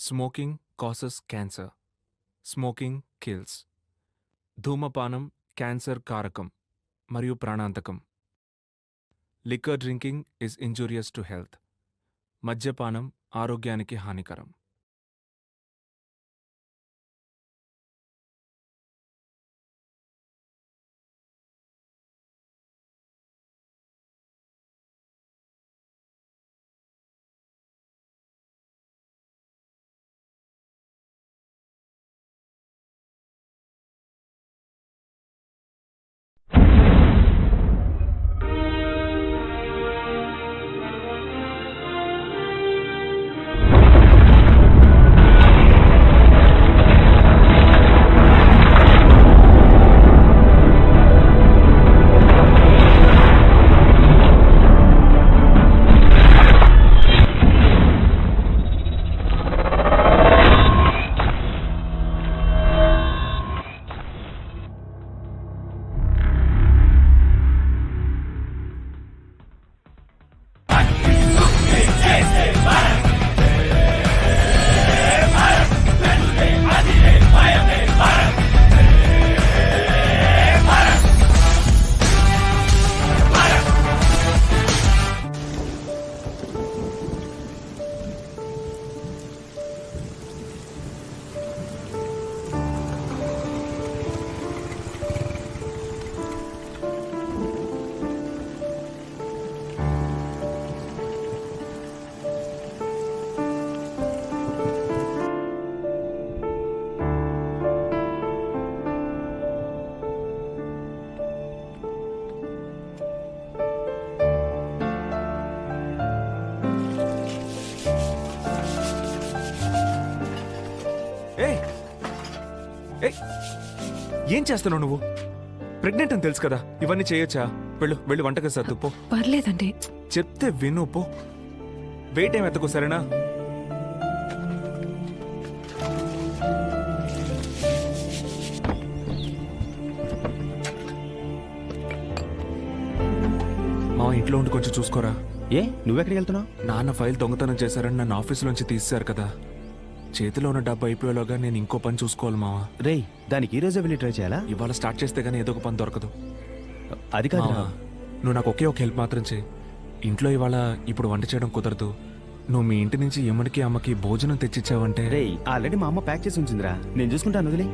Smoking causes cancer. Smoking kills. ధూమపానం cancer కారకం మరియు ప్రాణాంతకం. Liquor drinking is injurious to health. మద్యపానం ఆరోగ్యానికి హానికరం. ఏం చేస్తున్నావు నువ్వు? ప్రెగ్నెంట్ అని తెలుసు కదా, ఇవన్నీ చేయొచ్చా? వెళ్ళు వంటగది సర్దు పో. పర్లేదండి, చెప్తే విను పో. వెయిట్ ఏం ఎత్తకు, సరేనా? మా ఇంట్లో ఉండి కొంచెం చూసుకోరా. ఏ నువ్వెక్కడికి వెళ్తున్నావు? నాన్న ఫైల్ దొంగతనం చేశారని నన్ను ఆఫీసులోంచి తీసేశారు కదా. చేతిలో ఉన్న డబ్బు అయిపోయేలోగా నేను ఇంకో పని చూసుకోవాలి మావా. రేయ్, దానికి ఈ రోజే వెళ్ళి ట్రై చేయాలా? ఇవాళ స్టార్ట్ చేస్తే గానీ ఏదో ఒక పని దొరకదు. అది కాదు. మావా, నువ్వు నాకు ఒకే ఒక హెల్ప్ మాత్రం చేయి. ఇంట్లో ఇవాళ ఇప్పుడు వంట చేయడం కుదరదు. నువ్వు మీ ఇంటి నుంచి ఎమ్మడికి అమ్మకి భోజనం తెచ్చిచ్చావంటే. రేయ్, ఆల్రెడీ మా అమ్మ ప్యాక్ చేసి ఉంచిందిరా, నేను చూసుకుంటాను, వదిలే.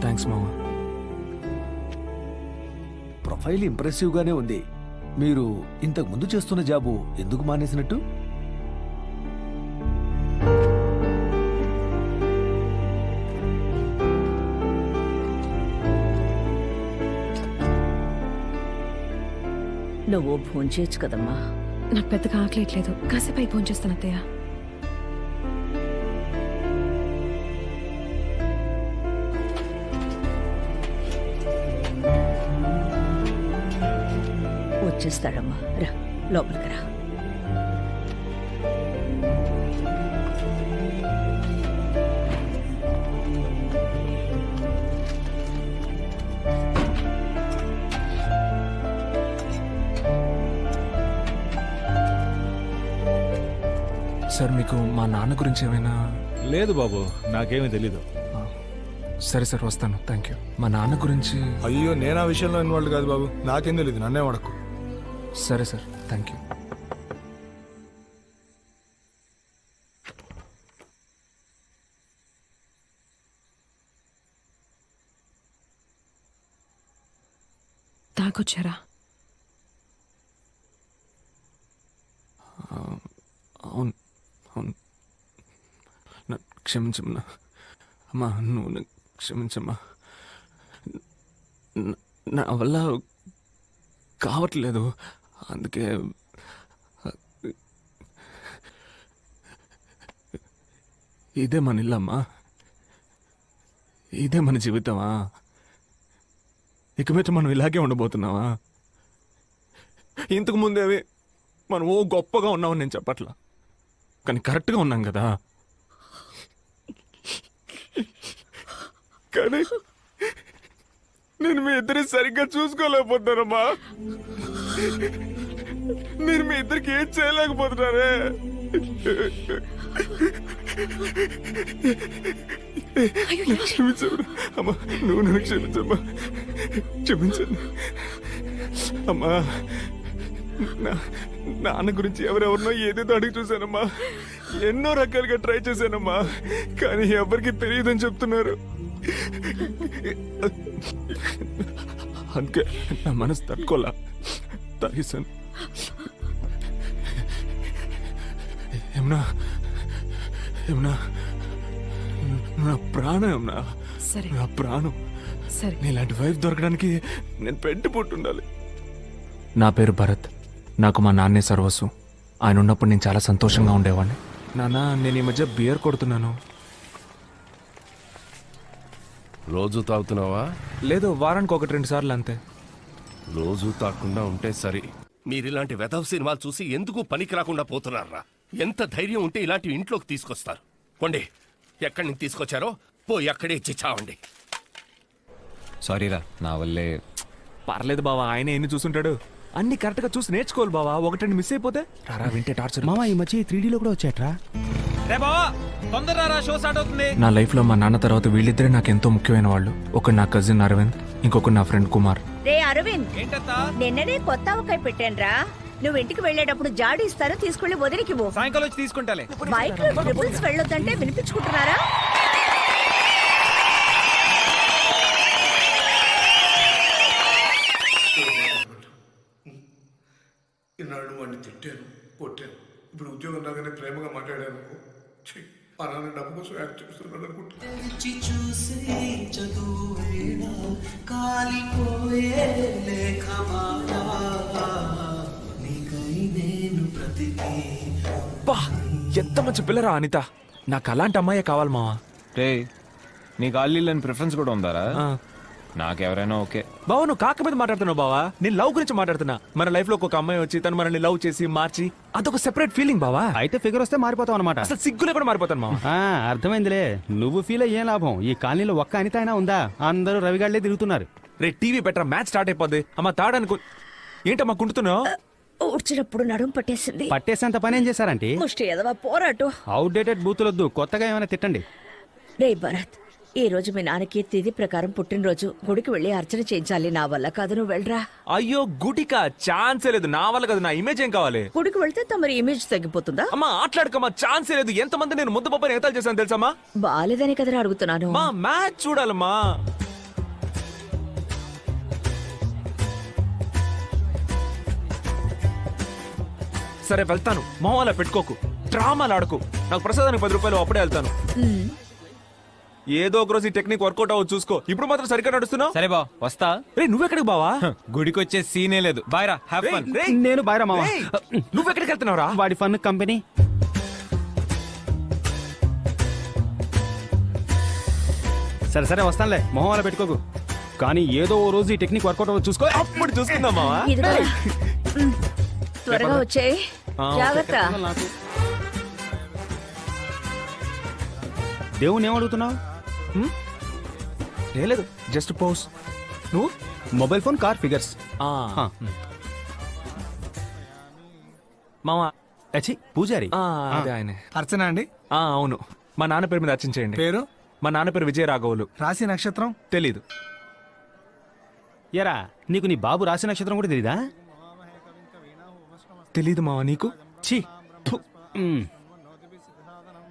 థ్యాంక్స్ మావా. ప్రొఫైల్ ఇంప్రెసివ్ గానే ఉంది. మీరు ఇంతకు ముందు చేస్తున్న జాబు ఎందుకు మానేసినట్టు? నువ్వు భోంచేయచ్చు కదమ్మా. నాకు పెద్దగా ఆకలేట్లేదు, కాసేపు అయి భోంచేస్తాను అత్తయ్య. వచ్చేస్తాడమ్మా, రా లోపలికి రా. సార్, మీకు మా నాన్న గురించి ఏమైనా? లేదు బాబు, నాకేమీ తెలీదు. సరే సార్, వస్తాను. Thank you. మా నాన్న గురించి. అయ్యో, నేను ఆ విషయంలో ఇన్వాల్వ్ కాదు బాబు, నాకేం తెలీదు, నన్నే వడకు. సరే సార్, థ్యాంక్ యూ. తాగొచ్చారా? అవును అవును, క్షమించమ్మా. అమ్మా, నువ్వు క్షమించమ్మా. నా వల్ల కావట్లేదు, అందుకే. ఇదే మన ఇల్లమ్మా, ఇదే మన జీవితమా? ఇక మీద మనం ఇలాగే ఉండబోతున్నావా? ఇంతకు ముందేవి మనం ఓ గొప్పగా ఉన్నామని నేను చెప్పట్లా, కానీ కరెక్ట్గా ఉన్నాం కదా. కానీ నేను మీ ఇద్దరిని సరిగ్గా చూసుకోలేకపోతున్నానమ్మా. మీరు మీ ఇద్దరికి ఏం చేయలేకపోతున్నారే. క్షమించమ్మా. అమ్మా నువ్వు నన్ను క్షమించమ్మా. క్షమించండి అమ్మా. నాన్న గురించి ఎవరెవరినో ఏదేదో అడిగి చూశానమ్మా. ఎన్నో రకాలుగా ట్రై చేశానమ్మా, కానీ ఎవరికి తెలియదని చెప్తున్నారు. అందుకే నా మనసు తట్టుకోలా తాగేశాను. ఏమన్నా ఏమన్నా నా ప్రాణం ఏమన్నా, సరే నా ప్రాణం. సరే నీలాంటి వైఫ్ దొరకడానికి నేను పెట్టి పుట్టుండాలి. నా పేరు భరత్. నాకు మా నాన్నే సర్వస్వం. ఆయన ఉన్నప్పుడు నేను చాలా సంతోషంగా ఉండేవాడిని. నాన్న, నేను ఈ మధ్య బియర్ కొడుతున్నాను. రోజు తాగుతున్నావా? లేదు, వారానికి 1-2 సార్లు అంతే. రోజు తాగకుండా ఉంటే సరి. మీరిలాంటి వెధవ సినిమాలు చూసి ఎందుకు పనికి రాకుండా పోతున్నారా? ఎంత ధైర్యం ఉంటే ఇలాంటి ఇంట్లోకి తీసుకొస్తారు? కొండి, ఎక్కడి నుంచి తీసుకొచ్చారో పోయి అక్కడే ఇచ్చి చావండి. సారీరా, నా వల్లే. పర్లేదు బావా, ఆయన ఎన్ని చూసుంటాడు. అన్ని కరెక్ట్ గా చూసి నేర్చుకోవాలి బావా. ఒకటి మిస్ అయిపోతే రారా వింటే టార్చర్. మామ ఈ మధ్య 3Dలో కూడా వచ్చాట్రా. నా లైఫ్ లో మా నాన్న తర్వాత వీళ్ళిద్దరే నాకు ఎంతో ముఖ్యమైన వాళ్ళు. ఒకడు నా కజిన్ అరవింద్, ఇంకొకడు నా ఫ్రెండ్ కుమార్. రే అరవింద్, నిన్ననే కొత్త ఆవకాయ పెట్టానురా. నువ్వు ఇంటికి వెళ్ళేటప్పుడు జాడి ఇస్తారో తీసుకెళ్లి వదిలికి పో. సాయంకాలం వచ్చి తీసుకుంటాలే. బైక్ లో ట్రిపుల్స్ వెళ్ళొద్దంటే వినిపించుకుంటున్నారా? ఈనాడు వాడిని తిట్టాను, కొట్టాను. ఇప్పుడు ఉద్యోగం రాగానే ప్రేమగా మాట్లాడాను అనుకో. ఛీ, మా నాన్న డబ్బు కోసం యాక్ట్ చేస్తున్నాడు అనుకుంటా. బా, ఎంత మంచి పిల్లరా అనిత. నాకు అలాంటి అమ్మాయే కావాలి మావా. రే, నీకు ఆల్లీలని ప్రిఫరెన్స్ కూడా ఉందారా? నాకెవరైనా ఓకే. బావా, నువ్వు కాక మీద మాట్లాడుతున్నావు బావా. నేను లవ్ గురించి మాట్లాడుతున్నా. మన లైఫ్ లో ఒక అమ్మాయి వచ్చి తను మనల్ని లవ్ చేసి మార్చి అదొక సెపరేట్ ఫీలింగ్ బావా. అయితే ఫిగర్ వస్తే మారిపోతావు అనమాట. అసలు సిగ్గులే కూడా మారిపోతాను మావా. అర్థమైందిలే. నువ్వు ఫీల్ అయ్యే లాభం. ఈ కాలనీలో ఒక్క అనిత అయినా ఉందా? అందరూ రవిగాళ్లే తిరుగుతున్నారు. రే, టీవీ పెట్టరా, మ్యాచ్ స్టార్ట్ అయిపోద్ది. అమ్మ తాడనుకో. ఏంటమ్మా కుంటున్నావు? ఊడ్చినప్పుడు నడుము పట్టేసింది. పట్టేసేంత పని ఏం చేశారంటే? ముష్టి ఎదవా పోరాటు. అవుట్డేటెడ్ బూతులొద్దు, కొత్తగా ఏమైనా తిట్టండి. రే భరత్, ఈ రోజు మీ నాన్నకి తిథి ప్రకారం పుట్టినరోజు. గుడికి వెళ్ళి అర్చన చేయించాలి. నా వల్ల కాదు, నువ్వు వెళ్ళరా. అయ్యో గుడికా? ఛాన్సే లేదు. నా వల్ల కదా. నా ఇమేజ్ ఏం కావాలి? గుడికి వెళ్తే తమరి ఇమేజ్ తగ్గిపోతుందా? అమ్మా ఆటలాడకమ్మా. ఛాన్సే లేదు. ఎంతమంది నేను ముద్దు పప్పని ఎగతాలు చేశాను తెలుసమ్మా? బాలేదని కదరా అడుగుతున్నాను. మా మ్యాచ్ చూడాలమ్మా. సరే వెళ్తాను. మొహం పెట్టుకోకు, డ్రామాలు ఆడకు. నాకు ప్రసాదానికి 10 రూపాయలు, అప్పుడే వెళ్తాను. ఏదో ఒక రోజు ఈ టెక్నిక్ వర్కౌట్ అవ్వచ్చు చూసుకో. ఇప్పుడు మాత్రం సరిగ్గా నడుస్తున్నావు. సరే బా, వస్తా. రే, నువ్వెక్కడికి బావా? గుడికి వచ్చే సీనే లేదు. బాయ్ రా, హ్యావ్ రేయ్, ఫన్. రేయ్, నేను బాయ్రా మామ. రేయ్, నువ్వెక్కడికి వెళ్తున్నావురా? వాడి ఫన్ కంపెనీ. సరే సరే వస్తానులే, మొహం అలా పెట్టుకోకు. కానీ ఏదో ఓ రోజు ఈ టెక్నిక్ వర్కౌట్ అవ్వచ్చు చూసుకో. అప్పుడు చూసుకుందాం మావా. ఇదిగో త్వరగా వచ్చేయ్. జాగ్రత్త. దేవుని ఏమడుగుతున్నావు? లేదు, జస్ట్ పోస్. నువ్వు మొబైల్ ఫోన్, కార్, ఫిగర్స్. మావా. అచ్చి పూజారి. అదే ఆయనే. అర్చన అండి. అవును. మా నాన్న పేరు మీద అర్చించేయండి. పేరు? మా నాన్న పేరు విజయ రాఘవులు. రాశి నక్షత్రం తెలీదు. ఎరా, నీకు నీ బాబు రాశి నక్షత్రం కూడా తెలీదా? తెలీదు మావా. నీకు? ఛీ, థు.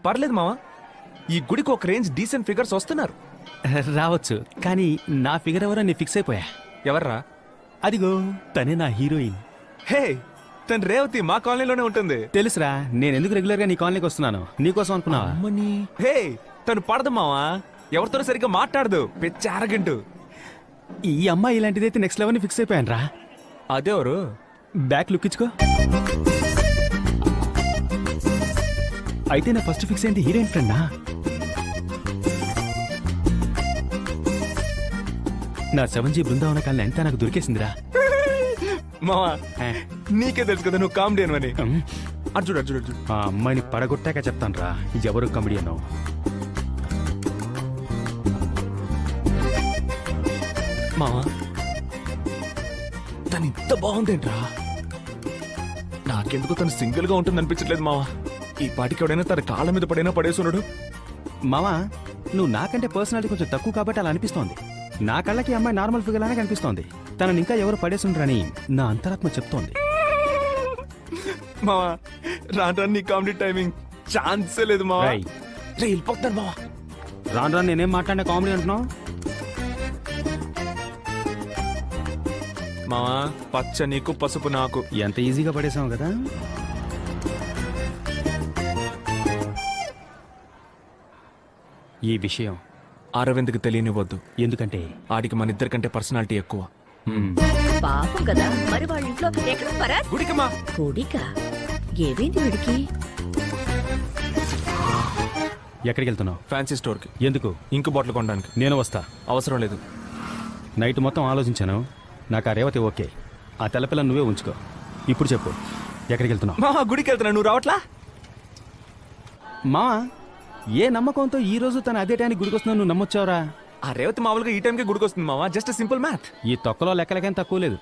పర్లేదు మావా. ఈ గుడికి ఒక రేంజ్ డీసెంట్ ఫిగర్స్ వస్తున్నారు. రావచ్చు, కానీ నా ఫిగర్ ఎవరో నీ ఫిక్స్ అయిపోయా. ఎవర్రా? అదిగో తనే నా హీరోయిన్. హే, తను రేవతి మా కాలనీలోనే ఉంటుంది. తెలుసురా, నేను ఎందుకు రెగ్యులర్ గా నీ కాలనీకి వస్తున్నాను. నీకోసం అనుకున్నావా? అమ్మని. హే, తను పడదు మావా. ఎవరితో సరిగ్గా మాట్లాడదు. పిచ్చి అరగంటు. ఈ అమ్మాయి ఇలాంటిదైతే నెక్స్ట్ లెవెల్ ఫిక్స్ అయిపోయాను రా. అదేవరు? బ్యాక్ లుక్ ఇచ్చుకో. అయితే నా ఫస్ట్ ఫిక్స్ ఏంటి? హీరోయిన్ ఫ్రెండా? నా 7G బృందావన కాలనీ అంతా నాకు దొరికేసిందిరా. మావా, నీకే తెలుసు కదా నువ్వు కామెడీ అని. అర్జుడు అర్జుడు అర్జుడు. ఆ అమ్మాయిని పడగొట్టాక చెప్తాను రా ఎవరు కామెడీ అన్నావు. మావా, తను ఇంత బాగుందేంట్రా? నాకెందుకు తను సింగిల్ గా ఉంటుంది అనిపించట్లేదు మావా. ఈ పాటికి ఎవడైనా తన కాళ్ళ మీద పడైనా పడేసున్నాడు. మావా నువ్వు నాకంటే పర్సనాలిటీ కొంచెం తక్కువ కాబట్టి అలా అనిపిస్తోంది. నా కళ్ళకి ఈ అమ్మాయి నార్మల్ ఫిగర్ లానే కనిపిస్తోంది. తనని ఇంకా ఎవరు పడేసుండ్రని నా అంతరాత్మ చెప్తోంది. మావా రాను నీ కామెడీ టైమింగ్ ఛాన్సే లేదు మావా. రేయ్. రే వెళ్ళిపోతాను మావా. రాను రాను నేనేం మాట్లాడినా కామెడీ అంటున్నావు. మావా పచ్చ నీకు పసుపు నాకు. ఎంత ఈజీగా పడేసావు కదా. ఈ విషయం అరవింద్కి తెలియనివ్వద్దు. ఎందుకంటే ఆడికి మన ఇద్దరికంటే పర్సనాలిటీ ఎక్కువ. పాపం కదా, మరి వాళ్ళ ఇంట్లో ఎక్కడ భరత్? గుడికమ్మా. గుడికా? ఏమైంది వీడికి? ఎక్కడికి వెళ్తున్నావు? ఫ్యాన్సీ స్టోర్కి. ఎందుకు? ఇంకు బాటిల్ కొనడానికి. నేను వస్తా. అవసరం లేదు. నైట్ మొత్తం ఆలోచించాను. నాకు ఆ రేవతి ఓకే. ఆ తెల్లపిల్ల నువ్వే ఉంచుకో. ఇప్పుడు చెప్పు, ఎక్కడికి వెళ్తున్నావు? మావా గుడికి వెళ్తున్నా, నువ్వు రావట్లా? మా ఏ నమ్మకంతో ఈ రోజు తన అదే టైంకి గుడికి వస్తున్నావు నువ్వు నమ్మొచ్చావురా? ఆ రేవతి మామూలుగా ఈ టైంకి గుడికి వస్తుంది మావా. Just simple math. ఈ తొక్కలో లెక్కలకేం తక్కువ లేదు.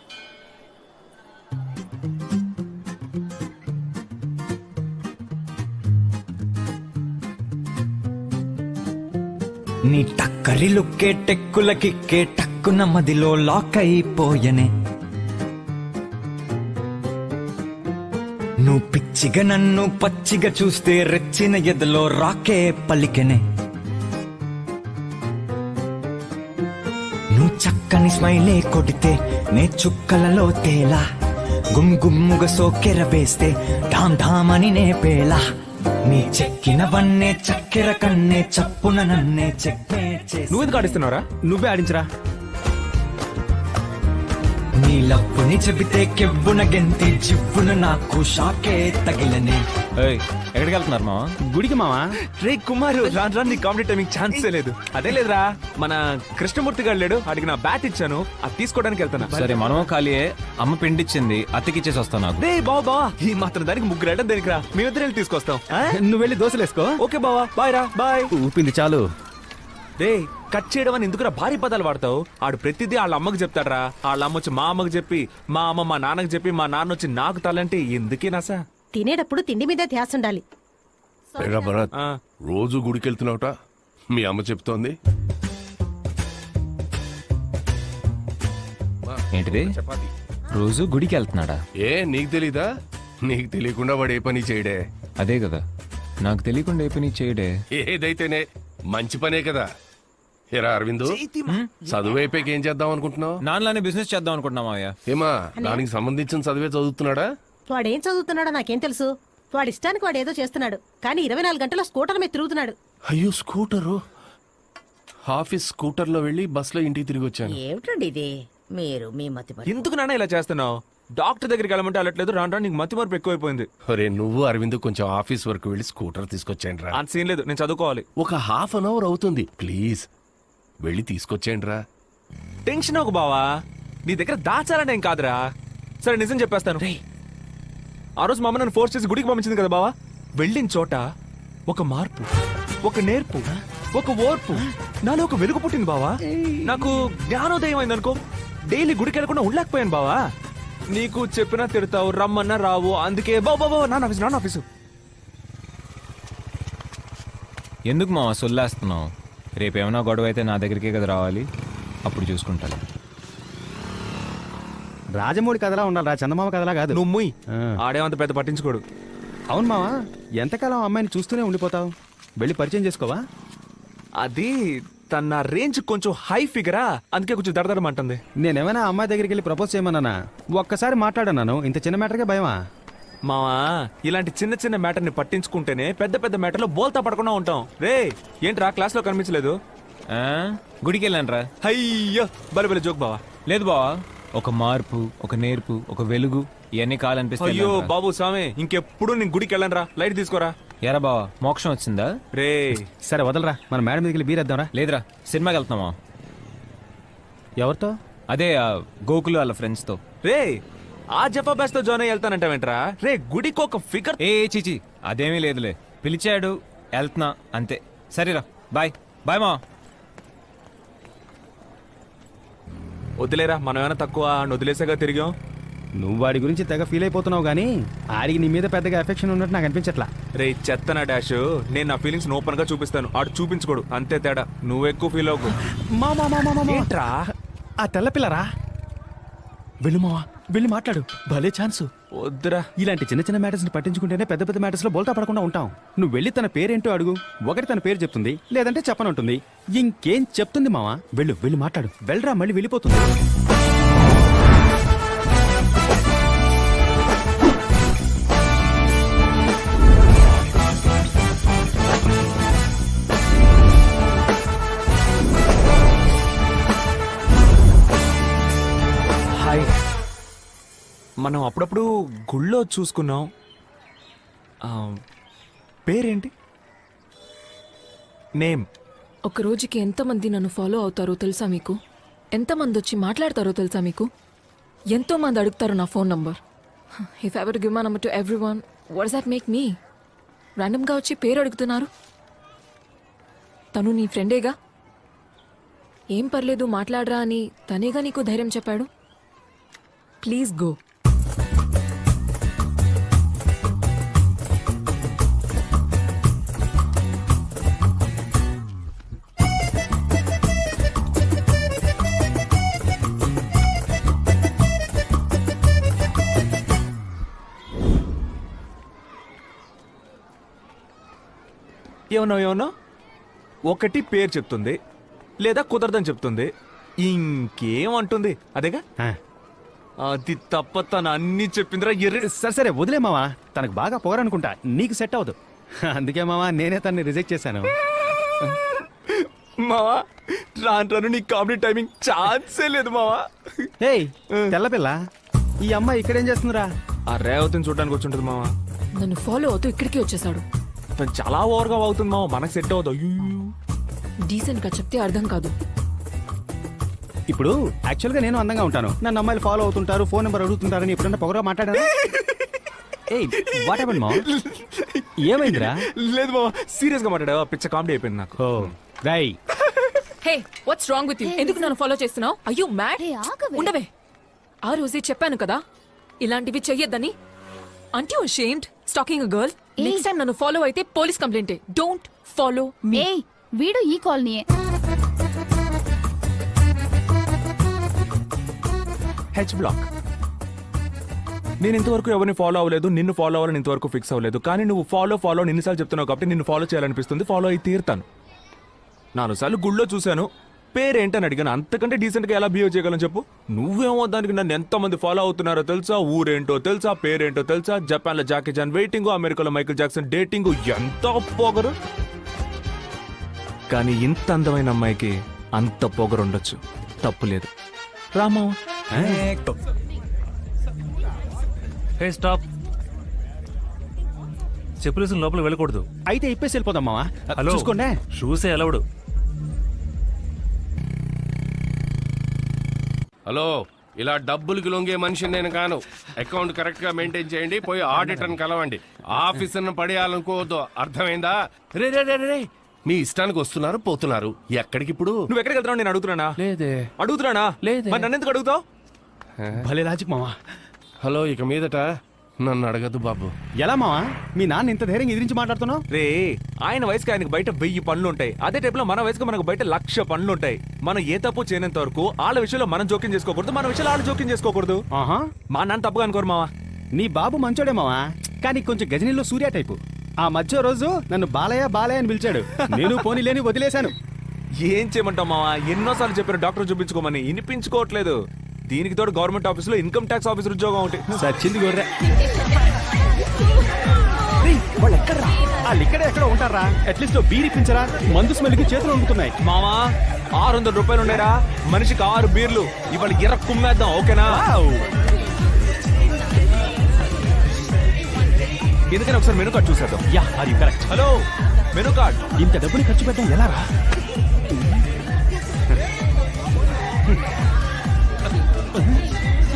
నీ టక్కరి లుక్కే టెక్కుల కిక్కే టక్కున మదిలో లాక్ అయిపోయనే. నువ్వు పిచ్చిగా నన్ను పచ్చిగా చూస్తే రెచ్చిన ఎదలో రాకే పలికెనే. నువ్వు చక్కని స్మైలే కొడితే నే చుక్కలలో తేలా. గుమ్గుమ్ముగా సోకెర వేస్తే ఢామ్ ఢామ్ అని నే పేలా. నీ చెక్కిన వన్నే చక్కెర కన్నే చప్పున నన్నే చెక్కే చేసి. నువ్వు ఎందుకు ఆడిస్తున్నావురా? నువ్వే ఆడించరా. నీ లప్పుని చెబితే కెవ్వున గెంతి జివ్వున నాకు షాకే తగిలనే. ఏయ్, ఎక్కడికి వెళ్తున్నారు మావా? గుడికి మావా. రే కుమారు రాను నీ కామెడీ టైమింగ్ ఛాన్సే లేదు. అదే లేదురా, మన కృష్ణమూర్తి గారు లేడు, అడిగి నా బ్యాట్ ఇచ్చాను, అది తీసుకోవడానికి వెళ్తాను. సరే మనము ఖాళీయే. అమ్మ పిండిచ్చింది, అత్తకిచ్చేసి వస్తాను నాకు. రే బావా ఈ మాత్రం దానికి ముగ్గురు వెళ్ళడం దేనికి రా? మేమిద్దరు వెళ్ళి తీసుకొస్తాం. నువ్వు వెళ్ళి దోశలేసుకో. ఓకే బావా, బాయ్ రా. బాయ్. ఊపింది చాలు. రే కట్ చేయడం అని ఎందుకురా భారీ పదాలు వాడతావు? ఆడు ప్రతిదీ వాళ్ళ అమ్మకి చెప్తాడరా. వాళ్ళ అమ్మ వచ్చి మా అమ్మకి చెప్పి, మా అమ్మ మా నాన్నకి చెప్పి, మా నాన్న వచ్చి నాకు తలంటే ఎందుకే నాసా? తినేటప్పుడు తిండి మీద ధ్యాస ఉండాలి. ఏరా భరత్, ఆ. రోజు గుడికి వెళ్తున్నావుట మీ అమ్మ చెప్తోంది. ఏంటిది? రోజు గుడికి వెళ్తున్నాడా? ఏ నీకు తెలీదా? నీకు తెలియకుండా వాడు ఏ పని చేయడే. అదే కదా, నాకు తెలియకుండా ఏ పని చేయడే. ఏదైతేనే మంచి పనే కదా. ఏరా అరవిందు, చదువు అయిపోయాక ఏం చేద్దాం అనుకుంటున్నావు? నాన్నలానే బిజినెస్ చేద్దాం అనుకుంటున్నా మావయ్య. ఏమా దానికి సంబంధించిన చదివే చదువుతున్నాడా? వాడేం చదువుతున్నాడో నాకేం తెలుసు. వాడి ఇష్టానికి వాడు ఏదో చేస్తున్నాడు, కానీ 24 గంటల స్కూటర్ మీద తిరుగుతున్నాడు. అయ్యో స్కూటరు. ఆఫీస్ స్కూటర్లో వెళ్ళి బస్సులో ఇంటికి తిరిగి వచ్చాను. ఏమిటండి ఇది? మీరు మీ మతి మరి. ఎందుకు నాన్న ఇలా చేస్తున్నావు? డాక్టర్ దగ్గరికి వెళ్ళమంటే వెళ్ళట్లేదు. రాను రాను నీకు మతి మార్పు ఎక్కువైపోయింది. ఒరే నువ్వు అరవింద్ కొంచెం ఆఫీస్ వరకు వెళ్ళి స్కూటర్ తీసుకొచ్చేయండి రా. అంత సీన్ లేదు, నేను చదువుకోవాలి. ఒక హాఫ్ అన్ అవర్ అవుతుంది, ప్లీజ్ వెళ్ళి తీసుకొచ్చేయండి రా. టెన్షన్ ఒక బావా, నీ దగ్గర దాచాలని ఏం కాదురా. సరే నిజం చెప్పేస్తాను. ఆ రోజు మా అమ్మ నన్ను ఫోర్స్ చేసి గుడికి పంపించింది కదా బావా. వెళ్ళిన చోట ఒక మార్పు, ఒక నేర్పు, ఒక ఓర్పు, నాలో ఒక వెలుగు పుట్టింది బావా. నాకు జ్ఞానోదయం అయింది అనుకో. డైలీ గుడికి వెళ్ళకుండా ఉండలేకపోయాను బావా. నీకు చెప్పినా తిడతావు, రమ్మన్నా రావు. అందుకే బాబా నాన్న ఆఫీసు. ఎందుకు మావా సొల్లేస్తున్నావు? రేపేమన్నా గొడవ అయితే నా దగ్గరికే కదా రావాలి, అప్పుడు చూసుకుంటాను. రాజమౌళి కథలా ఉండాలి రా, చందమామ కథలా కాదు. నువ్వు ముయ్. ఆ. ఆడేమంత పెద్ద పట్టించుకోడు. అవును మావా, ఎంతకాలం అమ్మాయిని చూస్తూనే ఉండిపోతావు? వెళ్ళి పరిచయం చేసుకోవా? అది తన రేంజ్ కొంచెం హై ఫిగరా, అందుకే కొంచెం దడదడమంటుంది. నేనేమైనా అమ్మాయి దగ్గరికి వెళ్ళి ప్రపోజ్ చేయమన్నానా? ఒక్కసారి మాట్లాడన్నాను, ఇంత చిన్న మ్యాటర్కే భయమా? మావా ఇలాంటి చిన్న చిన్న మ్యాటర్ని పట్టించుకుంటేనే పెద్ద పెద్ద మ్యాటర్లో బోల్తా పడకుండా ఉంటాం. రే ఏంట్రా క్లాస్ లో కనిపించలేదు? ఆ? గుడికి వెళ్ళాను రా. అయ్యో బలి జోక్ బావా. లేదు బావా, ఒక మార్పు, ఒక నేర్పు, ఒక వెలుగు, ఇవన్నీ కావాలనిపిస్తాయి. అయ్యో బాబు స్వామి, ఇంకెప్పుడు నేను గుడికి వెళ్ళను రా. లైట్ తీసుకోరా. ఎరా బావా, మోక్షం వచ్చిందా? రే సరే వదలరా, మన మేడం మీదకి వెళ్ళి బీరేద్దాంరా. లేదురా, సినిమాకి వెళ్తున్నావా? ఎవరితో? అదే గోకులు వాళ్ళ ఫ్రెండ్స్ తో. రే ఆ జఫా బ్యాస్ తో జాయిన్ వెళ్తానంటావేంట్రా? రే గుడికి ఒక ఫిగర్. ఏ చీచి, అదేమీ లేదులే, పిలిచాడు వెళ్తున్నా అంతే. సరేరా, బాయ్ బాయ్ మా. వదిలేరా, మనం ఏమైనా తక్కువ వదిలేసాగా తిరిగాం. నువ్వు వాడి గురించి తెగ ఫీల్ అయిపోతున్నావు కానీ ఆడికి నీ మీద పెద్దగా ఎఫెక్షన్ ఉన్నట్టు నాకు అనిపించట్లా. రే చెత్తనా డాష్, నేను నా ఫీలింగ్స్ ఓపెన్ గా చూపిస్తాను, ఆడు చూపించుకోడు, అంతే తేడా. నువ్వు ఎక్కువ ఫీల్ అవ్వకు. ఏంట్రా ఆ తెల్లపిల్లరా? వెళ్ళు మావా, వెళ్ళి మాట్లాడు, భలే ఛాన్సు. వద్దురా. ఇలాంటి చిన్న చిన్న మ్యాటర్స్ ని పట్టించుకుంటేనే పెద్ద పెద్ద మ్యాటర్స్ లో బోల్తా పడకుండా ఉంటాం. నువ్వు వెళ్ళి తన పేరేంటో అడుగు, ఒకటి తన పేరు చెప్తుంది, లేదంటే చెప్పనంటుంది. ఇంకేం చెప్తుంది మావా? వెళ్ళు, వెళ్ళి మాట్లాడు. వెళ్ళరా, మళ్ళీ వెళ్ళిపోతుంది. హాయ్. మనం అప్పుడప్పుడు గుళ్ళో చూసుకున్నాం. పేరేంటి? నేమ్? ఒక రోజుకి ఎంతమంది నన్ను ఫాలో అవుతారో తెలుసా మీకు? ఎంతమంది వచ్చి మాట్లాడతారో తెలుసా మీకు? ఎంతో మంది అడుగుతారు నా phone number. If ever give my number to everyone, what does that make me? ర్యాండమ్గా వచ్చి పేరు అడుగుతున్నారు. తను నీ ఫ్రెండేగా, ఏం పర్లేదు మాట్లాడరా అని తనేగా నీకు ధైర్యం చెప్పాడు. Please go. ఏమన్నా ఒకటి పేరు చెప్తుంది, లేదా కుదరదని చెప్తుంది, ఇంకేమంటుంది? అదేగా. అది తప్ప తను అన్ని చెప్పిందిరా ఎర్రి. సరే సరే వదిలే మావా, తనకు బాగా పొగరనుకుంటా, నీకు సెట్ అవ్వదు. అందుకే మావా నేనే తన్ని రిజెక్ట్ చేశాను. మావా రాను రాను నీ కామెడీ టైమింగ్ ఛాన్సే లేదు మావా. హేయ్ తెల్లపిల్ల, ఈ అమ్మాయి ఇక్కడేం చేస్తుందిరా? ఆ రేవతిని చూడడానికి వచ్చి ఉంటుంది మావా. నన్ను ఫాలో అవుతూ ఇక్కడికి వచ్చేసాడు. తను చాలా ఓవర్గా అవుతుంది మావా, మనకు సెట్ అవ్వదు. అయ్యో, డీసెంట్ గా చెప్తే అర్థం కాదు. ఇప్పుడు యాక్చువల్గా నేను అందంగా ఉంటాను, నన్ను అమ్మాయిలు ఫాలో అవుతుంటారు, ఫోన్ నెంబర్ అడుగుతుంటారని ఎప్పుడన్నా పొగరా మాట్లాడాను? ఏయ్ వాట్ హ్యాపెండ్ మావా? ఏమైందిరా? లేదు మావా, సీరియస్ గా మాట్లాడా, పిచ్చ కామెడీ అయిపోయింది నాకు. ఓ రై. Hey what's wrong with you? ఎందుకు నన్ను ఫాలో చేస్తున్నావు? అయ్యో మ్యాడ్. ఉండవే, ఆ రోజే చెప్పాను కదా ఇలాంటివి చెయ్యొద్దని. Aren't you ashamed stalking a girl? Next time నన్ను ఫాలో అయితే police complaint. Don't follow me. ఏయ్ వీడు ఈ కాలనీయే. H black. నేను ఇంతవరకు ఎవరిని ఫాలో అవ్వలేదు, నిన్ను ఫాలో అవ్వాలని ఇంతవరకు ఫిక్స్ అవ్వలేదు. కానీ నువ్వు ఫాలో నిన్నిసార్లు చెప్తున్నావు కాబట్టి నిన్ను ఫాలో చేయాలనిపిస్తుంది, ఫాలో అయి తీరుతాను. 4 సార్లు గుళ్ళో చూశాను, పేరేంటని అడిగాను. అంతకంటే డీసెంట్గా ఎలా బిహేవ్ చేయగలను చెప్పు? నువ్వేమో దానికి నన్ను ఎంతమంది ఫాలో అవుతున్నారో తెలుసా, ఊరేంటో తెలుసా, పేరేంటో తెలుసా, జపాన్లో జాకీ జాన్ వెయిటింగ్, అమెరికాలో మైకిల్ జాక్సన్ డేటింగ్, ఎంత పొగరు. కానీ ఇంత అందమైన అమ్మాయికి అంత పొగరు ఉండొచ్చు, తప్పు లేదు. రామా. హే స్టాప్. చెప్పులేసిన లోపల వెళ్ళకూడదు. అయితే ఇప్పేసి వెళ్ళిపోదాం మావా. హలో చూసుకోండి, షూసే అలవడు. హలో, ఇలా డబ్బులకి లొంగే మనిషిని నేను కాను. అకౌంట్ కరెక్ట్ గా మెయింటైన్ చేయండి, పోయి ఆడిటర్ని కలవండి. ఆఫీసర్ని పడేయాలనుకోవద్దు, అర్థమైందా? రే రే రే రే, మీ ఇష్టానికి వస్తున్నారు పోతున్నారు. ఎక్కడికి ఇప్పుడు? నువ్వు ఎక్కడికి వెళ్తున్నావు? నేను అడుగుతున్నానా? లేదే. అడుగుతున్నానా? లేదే. మరి నన్ను ఎందుకు అడుగుతావు? భలే లాజిక్ మావా. హలో, ఇక మీదట నన్ను అడగద్దు బాబు. ఎలా మావా మీ నాన్న ఇంత ధైర్యంగా ఎదిరించి మాట్లాడుతున్నావు? రే, ఆయన వయసుకి ఆయనకు బయట 1000 పనులు ఉంటాయి. అదే టైప్ లో మన వయసుకు మనకు బయట 1,00,000 పనులు ఉంటాయి. మనం ఏ తప్పు చేయనంత వరకు వాళ్ళ విషయంలో మనం జోక్యం చేసుకోకూడదు, మన విషయంలో వాళ్ళు జోక్యం చేసుకోకూడదు. ఆహా, మా నాన్న తప్పుగా అనుకోరు మావా. నీ బాబు మంచోడే మావా, కానీ కొంచెం గజనీలో సూర్య టైపు. ఆ మధ్య రోజు నన్ను బాలయ్య బాలయ్య అని పిలిచాడు, నేను పోనీలేని వదిలేశాను. ఏం చేయమంటావు మావా? ఎన్నోసార్లు చెప్పిన డాక్టర్ చూపించుకోమని, వినిపించుకోవట్లేదు. దీనికి తోడు గవర్నమెంట్ ఆఫీసులో ఇన్కమ్ ట్యాక్స్ ఆఫీసర్ ఉద్యోగం ఒకటి. సచ్చింది గొర్రె. వాళ్ళు ఎక్కడరా? వాళ్ళు ఇక్కడే ఎక్కడ ఉంటారా? అట్లీస్ట్ బీర్ ఇప్పించరా, మందు స్మెల్కి చేతులు వండుతున్నాయి. మావా 600 రూపాయలు ఉన్నాయిరా, మనిషికి 6 బీర్లు. ఇవాళ ఎర్ర కుమ్మేద్దాం, ఓకేనా? ఎందుకని ఒకసారి మెనూ కార్డ్ చూసేద్దాం. యా, అది కరెక్ట్. Hello, menu card. ఇంత డబ్బుని ఖర్చు పెట్టడం ఎలా రా?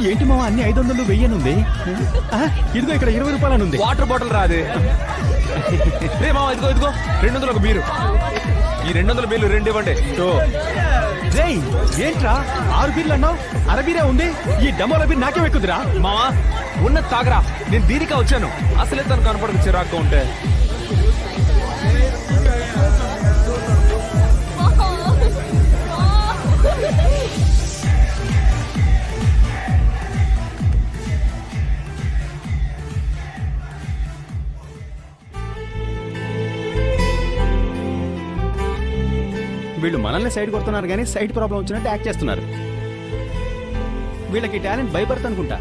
ఏంటి మావా అన్ని 500 1000 ఉంది? ఇదిగో ఇక్కడ 20 రూపాయలు ఉంది. వాటర్ బాటిల్ రాదే? రే మావా, ఇదిగో 200 ఒక బీరు. ఈ 200 బీర్లు 2 ఇవ్వండి. రేయ్ ఏంట్రా 6 బీర్లు అన్నావు అరబీరే ఉంది ఈ డమోల బీర్ నాకేం ఎక్కుదిరా మావా ఉన్న తాగరా, నేను దీనికా వచ్చాను. అసలే తను కనపడకు చిరాగ్గా ఉంటే. వీళ్ళు మనల్ని సైడ్ కొడుతున్నారు కానీ సైడ్ ప్రాబ్లం వచ్చినట్టు యాక్ట్ చేస్తున్నారు. వీళ్ళకి టాలెంట్ భయపడతా అనుకుంటా.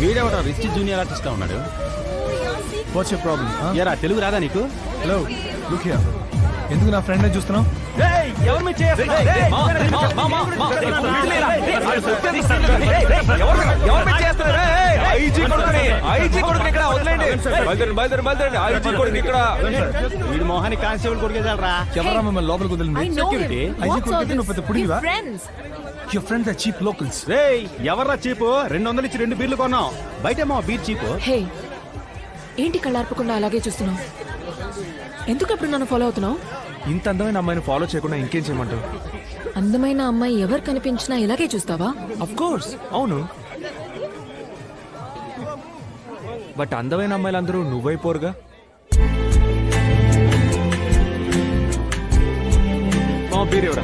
వీడెవడా రిచ్ జూనియర్ ఆర్టిస్ట్ గా ఉన్నాడు. What's your problem? ఎరా తెలుగు రాదా నీకు? Hello look here. ఎందుకు నా ఫ్రెండ్ చూస్తున్నావు? ఎవరు మీరు చేస్తున్నారు? వీడి మోహాన్ని కానిస్టేబుల్ కొడుకేదాలరా. ఎవరా మిమ్మల్ని లోపలికి వదిలింది? సెక్యూరిటీ. నువ్వు పెద్ద పుడివా? Your friends are cheap locals. రేయ్ ఎవర్రా చీపు? 200 ఇచ్చి 2 బీర్లు కొన్నాం. బయట మా బీర్ చీపు. హే ఏంటి కళ్ళార్పకుండా అలాగే చూస్తున్నావు? ఎందుకు అప్పుడు నన్ను ఫాలో అవుతున్నావు? ఇంత అందమైన అమ్మాయిని ఫాలో చేయకుండా ఇంకేం చేయమంటావు? అందమైన అమ్మాయి ఎవరు కనిపించినా ఇలాగే చూస్తావా? అఫ్ కోర్స్ అవును. బట్ అందమైన అమ్మాయిలందరూ నువ్వైపోరుగా. బీరేవరా?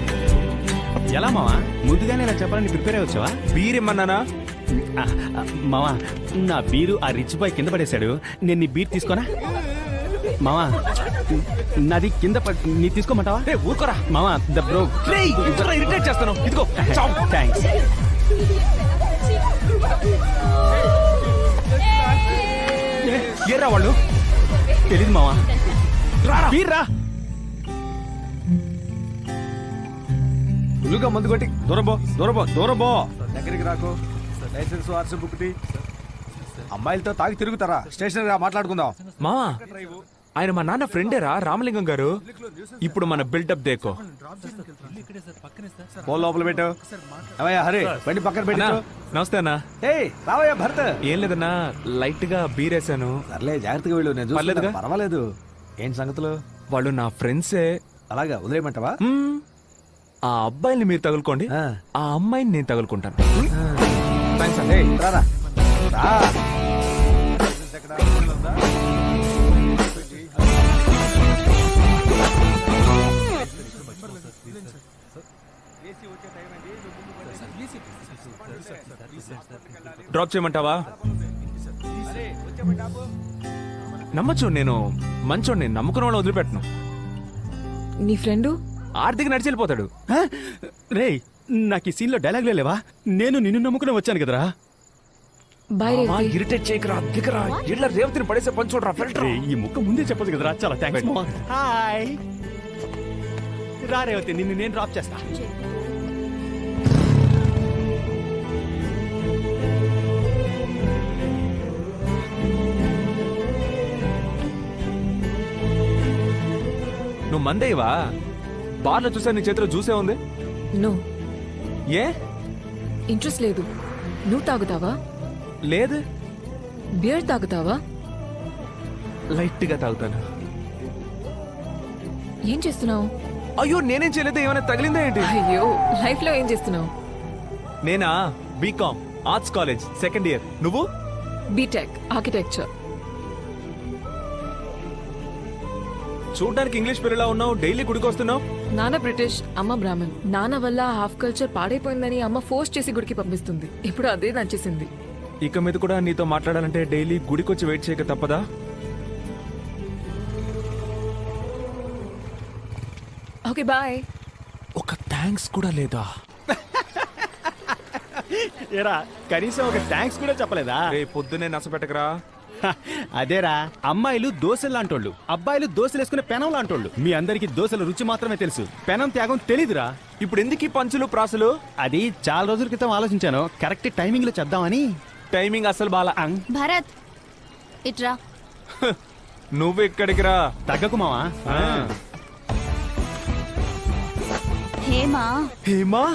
ఎలా మావా ముందుగానే ఇలా చెప్పాలని ప్రిపేర్ అయ్యి వచ్చావా? బీరేమన్నానా? మావా నా బీరు ఆ రిచ్ బాయ్ కింద పడేశాడు. నేను నీ బీర్ తీసుకోనా? మావా నాది కింద నీ తీసుకోమంటావా? ఊరుకోరా మావా ద బ్రో. ఇరిటేట్ చేస్తాను. ఇదిగో థ్యాంక్స్. ఏరా వాళ్ళు? తెలీదు మావా. బీర్ రా. ఫుల్గా మందు కొట్టి దూరబో దూరబో దూరబో. దగ్గరికి రాకు. లైసెన్స్ ఆర్సీ బుక్ టీ. అమ్మాయిలతో తాగి తిరుగుతారా? స్టేషన్ రా మాట్లాడుకుందాం. మావా ఆయన మా నాన్న ఫ్రెండేరా రామలింగం గారు. ఇప్పుడు మన బిల్డప్ దేకో. ఫోన్ లోపల పెట్టు. అవయ్యా హరి బండి పక్కన పెట్టు. నమస్తే అన్నా. రావయ్యా భరత్. ఏం లేదన్నా లైట్ గా బీరేసాను. సర్లే జాగ్రత్తగా వెళ్ళు. నేను పర్లేదుగా? పర్వాలేదు. ఏంటి సంగతులు? వాళ్ళు నా ఫ్రెండ్సే. అలాగా వదిలేయమంటావా? ఆ అబ్బాయిని మీరు తగులుకోండి, ఆ అమ్మాయిని నేను తగులుకుంటాను. థ్యాంక్స్ అండి. రారా రా. డ్రాప్ చేయమంటావా? నమ్మచ్చు, నేను మంచోడిని, నమ్ముకున్న వాళ్ళు వదిలిపెట్టను. నీ ఫ్రెండు ఆర్థిక నడిచి వెళ్ళిపోతాడు. రేయ్ నాకు ఈ సీన్ లో డైలాగ్ లేవా? నేను నిన్ను నమ్ముకుని వచ్చాను కదరా. బాయ్ రేవతి. ఇరిటేట్ చేయకరా, దిగరా. ఇళ్ళ రేవతిని పడేసే పని చూడరా. ఫిల్టర్. ఈ ముక్క ముందే చెప్పదు కదరా. చాలా థ్యాంక్స్. హాయ్ రా రేవతి, నిన్ను నేను డ్రాప్ చేస్తా. నువ్వు మందేవా? బార్లో చూసా నీ చేతిలో జ్యూసే ఉంది. నో ఏ? ఇంట్రెస్ట్ లేదు. నువ్వు తాగుతావా? లేదు. బియర్ తాగుతావా? లైట్ గా తాగుతాను. ఏం చేస్తున్నావు? అయ్యో నేనేం చేయలేదు. ఏమైనా తగిలిందా ఏంటి? అయ్యో లైఫ్ లో ఏం చేస్తున్నావు? నేనా BCom arts college second year. నువ్వు? BTech architecture. చూడ్డానికి ఇంగ్లీష్ పిల్లలా ఉన్నావు. డైలీ గుడికి వస్తున్నావు. నాన్న బ్రిటిష్, అమ్మ బ్రాహ్మణ్. నాన్న వల్ల హాఫ్ కల్చర్ పాడైపోయిందని అమ్మ ఫోర్స్ చేసి గుడికి పంపిస్తుంది. ఇప్పుడు అదే నచ్చేసింది. ఇక మీద కూడా నీతో మాట్లాడాలంటే డైలీ గుడికి వచ్చి వెయిట్ చేయక తప్పదా? Okay bye. ఒక థ్యాంక్స్ కూడా లేదా? ఏరా కనీసం ఒక థ్యాంక్స్ కూడా చెప్పలేదా? రేపు పొద్దునే నసపెట్టకరా. అదేరా అమ్మాయిలు దోశలు లాంటోళ్ళు, అబ్బాయిలు దోశలు వేసుకునే పెనం లాంటోళ్ళు. మీ అందరికి దోశల రుచి మాత్రమే తెలుసు, పెనం త్యాగం తెలీదురా. ఇప్పుడు ఎందుకు ఈ పంచులు ప్రాసులు? అది చాలా రోజుల క్రితం ఆలోచించాను. కరెక్ట్ టైమింగ్ లో చేద్దామని. టైమింగ్ అసలు బాలా. భరత్ ఇట్రా. నువ్వు ఇక్కడికి రా. తగ్గకు మావా. హేమా హేమా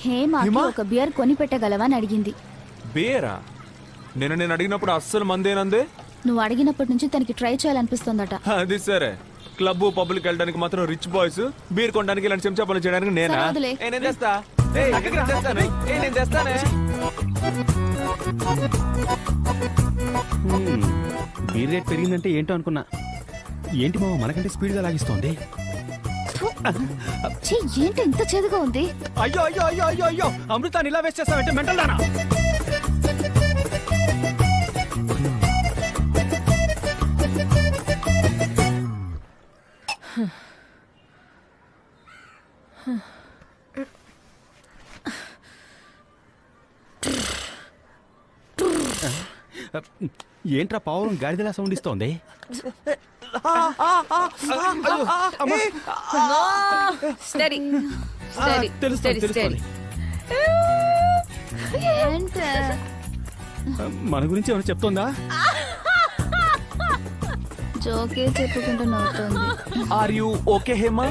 హేమా ఒక బియర్ కొని పెట్టగలవా అని అడిగింది. బేరా? నేను అడిగినప్పుడు అస్సలు మందేనందే. నువ్వు అడిగినప్పటి నుంచి తనకి ట్రై చేయాలనిపిస్తోందట. అది సరే, క్లబ్ పబ్లిక్ వెళ్ళడానికి మాత్రం రిచ్ బాయ్స్, బీర్ కొనడానికి ఇలాంటి చెంచా పనులు చేయడానికి నేనా? సరే, వదిలే. నేను చేస్తా. నేను చేస్తానే. బీర్ రేట్ పెరిగిందంటే ఏంటో అనుకున్నా. ఏంటి మామ మనకంటే స్పీడ్గా లాగిస్తోంది. ఛీ, ఏంటి ఇంత చేదుగా ఉంది? అయ్యో అయ్యో అయ్యో అయ్యో అయ్యో, అమృతాన్ని ఇలా వేస్ట్ చేస్తావంటే మెంటల్ దానా? ఏంట్రా పావురం గాడిదలా సౌండ్ ఇస్తోంది? తెలుస్తోంది. ఏంటి? మన గురించి ఏమైనా చెప్తోందా? జోకే చెప్పుకుంటూ నవ్వుతోంది. Are you okay Hema?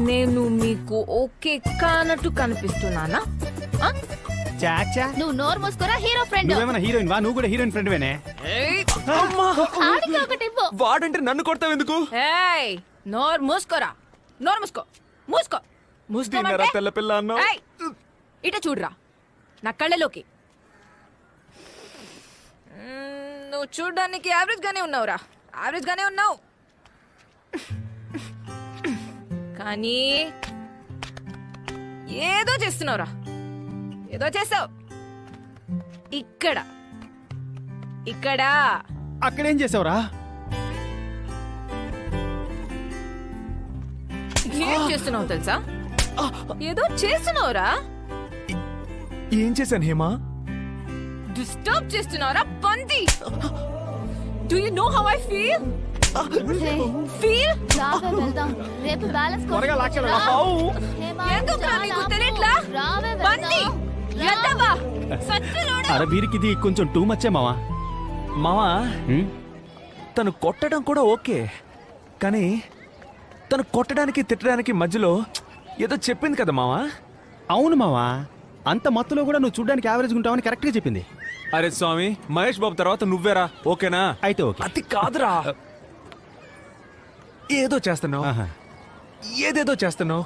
నేను మీకు ఓకే కానట్టు కనిపిస్తున్నానా? చాచా, నువ్వు నోరు మూసుకోరా, హీరో ఫ్రెండ్. నువ్వేమైనా హీరోయిన్ వా? నువ్వు కూడా హీరోయిన్ ఫ్రెండ్ వేనే? ఆడికి ఒకటి ఇవ్వు. వాడంటే నన్ను కొడతావు ఎందుకు? ఏయ్, నోరు మూసుకోరా. నోరు మూసుకో. మూసుకో. తిన్నారా తెల్ల పిల్ల అన్నావు? ఏయ్, ఇట చూడరా నా కళ్ళలోకి. నువ్వు చూడ్డానికి యావరేజ్ గానే ఉన్నావురా. యావరేజ్ గానే ఉన్నావు, కానీ ఏదో చేస్తున్నావురా. ఏదో చేసావు. ఇక్కడ ఇక్కడ అక్కడేం చేసావురా? ఏం చేస్తున్నావు తెలుసా? ఏదో చేస్తున్నావురా. ఏం చేశాను హేమా? డిస్టర్బ్ చేస్తున్నావురా పంది. Do you know how I feel? Feel? రావే వెళ్దాం. రేపు బ్యాలెన్స్ త్వరగా లాక్కెళ్ళు. ఎందుకురా నీకు తెలియట్లా? పంది ఎద్దవా సచ్చిలోడు. అరే వీరికి ఇది కొంచెం టూ మచ్చే మావా. మావా, తను కొట్టడం కూడా ఓకే, కానీ తను కొట్టడానికి తిట్టడానికి మధ్యలో ఏదో చెప్పింది కదా మావా. అవును మావా, అంత మత్తులో కూడా నువ్వు చూడడానికి యావరేజ్ ఉంటావని కరెక్ట్ గా చెప్పింది. అరే స్వామి, మహేష్ బాబు తర్వాత నువ్వేరా, ఓకేనా? అయితే ఓకే. అది కాదురా, ఏదో చేస్తున్నావు, ఆహా. ఏదేదో చేస్తున్నావు,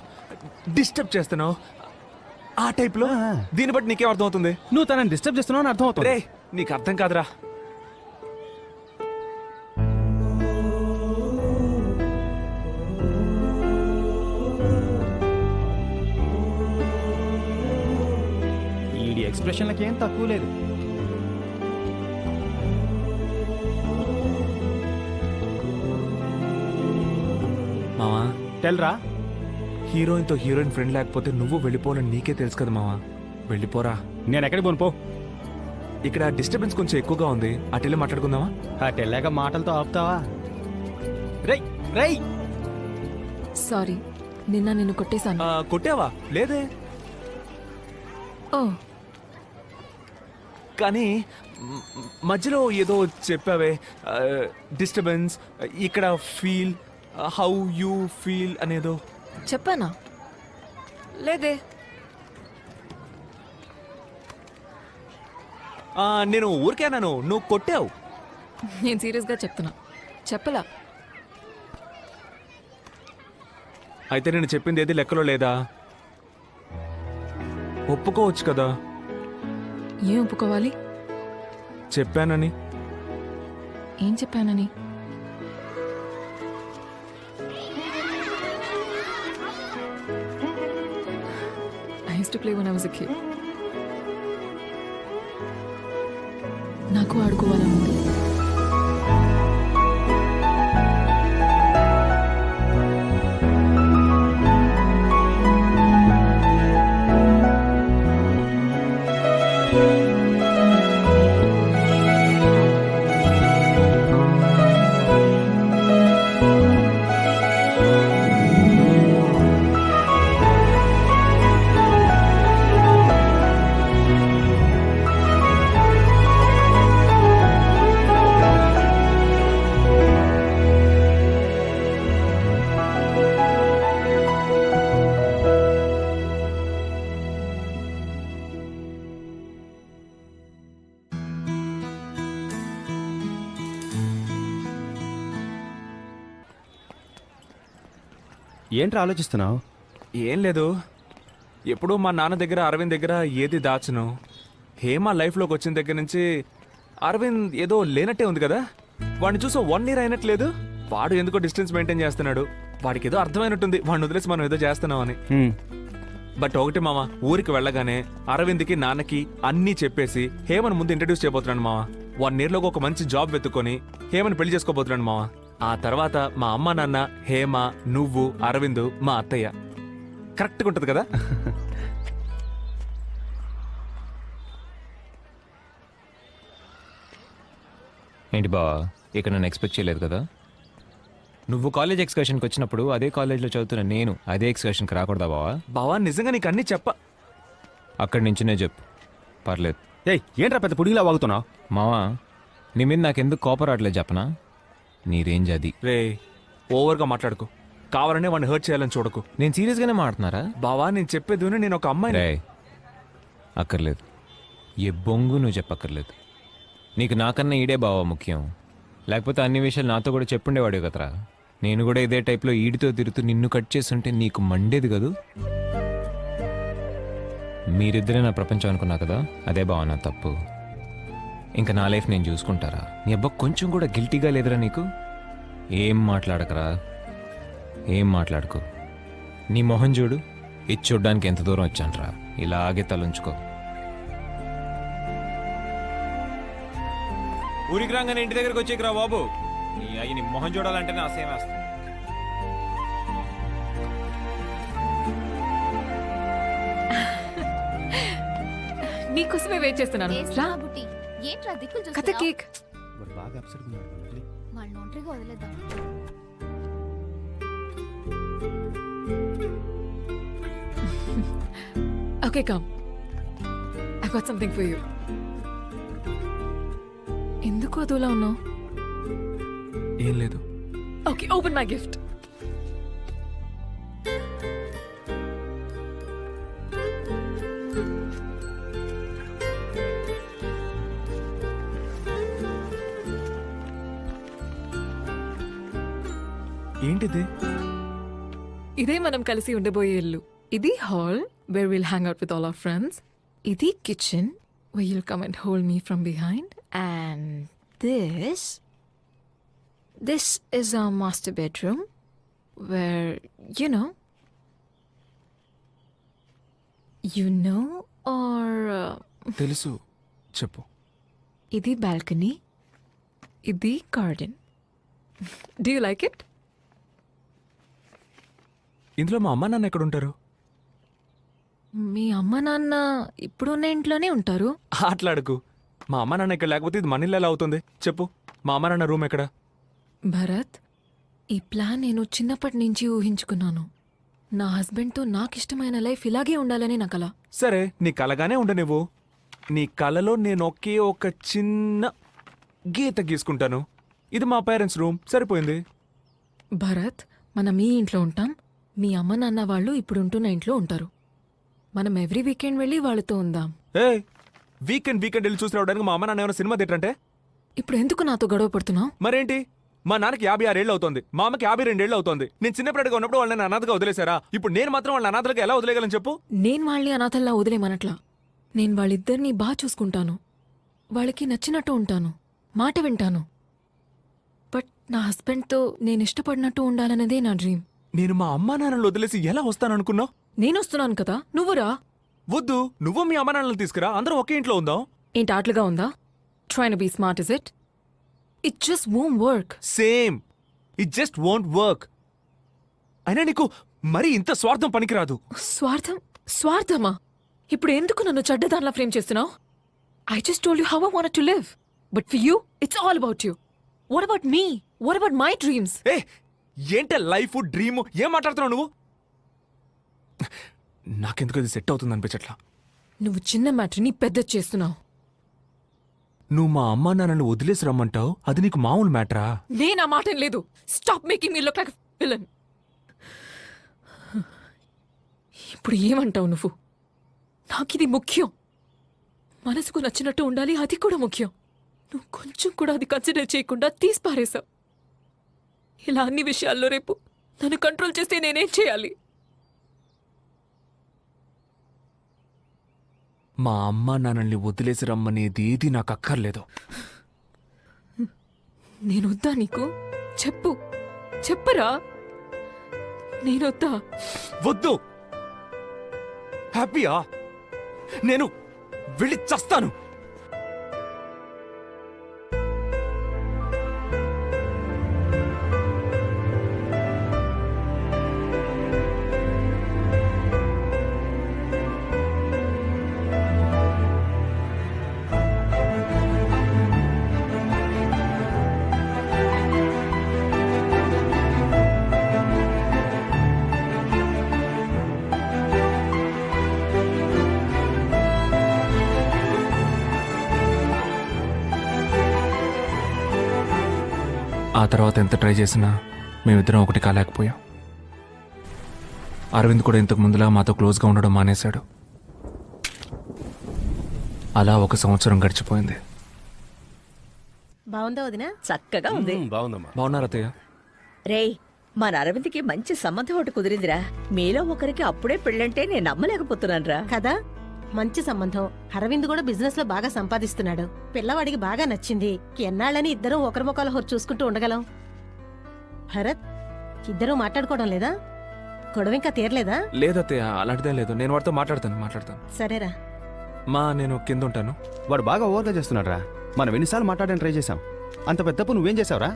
డిస్టర్బ్ చేస్తున్నావు ఆ టైప్ లో. దీన్ని బట్టి నీకేం అర్థం అవుతుంది? నువ్వు తనని డిస్టర్బ్ చేస్తున్నావు అని అర్థం అవుతుంది. రే, నీకు అర్థం కాదురా. ఈ ఎక్స్ప్రెషన్లకి ఏం తక్కువ లేదు. మావా, తెల్రా, హీరోయిన్ తో హీరోయిన్ ఫ్రెండ్ లేకపోతే నువ్వు వెళ్ళిపోవాలని నీకే తెలుసు కదా మావా. వెళ్ళిపోరా. నేను ఎక్కడికి పోను పో. ఇక్కడ డిస్టర్బెన్స్ కొంచెం ఎక్కువగా ఉంది, అటెళ్ళి మాట్లాడుకుందామా? అటెళ్ళాక మాటలతో ఆపుతావా? రై రై. సారీ, నిన్ను కొట్టేశాను. కొట్టావా? లేదే. ఓ, కానీ మధ్యలో ఏదో చెప్పావే, డిస్టర్బెన్స్, ఇక్కడ ఫీల్, హౌ యూ ఫీల్ అనేదో చెప్పానా? లేదే. నేను ఊరికేనాను, నువ్వు కొట్టావు. నేను సీరియస్గా చెప్తున్నా, చెప్పలా. అయితే నేను చెప్పింది ఏది లెక్కలో లేదా? ఒప్పుకోవచ్చు కదా. ఏం ఒప్పుకోవాలి? చెప్పానని. ఏం చెప్పానని? I used to play when I was a kid. నాకు ఆడుకోవాలనుంది. ఏంట్రా ఆలోచిస్తున్నావు? ఏం లేదు, ఎప్పుడూ మా నాన్న దగ్గర అరవింద్ దగ్గర ఏది దాచును. హేమ లైఫ్లోకి వచ్చిన దగ్గర నుంచి అరవింద్ ఏదో లేనట్టే ఉంది కదా. వాడిని చూసి 1 year అయినట్లేదు. వాడు ఎందుకో డిస్టెన్స్ మెయింటైన్ చేస్తున్నాడు. వాడికి ఏదో అర్థమైనట్టుంది వాడిని వదిలేసి మనం ఏదో చేస్తున్నామని. బట్ ఒకటి మామ, ఊరికి వెళ్ళగానే అరవింద్కి నాన్నకి అన్నీ చెప్పేసి హేమను ముందు ఇంట్రడ్యూస్ చేయబోతున్నాను మామ. 1 year లోకి ఒక మంచి జాబ్ వెతుక్కొని హేమను పెళ్లి చేసుకోబోతున్నాను మామ. ఆ తర్వాత మా అమ్మ నాన్న, హేమ, నువ్వు, అరవింద్, మా అత్తయ్య. కరెక్ట్గా ఉంటుంది కదా? ఏంటి బావా, ఇక్కడ నన్ను ఎక్స్పెక్ట్ చేయలేదు కదా? నువ్వు కాలేజ్ ఎక్స్కర్షన్కి వచ్చినప్పుడు అదే కాలేజ్లో చదువుతున్న నేను అదే ఎక్స్కర్షన్కి రాకూడదా బావా? బావా నిజంగా నీకు అన్నీ అక్కడి నుంచినే చెప్పు, పర్లేదు. ఏయ్, ఏంట్రా పెద్ద పుడిగిలా వాగుతున్నావు? మావా, నీ మీద నాకెందుకు కోపం రావట్లేదు చెప్పనా? నీ రేంజ్ అది. రే, ఓవర్గా మాట్లాడుకో. కావాలనే వాడిని హర్ట్ చేయాలని చూడకు. నేను సీరియస్గానే మాట్లాడుతున్నారా? బావా నేను చెప్పేది విను, నేను ఒక అమ్మాయిని. రే, అక్కర్లేదు. ఏ బొంగు నువ్వు చెప్పక్కర్లేదు. నీకు నాకన్నా ఈడే బావా ముఖ్యం. లేకపోతే అన్ని విషయాలు నాతో కూడా చెప్పుండేవాడు కదరా. నేను కూడా ఇదే టైప్లో ఈడితో తిరుగుతూ నిన్ను కట్ చేస్తుంటే నీకు మండేది కదూ. మీరిద్దరే నా ప్రపంచం అనుకున్నా కదా, అదే బావ నా తప్పు. ఇంకా నా లైఫ్ నేను చూసుకుంటారా? నీ అబ్బా కొంచెం కూడా గిల్టీగా లేదురా నీకు? ఏం మాట్లాడకరా, ఏం మాట్లాడుకో. నీ మొహం చూడు, ఇది చూడ్డానికి ఎంత దూరం వచ్చానరా. ఇలాగే తలంచుకో. ఊరికి రాగానే ఇంటి దగ్గరకు వచ్చేకిరా బాబు. నీ అయ్యి నీ మొహం చూడాలంటేనే అసహ్యం వేస్తుంది. నీకోసమే వెయిట్ చేస్తున్నాను. రా. బుట్టి ఏంట్రా దిక్కులు కథ చూస్తున్నావ్? కేక్. బాగా అప్సెట్ ఉన్నాడు. వాళ్ళని ఒంటరిగా వదిలేద్దాం. Okay, come. I got something for you. ఎందుకు అదోలా ఉన్నావు? ఏం లేదు. Okay, open my gift. ఏంటిది? ఇదే మనం కలిసి ఉండబోయే ఇల్లు. ఇది hall where we'll hang out with all our friends. ఇది kitchen where you'll come and hold me from behind. And this is our master bedroom where, you know or తెలుసు, చెప్పు. ఇది balcony. ఇది garden. Do you like it? ఇందులో మా అమ్మ నాన్న ఎక్కడ ఉంటారు? మీ అమ్మ నాన్న ఇప్పుడున్న ఇంట్లోనే ఉంటారు. ఆటలాడుకు. మా అమ్మ నాన్న ఇక్కడ లేకపోతే ఇది మన ఇల్లు ఎలా అవుతుంది చెప్పు. మా అమ్మ నాన్న రూమ్ ఎక్కడ? భరత్, ఈ ప్లాన్ నేను చిన్నప్పటి నుంచి ఊహించుకున్నాను. నా హస్బెండ్తో నాకు ఇష్టమైన లైఫ్ ఇలాగే ఉండాలని నా కల. సరే, నీ కలగానే ఉండ నువ్వు. నీ కలలో నేను ఒకే ఒక చిన్న గీత గీసుకుంటాను. ఇది మా పేరెంట్స్ రూమ్, సరిపోయింది. భరత్, మనం ఈ ఇంట్లో ఉంటాం. మీ అమ్మ నాన్న వాళ్ళు ఇప్పుడు ఉంటున్న ఇంట్లో ఉంటారు. మనం ఎవ్రీ వీకెండ్ వెళ్ళి వాళ్ళతో ఉందాం. ఏ వీకెండ్ వెళ్ళి చూసి రావడానికి మా అమ్మ నాన్న ఏమైనా సినిమా థియేటర్ అంటే? ఇప్పుడు ఎందుకు నాతో గొడవ పడుతున్నావు? మరేంటి, మా నాన్నకి 56 ఏళ్ళు అవుతుంది, మా అమ్మకి 52 ఏళ్ళు అవుతుంది. నేను చిన్నప్పటిగా ఉన్నప్పుడు వాళ్ళని అనాథగా వదిలేశారా? ఇప్పుడు నేను మాత్రం వాళ్ళని అనాథలుగా ఎలా వదిలేయగలను చెప్పు? నేను వాళ్ళని అనాథల్లా వదిలేమనట్లా. నేను వాళ్ళిద్దరినీ బాగా చూసుకుంటాను. వాళ్ళకి నచ్చినట్టు ఉంటాను, మాట వింటాను. బట్ నా హస్బెండ్తో నేను ఇష్టపడినట్టు ఉండాలన్నదే నా డ్రీమ్. నేను మా అమ్మా నాన్నలు వదిలేసి ఎలా వస్తాననుకున్నావు? నేను వస్తున్నాను కదా, నువ్వురా. వద్దు, నువ్వు మీ అమ్మా నాన్నలు తీసుకురా, అందరం ఒకే ఇంట్లో ఉందాం. ఏంటి ఆటలుగా ఉందా? Trying to be smart, is it? It just won't work. Same, it just won't work. అయినా నీకు మరి ఇంత స్వార్థం పనికిరాదు. స్వార్థమా? ఇప్పుడు ఎందుకు నన్ను చెడ్డదానిలా ఫ్రేమ్ చేస్తున్నావు? I just told you how I wanted to live. But for you, it's all about you. What about me? What about my dreams? ఏ ఏంటే లైఫ్ డ్రీము, ఏం మాట్లాడుతున్నావు నువ్వు? నాకెందుకు అది సెట్ అవుతుంది అనిపించట్లా. నువ్వు చిన్న మ్యాటర్ని పెద్ద చేస్తున్నావు. నువ్వు మా అమ్మా నాన్నలు వదిలేసి రమ్మంటావు, అది నీకు మామూలు మ్యాటరా? నేను ఆ మాట లేదు. Stop making me look like villain. ఇప్పుడు ఏమంటావు నువ్వు? నాకిది ముఖ్యం. మనసుకు నచ్చినట్టు ఉండాలి, అది కూడా ముఖ్యం. నువ్వు కొంచెం కూడా అది కన్సిడర్ చేయకుండా తీసి పారేశావు. ఇలా అన్ని విషయాల్లో రేపు నన్ను కంట్రోల్ చేస్తే నేనేం చేయాలి? మా అమ్మ నాన్నల్ని వదిలేసి రమ్మనేది నాకు అక్కర్లేదు. నేను వద్దా నీకు? చెప్పు, చెప్పరా. నేనొద్దా? వద్దు. హ్యాపీయా? నేను వెళ్ళి చస్తాను. ఆ తర్వాత ఎంత ట్రై చేసినా మేమిద్దరం ఒకటి కాలేకపోయాం. అరవింద్ కూడా ఇంతకు ముందులా మాతో క్లోజ్గా ఉండడం మానేశాడు. అలా 1 సంవత్సరం గడిచిపోయింది. బాగుందా వదినా? చక్కగా ఉంది. బాగుందమ్మా. బాగున్నారా అత్తయ్య? రేయ్, మన అరవింద్కి మంచి సంబంధం ఒకటి కుదిరిందిరా. మీలో ఒకరికి అప్పుడే పెళ్ళంటే నేను నమ్మలేకపోతున్నానురా. కదా, మంచి సంబంధం. అరవింద్ కూడా బిజినెస్ లో బాగా సంపాదిస్తున్నాడు. పిల్లవాడికి బాగా నచ్చింది. ఎన్నాళ్ళని ఇద్దరం ఒకరి ముఖాలు హోరు చూసుకుంటూ ఉండగలం? భరత్, ఇద్దరూ మాట్లాడుకోవడం లేదా? గొడవ ఇంకా తీరలేదా? లేదత్తయ్య, అలాంటిదే లేదు. నేను వాడితో మాట్లాడతాను. సరేరా. మా నేను కింద ఉంటాను. వాడు బాగా ఓవర్గా చేస్తున్నాడు రా. మనం ఎన్నిసార్లు మాట్లాడడానికి ట్రై చేశాం. అంత పెద్ద తప్పు నువ్వేం చేసావురా?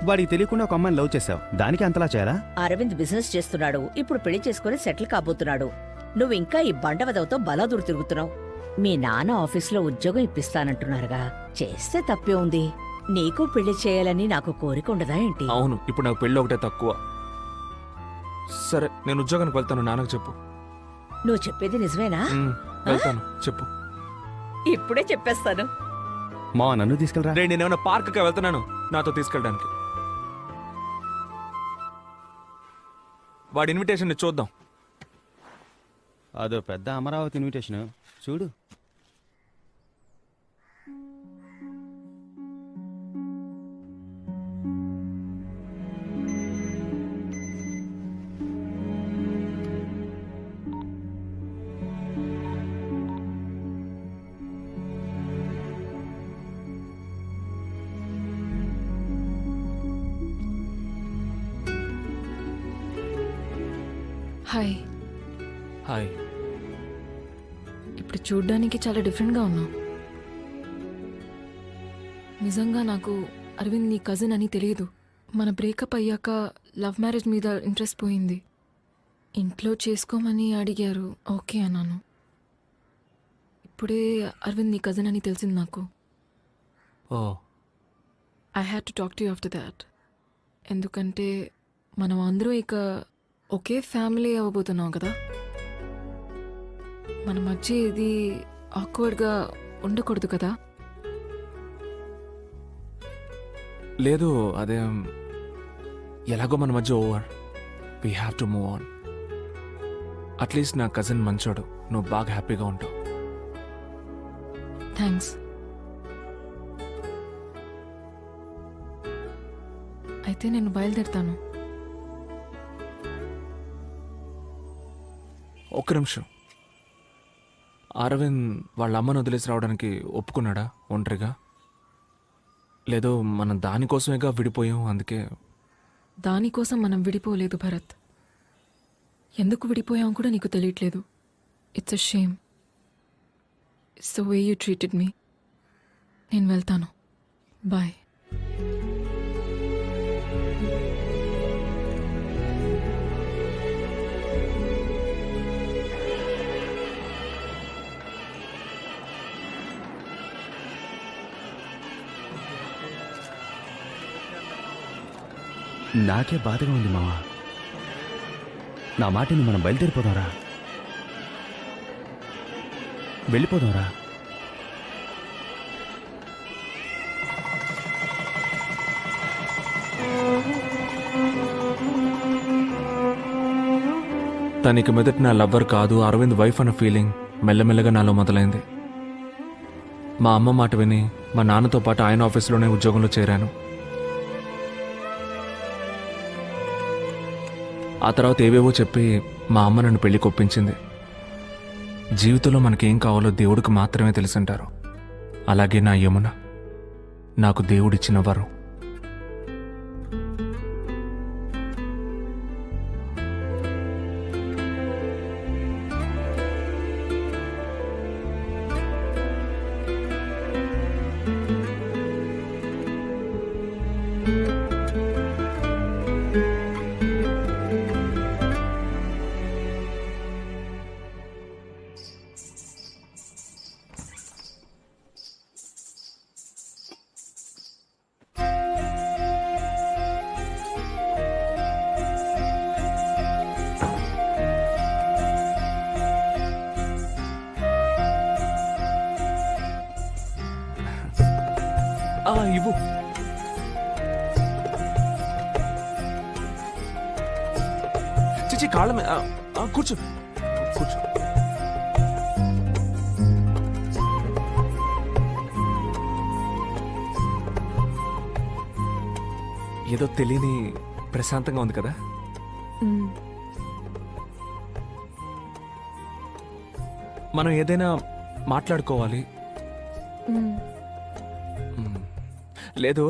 వాడికి తెలియకుండా ఒక అమ్మాయిని లవ్ చేసావు. దానికి అంతలా చేయాలా? అరవింద్ బిజినెస్ చేస్తున్నాడు. ఇప్పుడు పెళ్లి చేసుకుని సెటిల్ కాబోతున్నాడు. నువ్వు ఇంకా ఈ బండవదవతో బలాదూరు తిరుగుతున్నావు. మీ నాన్న ఆఫీసులో ఉద్యోగం ఇప్పిస్తానంటున్నారుగా, చేస్తే తప్పే ఉంది. నీకు పెళ్లి చేయాలని నాకు కోరిక ఉండదా ఏంటి? అవును, ఇప్పుడు నాకు పెళ్ళి ఒకటే తక్కువ. సరే, నేను ఉద్యోగానికి వెళ్తాను. నాన్నకు చెప్పు. నువ్వు చెప్పేది నిజమేనా? వెళ్తాను, చెప్పు. ఇప్పుడే చెప్పేస్తాను. మా నన్ను తీసుకెళ్ళరా. రే, నేనేమన్నా పార్క్కి వెళ్తున్నాను నాతో తీసుకెళ్ళడానికి. వాడి ఇన్విటేషన్ చూద్దాం. అదో పెద్ద అమరావతి ఇన్విటేషన్ చూడు. హాయ్. హాయ్. ఇప్పుడు చూడ్డానికి చాలా డిఫరెంట్గా ఉన్నావు. నిజంగా నాకు అరవింద్ నీ కజిన్ అని తెలియదు. మన బ్రేకప్ అయ్యాక లవ్ మ్యారేజ్ మీద ఇంట్రెస్ట్ పోయింది. ఇంట్లో చేసుకోమని అడిగారు, ఓకే అన్నాను. ఇప్పుడే అరవింద్ నీ కజిన్ అని తెలిసింది నాకు. ఓ, I had to talk to you after that. ఎందుకంటే మనం అందరూ ఇక ఒకే ఫ్యామిలీ అవ్వబోతున్నాం కదా. మన మధ్య ఇది ఆక్వర్డ్గా ఉండకూడదు కదా. లేదు, అదే ఎలాగో మన మధ్య over. We have to move on. At least నా కజిన్ మంచోడు, నువ్వు బాగా హ్యాపీగా ఉంటావు. థ్యాంక్స్. అయితే నేను బయలుదేరుతాను. ఒక్క నిమిషం. అరవింద్ వాళ్ళ అమ్మను వదిలేసి రావడానికి ఒప్పుకున్నాడా ఒంటరిగా? లేదో మనం దానికోసమేగా విడిపోయాం, అందుకే. దానికోసం మనం విడిపోలేదు భరత్. ఎందుకు విడిపోయాం కూడా నీకు తెలియట్లేదు. It's a shame. It's the way you treated me. నేను వెళ్తాను. బాయ్. నాకే బాధగా ఉంది మావా. నా మాటని మనం బయలుదేరిపోదాంరా. వెళ్ళిపోదాంరా. తనకి మొదట నా లవ్వర్ కాదు, అరవింద్ వైఫ్ అన్న ఫీలింగ్ మెల్లమెల్లగా నాలో మొదలైంది. మా అమ్మ మాట విని మా నాన్నతో పాటు ఆయన ఆఫీస్లోనే ఉద్యోగంలో చేరాను. ఆ తర్వాత ఏవేవో చెప్పి మా అమ్మ నన్ను పెళ్లికి ఒప్పించింది. జీవితంలో మనకేం కావాలో దేవుడికి మాత్రమే తెలుసంటారు. అలాగే నా యమున నాకు దేవుడిచ్చిన వరం. ఇవ్వు. చిచి కాళ్ళ మీద కూర్చో కూర్చో. ఏదో తెలియని ప్రశాంతంగా ఉంది కదా. మనం ఏదైనా మాట్లాడుకోవాలి. లేదు,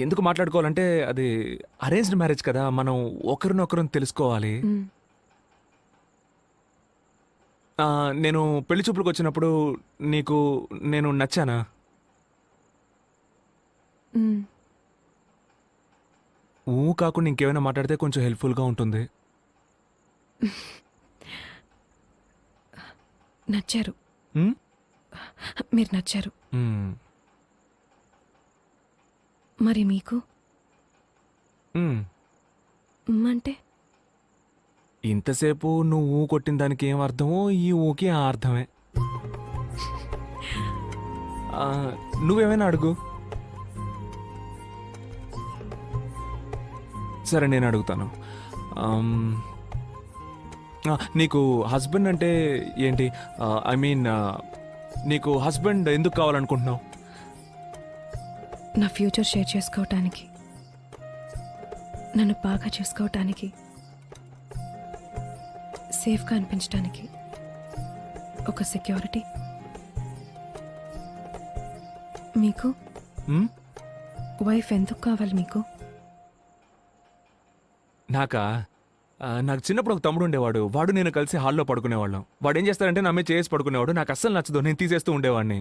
ఎందుకు మాట్లాడుకోవాలంటే అది అరేంజ్డ్ మ్యారేజ్ కదా, మనం ఒకరినొకరు తెలుసుకోవాలి. నేను పెళ్లి చూపులకు వచ్చినప్పుడు నీకు నేను నచ్చానా? కాకుండా ఇంకేమైనా మాట్లాడితే కొంచెం హెల్ప్ఫుల్గా ఉంటుంది. నచ్చారు, మీరు నచ్చారు. మరి మీకు అంటే ఇంతసేపు నువ్వు కొట్టిన దానికి ఏం అర్థమో ఈ ఊకి ఆ అర్థమే. నువ్వేమైనా అడుగు. సరే నేను అడుగుతాను. నీకు హస్బెండ్ అంటే ఏంటి? ఐ మీన్ నీకు హస్బెండ్ ఎందుకు కావాలనుకుంటున్నావు? నా ఫ్యూచర్ షేర్ చేసుకోవటానికి, నన్ను బాగా చూసుకోవటానికి, సేఫ్గా అనిపించడానికి, ఒక సెక్యూరిటీ. మీకు వైఫ్ ఎందుకు కావాలి మీకు? నాకు చిన్నప్పుడు ఒక తమ్ముడు ఉండేవాడు. వాడు నేను కలిసి హాల్లో పడుకునేవాళ్ళం. వాడు ఏం చేస్తాడంటే నా మీద చేసి పడుకునేవాడు. నాకు అస్సలు నచ్చదు, నేను తీసేస్తూ ఉండేవాడిని.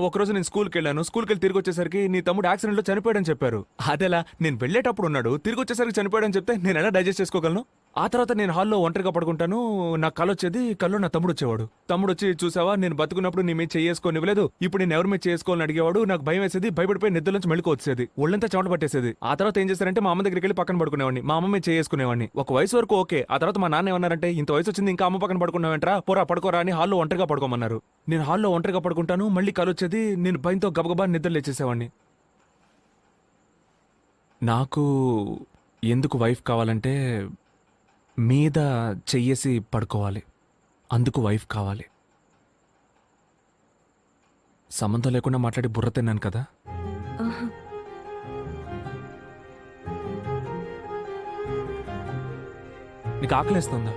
ఒకరోజు నేను స్కూల్కి వెళ్ళాను. స్కూల్కి వెళ్ళి తిరిగి వచ్చేసరికి నీ తమ్ముడు యాక్సిడెంట్లో చనిపోయాడని చెప్పారు. అదేలా? నేను వెళ్ళేటప్పుడు ఉన్నాడు, తిరిగి వచ్చేసరికి చనిపోయాడని చెప్తే నేను ఎలా డైజెస్ట్ చేసుకోగలను? ఆ తర్వాత నేను హాల్లో ఒంటరిగా పడుకుంటాను. నాకు కళ్ళు వచ్చేది. కళ్ళు నా తమ్ముడు వచ్చేవాడు. తమ్ముడు వచ్చి, చూసావా నేను బతుకున్నప్పుడు నీ మీద చేసుకొని ఇవ్వలేదు, ఇప్పుడు నేను ఎవరి మీద చేసుకోవాలని అడిగేవాడు. నాకు భయం వేసేది, భయపడిపోయి నిద్ర నుంచి మెళుకు వచ్చేది, ఒళ్ళంతా చెమట పట్టేసేది. ఆ తర్వాత ఏం చేస్తారంటే మా అమ్మ దగ్గరికి వెళ్ళి పక్కన పడుకునేవాడిని. మా అమ్మ మీద చేసుకునేవాడిని. ఒక వయసు వరకు ఓకే. ఆ తర్వాత మా నాన్న ఏమన్నారంటే, ఇంత వయసు వచ్చింది ఇంకా అమ్మ పక్కన పడుకున్నావేంట్రా, పోరా పడుకోరా అని హాల్లో ఒంటరిగా పడుకోమన్నారు. నేను హాల్లో ఒంటరిగా పడుకుంటాను, మళ్ళీ కళ్ళు వచ్చేది. నేను భయంతో గబగబా నిద్ర లేచేసేవాడిని. నాకు ఎందుకు వైఫ్ కావాలంటే మీద చెయ్యేసి పడుకోవాలి, అందుకు వైఫ్ కావాలి. సంబంధం లేకుండా మాట్లాడి బుర్ర తిన్నాను కదా. నీకు ఆకలేస్తుందా?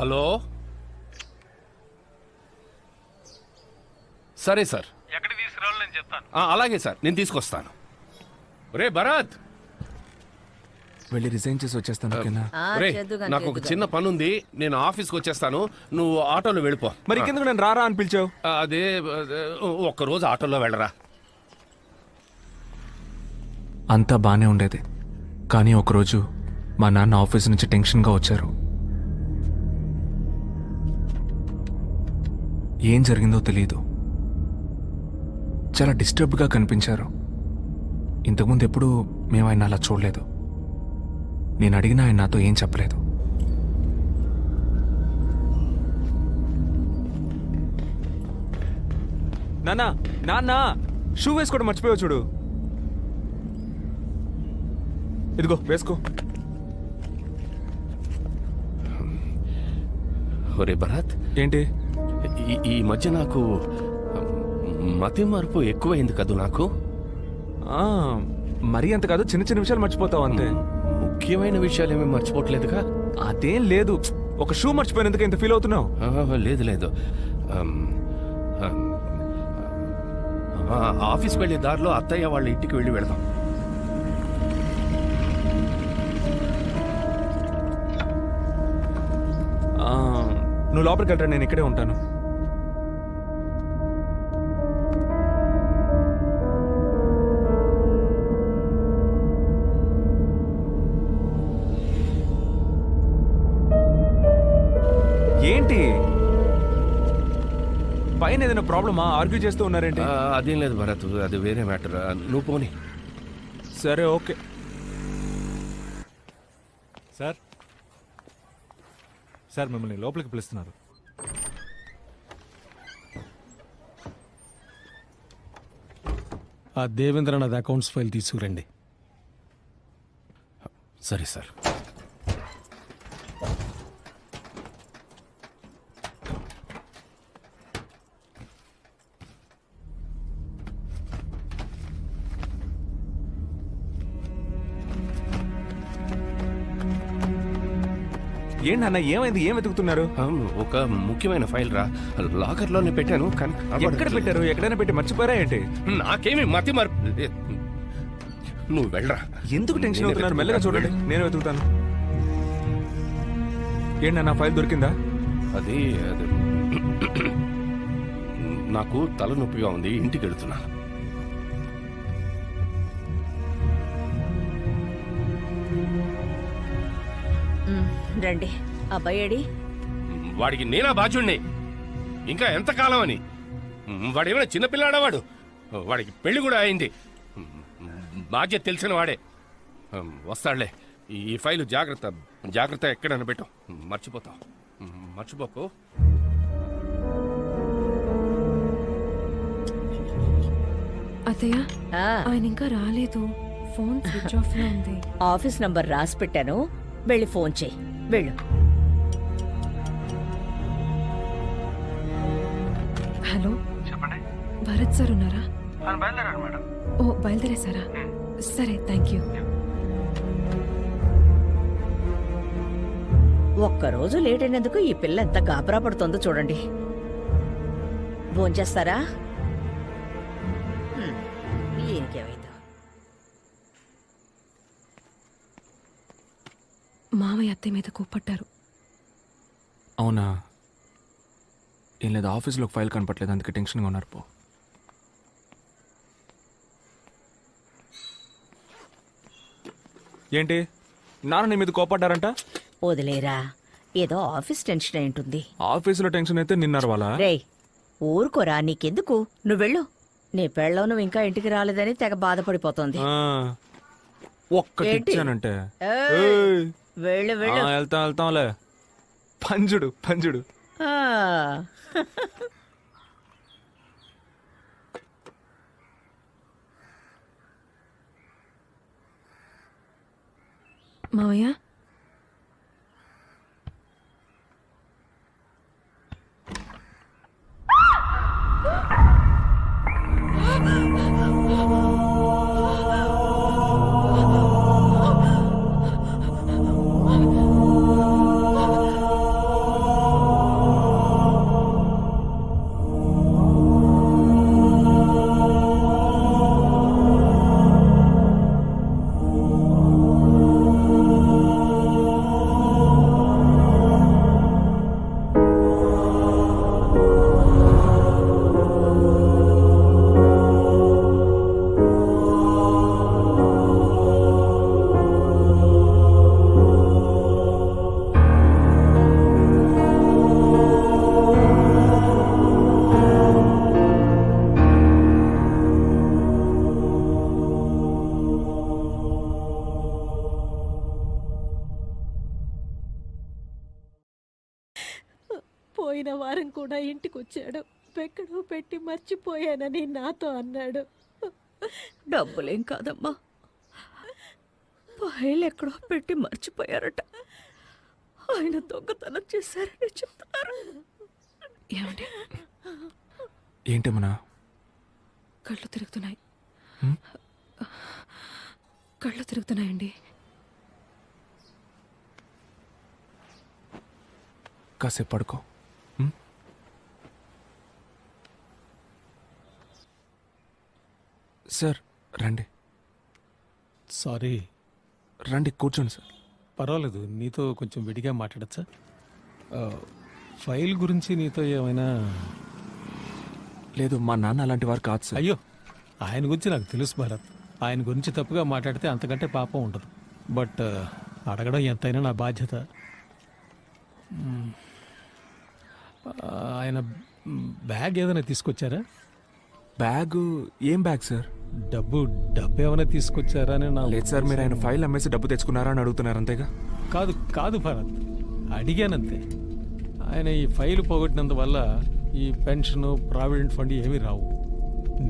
హలో, సరే సార్, ఎక్కడికి తీసుకురావాలో నేను చెప్తాను. అలాగే సార్, నేను తీసుకొస్తాను. రే భరత్, వెళ్ళి రిజైన్ చేసి వచ్చేస్తాను. ఓకేనా? రే నాకు ఒక చిన్న పని ఉంది, నేను ఆఫీస్కి వచ్చేస్తాను, నువ్వు ఆటోలో వెళ్ళిపో. మరి కిందకు నేను రారా అని పిలిచావు? అదే ఒక్కరోజు ఆటోలో వెళ్ళరా. అంతా బానే ఉండేది, కానీ ఒకరోజు మా నాన్న ఆఫీస్ నుంచి టెన్షన్గా వచ్చారు. ఏం జరిగిందో తెలియదు. చాలా డిస్టర్బ్డ్గా కనిపించారు. ఇంతకుముందు ఎప్పుడూ మేము ఆయన అలా చూడలేదు. నేను అడిగినా ఆయన నాతో ఏం చెప్పలేదు. నాన్నా, నాన్నా, షూ వేసుకోవడం మర్చిపోయావు చూడు. ఇదిగో వేసుకో. ఒరే భరత్, ఏంటి? ఈ మధ్య నాకు మతి మార్పు ఎక్కువైంది కదూ. నాకు మరీ అంత కాదు, చిన్న చిన్న విషయాలు మర్చిపోతావు అంతే. ముఖ్యమైన విషయాలు ఏమీ మర్చిపోవట్లేదుగా. అదేం లేదు, ఒక షూ మర్చిపోయినందుకు ఎంత ఫీల్ అవుతున్నావు? లేదు లేదు, ఆఫీస్కి వెళ్ళే దారిలో అత్తయ్య వాళ్ళ ఇంటికి వెళ్ళి వెళదాం. నువ్వు లోపలికి వెళ్ళరా, నేను ఇక్కడే ఉంటాను. ఏంటి పైన ఏదైనా ప్రాబ్లమా? ఆర్గ్యూ చేస్తూ ఉన్నారేంటి? అదేం లేదు భరత్, అది వేరే మ్యాటర్. నువ్వు పోనీ. సరే ఓకే. సార్ సార్ మిమ్మల్ని లోపలికి పిలుస్తున్నారు. ఆ దేవేంద్రనాథ్ అకౌంట్స్ ఫైల్ తీసుకురండి. సరే సార్. ఏంటన్నా, ఏమైంది? ఏం వెతుకుతున్నారు? ఒక ముఖ్యమైన ఫైల్ రా, లాకర్లోనే పెట్టాను కానీ ఎక్కడ పెట్టారు? ఎక్కడైనా పెట్టి మర్చిపోయారా ఏంటి? నాకేమి మతి మార్పు. నువ్వు వెళ్ళరా. ఎందుకు టెన్షన్ అవుతున్నారు? మెల్లగా చూడండి, నేను వెతుకుతాను. ఏంటన్నా, ఫైల్ దొరికిందా? అది నాకు తలనొప్పిగా ఉంది, ఇంటికి వెళుతున్నా. రండి. అబ్బాయేడి? వాడికి నేనా బాధ్యుణ్ణి? ఇంకా ఎంతకాలం అని? వాడేమైనా చిన్నపిల్లాడా? వాడికి పెళ్లి కూడా అయింది. బాధ్యత తెలిసిన వాడే. వస్తాడులే. ఈ ఫైలు జాగ్రత్త జాగ్రత్త, ఎక్కడైనా పెట్టు, మర్చిపోతావు. మర్చిపోకు. అత్తయ్య, ఆయన ఇంకా రాలేదు. ఫోన్ స్విచ్ ఆఫ్ లో ఉంది. ఆఫీస్ నంబర్ రాసి పెట్టాను, వెళ్ళి ఫోన్ చేయి. వెళ్ళు. హలో, చెప్పండి. భరత్ సార్ ఉన్నారా? బయలుదేరారు మేడం. ఓ, బయలుదేరేసారా? సరే, థ్యాంక్ యూ. ఒక్కరోజు లేట్ అయినందుకు ఈ పిల్ల ఎంత గాబరా పడుతుందో చూడండి. భోంచేస్తారా? ఈయనకేమైందో. మామయ్య అత్తయ్య మీద కోప్పట్టారు. అవునా? ఏం లేదు, ఆఫీస్లో ఒక ఫైల్ కనపట్లేదు, అందుకే టెన్షన్గా ఉన్నారు. పో. ఏంటి, నాన్న నీ మీద కోపడ్డారంట? వదిలేరా, ఏదో ఆఫీస్ టెన్షన్ అయి ఉంటుంది. ఆఫీసులో టెన్షన్ అయితే నిన్నారు వాళ్ళ. రేయ్, ఊరుకోరా, నీకెందుకు? నువ్వు వెళ్ళు. నీ పెళ్ళం నువ్వు ఇంకా ఇంటికి రాలేదని తెగ బాధపడిపోతుంది. ఒక్కటి ఏంటి? ఇచ్చానంటే ఏయ్, వెళ్ళు వెళ్ళు. వెళ్తాంలే. పంజుడు పంజుడు. ఆ. మావయ్య, పోయిన వారం కూడా ఇంటికొచ్చాడు. ఎక్కడో పెట్టి మర్చిపోయానని నాతో అన్నాడు. డబ్బులేం కాదమ్మా, ఫైల్ ఎక్కడో పెట్టి మర్చిపోయారట. ఆయన దొంగతనం చేశారని చెప్తున్నారు. ఏమండి, ఏంటమ్మనా? కళ్ళు తిరుగుతున్నాయి. హ్మ్? కళ్ళు తిరుగుతున్నాయండి. కాసేపు పడుకో. సార్ రండి. సారీ. రండి కూర్చోండి సార్. పర్వాలేదు, నీతో కొంచెం విడిగా మాట్లాడచ్చా? ఫైల్ గురించి నీతో ఏమైనా? లేదు, మా నాన్న అలాంటి వారు కాదు సార్. అయ్యో, ఆయన గురించి నాకు తెలుసు భరత్. ఆయన గురించి తప్పుగా మాట్లాడితే అంతకంటే పాపం ఉండదు. బట్ అడగడం ఎంతైనా నా బాధ్యత. ఆయన బ్యాగ్ ఏదైనా తీసుకొచ్చారా? బ్యాగు? ఏం బ్యాగ్ సార్? డబ్బు ఏమైనా తీసుకొచ్చారా అని నా. లేదు సార్, మీరు ఆయన ఫైల్ అమ్మేసి డబ్బు తెచ్చుకున్నారా అని అడుగుతున్నారు అంతేగా? కాదు కాదు భరత్, అడిగానంతే. ఆయన ఈ ఫైల్ పోగొట్టినందువల్ల ఈ పెన్షన్, ప్రావిడెంట్ ఫండ్ ఏమీ రావు.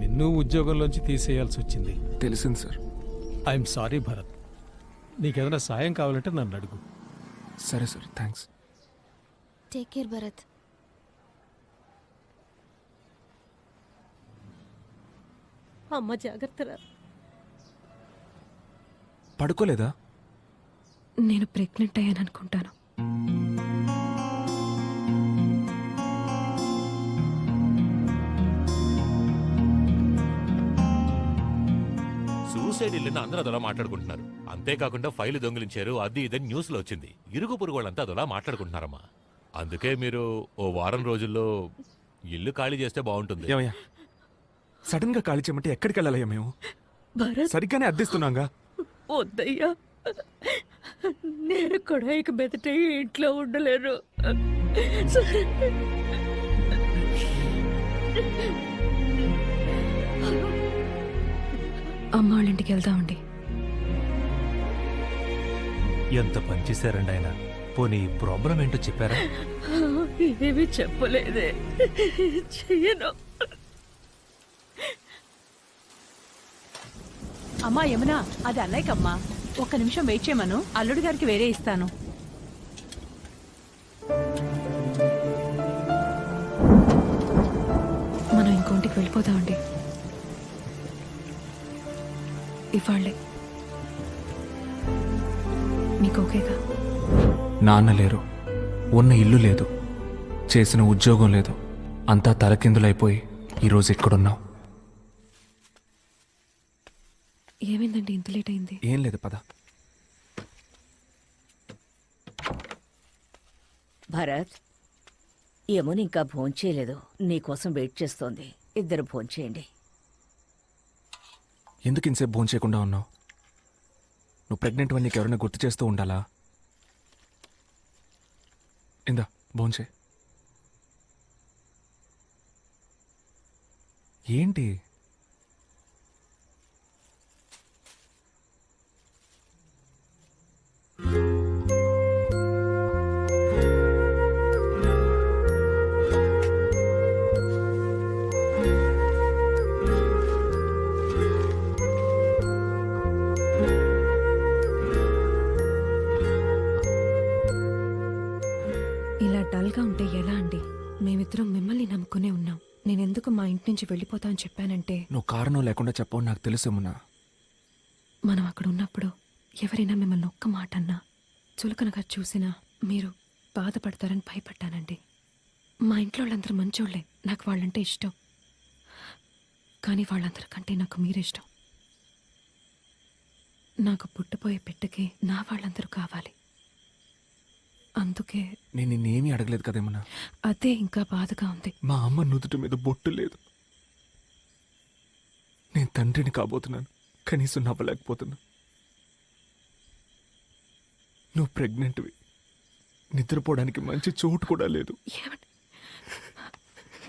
నిన్ను ఉద్యోగంలోంచి తీసేయాల్సి వచ్చింది. తెలిసింది సార్. I'm sorry Bharat. నీకేదైనా సాయం కావాలంటే నన్ను అడుగు. సరే sir, thanks. Take care Bharat. అమ్మ జాగ్రత్తరా. పడుకోలేదా? నేను ప్రెగ్నెంట్ అయ్యాను అనుకుంటాను. సూసైడ్ ఇల్లుని అందరూ అదోలా మాట్లాడుకుంటున్నారు. అంతేకాకుండా ఫైల్ దొంగిలించారు, అది ఇదని న్యూస్ లో వచ్చింది. ఇరుగు పొరుగు వాళ్ళంతా అదోలా మాట్లాడుకుంటున్నారమ్మా. అందుకే మీరు ఓ వారం రోజుల్లో ఇల్లు ఖాళీ చేస్తే బాగుంటుంది. ఏమయ్యా, సడన్ గా ఖాళీ చేయమంటే ఎక్కడికి వెళ్ళాలయ్యా? మేము భరత్, సరిగ్గానే అద్దెస్తున్నాగా. వద్దయ్యా, నేను కూడా ఇక మెదట ఈ ఇంట్లో ఉండలేను. సరే, అమ్మ వాళ్ళ ఇంటికి వెళ్దామండి. ఎంత పని చేశారండి ఆయన. పోనీ ప్రాబ్లం ఏంటో చెప్పారా? ఏమీ చెప్పలేదే. చెయ్యను. అమ్మా యమునా, అది అన్నయ్యకమ్మా. ఒక్క నిమిషం వెయిట్ చేయమను, అల్లుడి గారికి వేరే ఇస్తాను. మనం ఇంకోంటికి వెళ్ళిపోదామండి. ఇవాళ్ళే. మీకు ఓకేగా? నాన్న లేరు, ఉన్న ఇల్లు లేదు, చేసిన ఉద్యోగం లేదు, అంతా తలకిందులైపోయి ఈరోజు ఎక్కడున్నావు? ఏమైందండి ఇంత లేట్ అయింది? ఏం లేదు, పద. భరత్, యమున ఇంకా భోంచేయలేదు. నీకోసం వెయిట్ చేస్తోంది. ఇద్దరు భోంచేయండి. ఎందుకు ఇంతసేపు భోజనం చేయకుండా ఉన్నావు? నువ్వు ప్రెగ్నెంట్ అని నీకు ఎవరైనా గుర్తు చేస్తూ ఉండాలా? ఇందా భోంచే. ఏంటి? ఇలా డల్గా ఉంటే ఎలా అండి? మేమిద్దరం మిమ్మల్ని నమ్ముకునే ఉన్నాం. నేనెందుకు మా ఇంటి నుంచి వెళ్ళిపోతా అని చెప్పానంటే, నువ్వు కారణం లేకుండా చెప్పవు నాకు తెలుసేమున్నా. మనం అక్కడ ఉన్నప్పుడు ఎవరైనా మిమ్మల్ని ఒక్క మాట అన్నా, చులకనగా చూసినా మీరు బాధపడతారని భయపడ్డానండి. మా ఇంట్లో వాళ్ళందరూ మంచోళ్లే, నాకు వాళ్ళంటే ఇష్టం. కానీ వాళ్ళందరికంటే నాకు మీరే ఇష్టం. నాకు పుట్టపోయే బిడ్డకి నా వాళ్ళందరూ కావాలి. అందుకే నేను నిన్నేమీ అడగలేదు కదేమన్నా. అదే ఇంకా బాధగా ఉంది. మా అమ్మ నుదుటి మీద బొట్టు లేదు. నేను తండ్రిని కాబోతున్నాను, కనీసం నవ్వలేకపోతున్నా. నువ్వు ప్రెగ్నెంట్వి, నిద్రపోవడానికి మంచి చోటు కూడా లేదు. ఏమండి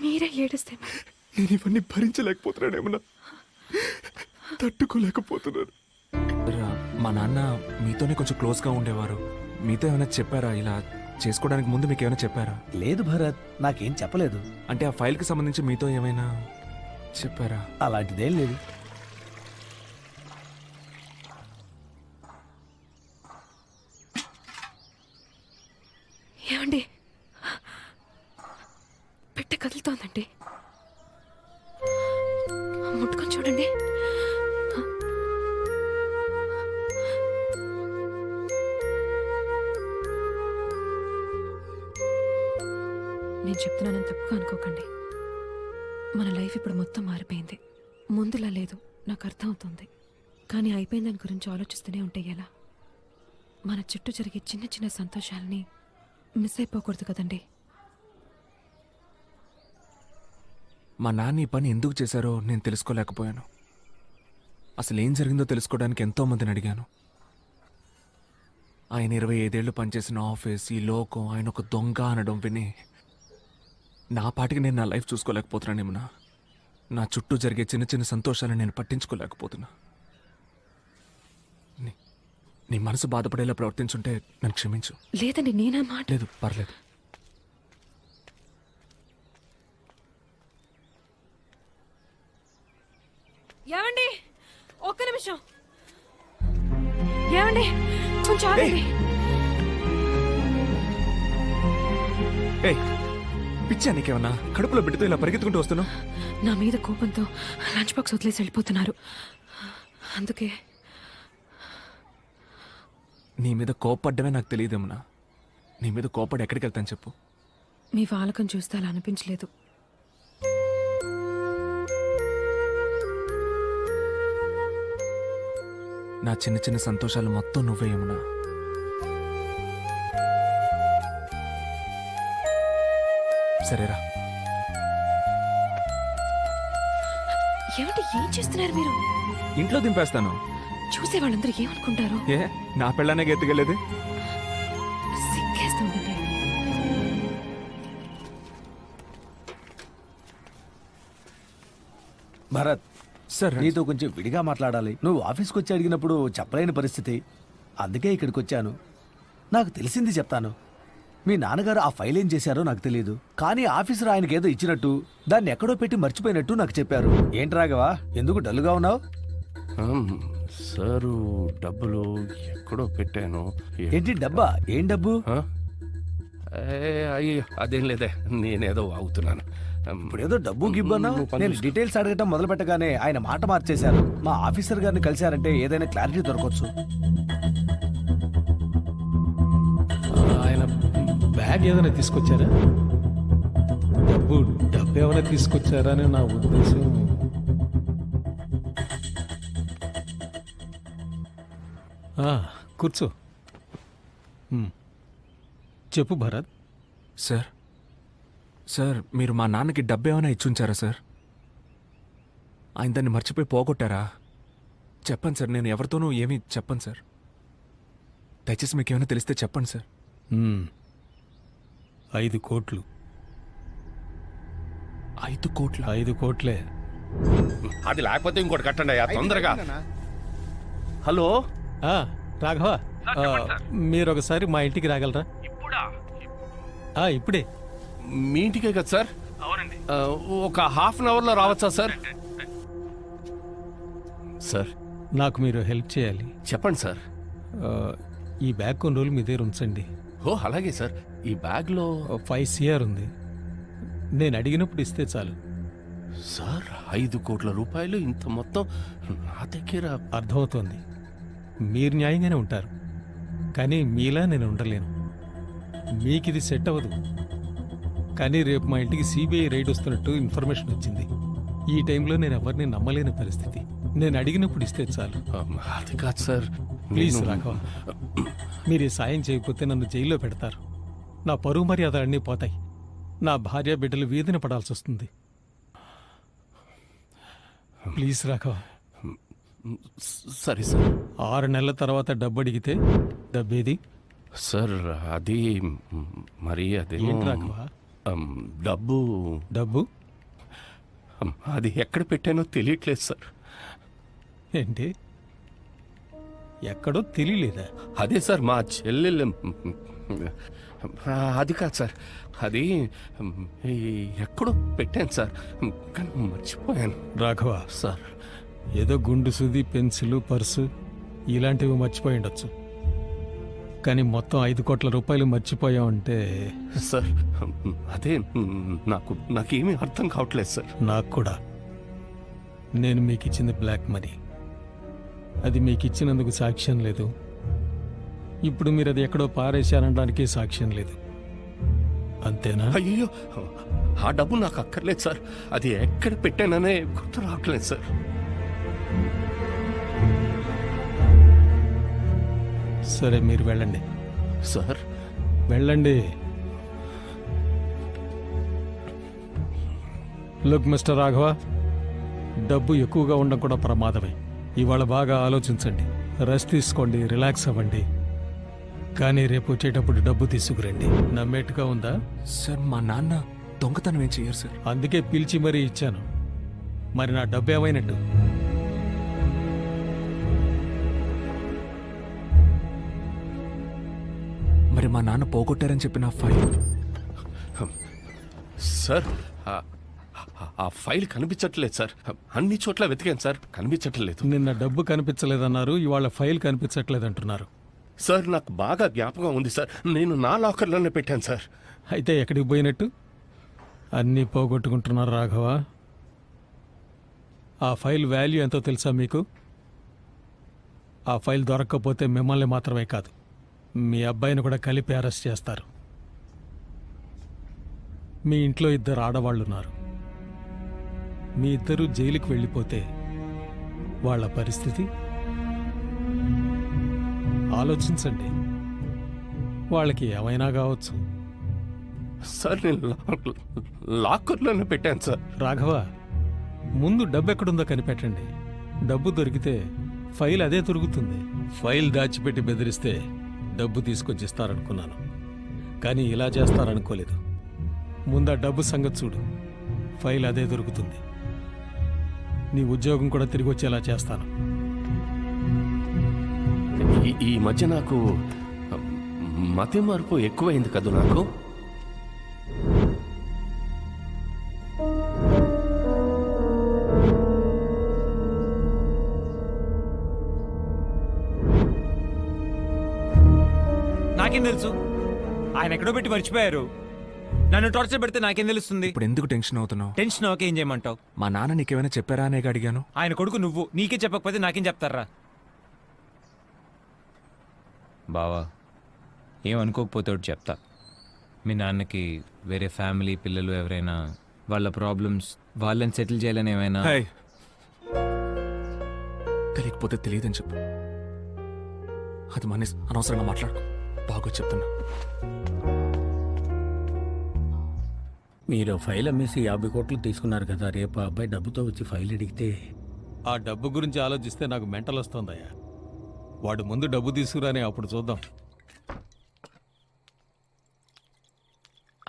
మీరే ఏడిస్తే మరి? నేను ఇవన్నీ భరించలేకపోతున్నానేమన్నా, తట్టుకోలేకపోతున్నాను. మా నాన్న మీతోనే కొంచెం క్లోజ్గా ఉండేవారు. మీతో ఏమైనా చెప్పారా ఇలా చేసుకోవడానికి ముందు మీకు ఏమైనా చెప్పారా? లేదు భరత్, నాకేం చెప్పలేదు. అంటే ఆ ఫైల్కి సంబంధించి మీతో ఏమైనా చెప్పారా? అలాంటిదేం లేదు. ఏమండి, పెట్టె కదులుతోందండి, ముట్టుకొని చూడండి. నేను చెప్తున్నానని తప్పుగా అనుకోకండి. మన లైఫ్ ఇప్పుడు మొత్తం మారిపోయింది. ముందులా లేదు, నాకు అర్థం అవుతుంది. కానీ అయిపోయిన దాని గురించి ఆలోచిస్తూనే ఉంటే ఎలా? మన చుట్టూ జరిగే చిన్న చిన్న సంతోషాలని మిస్ అయిపోకూడదు కదండి. మా నాన్న ఈ పని ఎందుకు చేశారో నేను తెలుసుకోలేకపోయాను. అసలు ఏం జరిగిందో తెలుసుకోవడానికి ఎంతో మందిని అడిగాను. ఆయన 25 ఏళ్ళు పనిచేసిన ఆఫీస్, ఈ లోకం, ఆయన ఒక దొంగ అనడం విని నా పాటికి నేను నా లైఫ్ చూసుకోలేకపోతున్నానేమన్నా. నా చుట్టూ జరిగే చిన్న చిన్న సంతోషాలను నేను పట్టించుకోలేకపోతున్నా. నీ మనసు బాధపడేలా ప్రవర్తించుంటే నన్ను క్షమించు. లేదండి, నేనా మాట. లేదు, పర్లేదు. ఏమండి, ఒక్క నిమిషం. ఏమండి, కొంచెం ఆగండి. ఏయ్, పిచ్చా నీకేమన్నా? కడుపులో బిడ్డతో ఇలా పరిగెత్తుకుంటూ వస్తున్నావు? నా మీద కోపంతో లంచ్ బాక్స్ వదిలేసి వెళ్ళిపోతున్నారు. అందుకే. నీ మీద కోపడ్డమే నాకు తెలియదేమన్నా. నీ మీద కోపడి ఎక్కడికి వెళ్తాను చెప్పు? మీ వాలకం చూస్తే అలా అనిపించలేదు. నా చిన్న చిన్న సంతోషాలు మొత్తం నువ్వే యమునా. సరేరా. ఏమంటే ఏం చేస్తున్నారు మీరు? ఇంట్లో దింపేస్తాను. చూసే వాళ్ళందరూ ఏమనుకుంటారు? ఏ, నా పెళ్ళానే ఎత్తుకెళ్ళేది? సిగ్గేస్తుందండి. భరత్ సార్, నీతో కొంచెం విడిగా మాట్లాడాలి. నువ్వు ఆఫీస్కి వచ్చి అడిగినప్పుడు చెప్పలేని పరిస్థితి, అందుకే ఇక్కడికి వచ్చాను. నాకు తెలిసింది చెప్తాను. మీ నాన్నగారు ఆ ఫైల్ ఏం చేశారో నాకు తెలియదు, కానీ ఆఫీసర్ ఆయనకి ఏదో ఇచ్చినట్టు దాన్ని ఎక్కడో పెట్టి మర్చిపోయినట్టు నాకు చెప్పారు. ఏంటి రాఘవా, ఎందుకు డల్లుగా ఉన్నావు? సారు, డబ్బులు ఎక్కడో పెట్టాను. ఏంటి డబ్బా? ఏం డబ్బు? అయ్యో, అదేం లేదే, నేనేదో వాగుతున్నాను. ఇప్పుడేదో డబ్బు గిబ్బన్నా. నేను డీటెయిల్స్ అడగటం మొదలు పెట్టగానే ఆయన మాట మార్చేశారు. మా ఆఫీసర్ గారిని కలిశారంటే ఏదైనా క్లారిటీ దొరకవచ్చు. ఆయన బ్యాగ్ ఏదైనా తీసుకొచ్చారా? డబ్బు ఏమైనా తీసుకొచ్చారా అని నా ఉద్దేశం. కూర్చో. చెప్పు భరత్. సార్, సార్, మీరు మా నాన్నకి డబ్బు ఏమైనా ఇచ్చుంచారా సార్? ఆయన దాన్ని మర్చిపోయి పోగొట్టారా? చెప్పండి సార్, నేను ఎవరితోనూ ఏమీ చెప్పను సార్. దయచేసి మీకు ఏమైనా తెలిస్తే చెప్పండి సార్. 5 కోట్లు. 5 కోట్ల? 5 కోట్లే. అది లేకపోతే ఇంకోటి కట్టండి అయ్యా, తొందరగా. హలో రాఘవ, మీరు ఒకసారి మా ఇంటికి రాగలరా? ఇప్పుడే. మీ ఇంటికే కదా సార్? ఒక హాఫ్ అన్ అవర్లో రావచ్చా సార్? సార్, నాకు మీరు హెల్ప్ చేయాలి. చెప్పండి సార్. ఈ బ్యాగ్ కొన్ని రోజులు మీ దగ్గర ఉంచండి. ఓ అలాగే సార్. ఈ బ్యాగ్లో 5 CR ఉంది. నేను అడిగినప్పుడు ఇస్తే చాలు. సార్, 5 కోట్ల రూపాయలు ఇంత మొత్తం నా దగ్గర? అర్థమవుతోంది, మీరు న్యాయంగానే ఉంటారు, కానీ మీలా నేను ఉండలేను. మీకు ఇది సెట్ అవ్వదు. కానీ రేపు మా ఇంటికి CBI రైడ్ వస్తున్నట్టు ఇన్ఫర్మేషన్ వచ్చింది. ఈ టైంలో నేను ఎవరిని నమ్మలేని పరిస్థితి. నేను అడిగినప్పుడు ఇస్తే చాలు. అది కాదు సార్. ప్లీజ్ రాఘవ, మీరు ఈ సాయం చేయకపోతే నన్ను జైల్లో పెడతారు. నా పరువు మర్యాద అన్నీ పోతాయి. నా భార్య బిడ్డలు వీధిన పడాల్సి వస్తుంది. ప్లీజ్ రాఘవ. సరే సార్. 6 నెలల తర్వాత డబ్బు అడిగితే డబ్బేది? సార్, అది మరి అదే. ఏంటి రాఘవ? డబ్బు అది ఎక్కడ పెట్టానో తెలియట్లేదు సార్. ఏంటి? ఎక్కడో తెలియలేదా? అదే సార్, మా చెల్లెలు అది కాదు సార్, అది ఎక్కడో పెట్టాను సార్, కానీ మర్చిపోయాను. రాఘవ సార్ ఏదో గుండు సుది, పెన్సిల్, పర్సు ఇలాంటివి మర్చిపోయి ఉండొచ్చు, కానీ మొత్తం 5 కోట్ల రూపాయలు మర్చిపోయావంటే సార్ అదే నాకేమీ అర్థం కావట్లేదు సార్. నాకు కూడా. నేను మీకు ఇచ్చింది బ్లాక్ మనీ, అది మీకు ఇచ్చినందుకు సాక్ష్యం లేదు. ఇప్పుడు మీరు అది ఎక్కడో పారేశారనడానికి సాక్ష్యం లేదు, అంతేనా? అయ్యో, ఆ డబ్బు నాకు అక్కర్లేదు సార్, అది ఎక్కడ పెట్టాననే గుర్తు రావట్లేదు సార్. సరే మీరు వెళ్ళండి సార్. వెళ్ళండి. లుక్ మిస్టర్ రాఘవ, డబ్బు ఎక్కువగా ఉండడం కూడా ప్రమాదమే. ఇవాళ బాగా ఆలోచించండి, రెస్ట్ తీసుకోండి, రిలాక్స్ అవ్వండి, కానీ రేపు వచ్చేటప్పుడు డబ్బు తీసుకురండి. నమ్మేట్టుగా ఉందా? సార్ మా నాన్న దొంగతనం ఏం చెయ్యరు సార్. అందుకే పిలిచి మరీ ఇచ్చాను. మరి నా డబ్బు ఏమైనట్టు? మరి మా నాన్న పోగొట్టారని చెప్పిన ఫైల్ సార్, ఆ ఫైల్ కనిపించట్లేదు సార్. అన్ని చోట్ల వెతికాను సార్, కనిపించట్లేదు. నిన్న డబ్బు కనిపించలేదన్నారు, ఇవాళ ఫైల్ కనిపించట్లేదంటున్నారు. సార్ నాకు బాగా జ్ఞాపకం ఉంది సార్, నేను నా లాకర్లోనే పెట్టాను సార్. అయితే ఎక్కడికి పోయినట్టు? అన్నీ పోగొట్టుకుంటున్నారు రాఘవ. ఆ ఫైల్ వాల్యూ ఎంతో తెలుసా మీకు? ఆ ఫైల్ దొరక్కపోతే మిమ్మల్ని మాత్రమే కాదు, మీ అబ్బాయిని కూడా కలిపి అరెస్ట్ చేస్తారు. మీ ఇంట్లో 2 ఆడవాళ్ళున్నారు. మీ ఇద్దరు జైలుకి వెళ్ళిపోతే వాళ్ళ పరిస్థితి ఆలోచించండి. వాళ్ళకి ఏమైనా కావచ్చు. సార్ నేను లాకర్లోనే పెట్టాను సార్. రాఘవ, ముందు డబ్బు ఎక్కడుందో కనిపెట్టండి. డబ్బు దొరికితే ఫైల్ అదే దొరుకుతుంది. ఫైల్ దాచిపెట్టి బెదిరిస్తే డబ్బు తీసుకొచ్చి ఇస్తారనుకున్నాను, కానీ ఇలా చేస్తారనుకోలేదు. ముందు ఆ డబ్బు సంగతి చూడు, ఫైల్ అదే దొరుకుతుంది. నీ ఉద్యోగం కూడా తిరిగి వచ్చేలా చేస్తాను. ఈ మధ్య నాకు మతి మార్పు ఎక్కువైంది కదా నాకు. నాకేం తెలుసు? ఆయన ఎక్కడో పెట్టి మర్చిపోయారు. నన్ను టార్చర్ పెడితే నాకేం తెలుస్తుంది? ఇప్పుడు ఎందుకు టెన్షన్ అవుతున్నావు? టెన్షన్ ఓకే, ఏం చేయమంటావు? మా నాన్న నీకేమైనా చెప్పారా అనే అడిగాను. ఆయన కొడుకు నువ్వు, నీకే చెప్పకపోతే నాకేం చెప్తారా? బావా, ఏమనుకోకపోతే ఒకటి చెప్తా. మీ నాన్నకి వేరే ఫ్యామిలీ, పిల్లలు ఎవరైనా, వాళ్ళ ప్రాబ్లమ్స్ వాళ్ళని సెటిల్ చేయాలని ఏమైనా? తెలియకపోతే తెలియదని చెప్పు. అది మానేసి అనవసరంగా మాట్లాడుకో. బాగా చెప్తున్నా. మీరు ఫైల్ అమ్మేసి 50 కోట్లు తీసుకున్నారు కదా, రేపు ఆ అబ్బాయి డబ్బుతో వచ్చి ఫైల్ అడిగితే? ఆ డబ్బు గురించి ఆలోచిస్తే నాకు మెంటల్ వస్తుందయ్యా. వాడు ముందు డబ్బు తీసుకురాని, అప్పుడు చూద్దాం.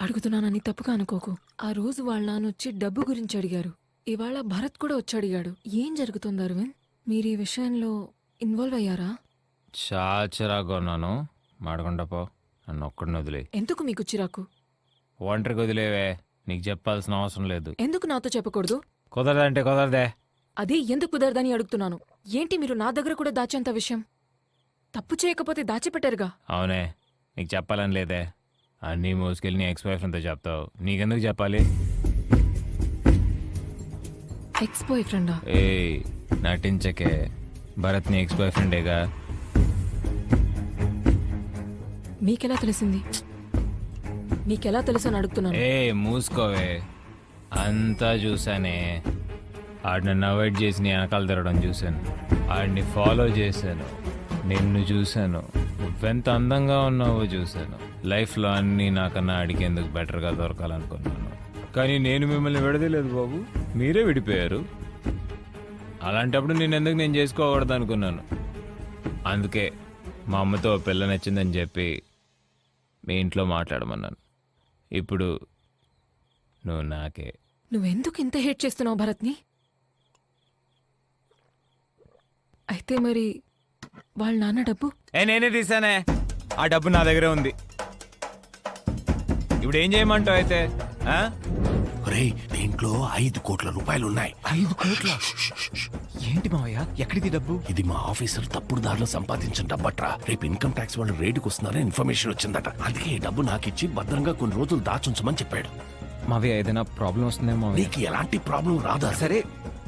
అడుగుతున్నానని తప్పుగా అనుకోకు. ఆ రోజు వాళ్ళ నాన్న వచ్చి డబ్బు గురించి అడిగారు. ఇవాళ భరత్ కూడా వచ్చి అడిగాడు. ఏం జరుగుతుంది అరవింద్? మీరు ఈ విషయంలో ఇన్వాల్వ్ అయ్యారా? చాచరాగా ఉన్నాను, మాడకుండా నన్ను ఒక్కడిని వదిలే. ఎందుకు మీకు చిరాకు? ఒంటరికి వదిలేవే, నీకు చెప్పాల్సిన అవసరం లేదు. ఎందుకు నాతో చెప్పకూడదు? కుదరదంటే కుదరదే. అదే ఎందుకు కుదరదని అడుగుతున్నాను. ఏంటి మీరు నా దగ్గర కూడా దాచేంత విషయం? తప్పు చేయకపోతే దాచిపెట్టారుగా. అవునే, నీకు చెప్పాలని లేదే. అన్నీ మోసుకెళ్ళి నీ ఎక్స్ బాయ్ ఫ్రెండ్తో చెప్తావు. నీకెందుకు చెప్పాలి? ఎక్స్ బాయ్ ఫ్రెండా? ఏ నటించకే, భరత్ నీ ఎక్స్ బాయ్ ఫ్రెండేగా. మీకెలా తెలిసింది? మీకెలా తెలుసు అని అడుగుతున్నాను. ఏ మూసుకోవే, అంతా చూసానే. ఆడు నన్ను అవాయిడ్ చేసి నీ వెనకాల తిరగడం చూశాను, ఆడిని ఫాలో చేశాను, నిన్ను చూశాను, నువ్వెంత అందంగా ఉన్నావో చూశాను. లైఫ్లో అన్నీ నాకన్నా అడిగేందుకు బెటర్గా దొరకాలనుకున్నాను, కానీ నేను మిమ్మల్ని విడదలేదు బాబు, మీరే విడిపోయారు. అలాంటప్పుడు నేనెందుకు నేను చేసుకోకూడదు అనుకున్నాను. అందుకే మా అమ్మతో పిల్ల నచ్చిందని చెప్పి మీ ఇంట్లో మాట్లాడమన్నాను. ఇప్పుడు నువ్వు నాకే. నువ్వెందుకు ఇంత హేట్ చేస్తున్నావు భరత్ని? అయితే మరి వాళ్ళ నాన్న డబ్బు? నేనే తీసానే. ఆ డబ్బు నా దగ్గరే ఉంది. ఇప్పుడు ఏం చేయమంటావు అయితే ఆ? రేయ్ దీంట్లో 5 కోట్ల రూపాయలు ఉన్నాయి. 5 కోట్ల ఏంటి మావయ్య ఎక్కడిది డబ్బు? ఇది మా ఆఫీసర్ తప్పుడు దారిలో సంపాదించిన డబ్బట్రా. రేపు ఇన్కమ్ ట్యాక్స్ వాళ్ళు రేటుకు వస్తున్నారని ఇన్ఫర్మేషన్ వచ్చిందట. అందుకే ఈ డబ్బు నాకిచ్చి భద్రంగా కొన్ని రోజులు దాచుంచమని చెప్పాడు. మావయ్య ఏదైనా ప్రాబ్లం వస్తుందేమో. నీకు ఎలాంటి ప్రాబ్లం రాదా? సరే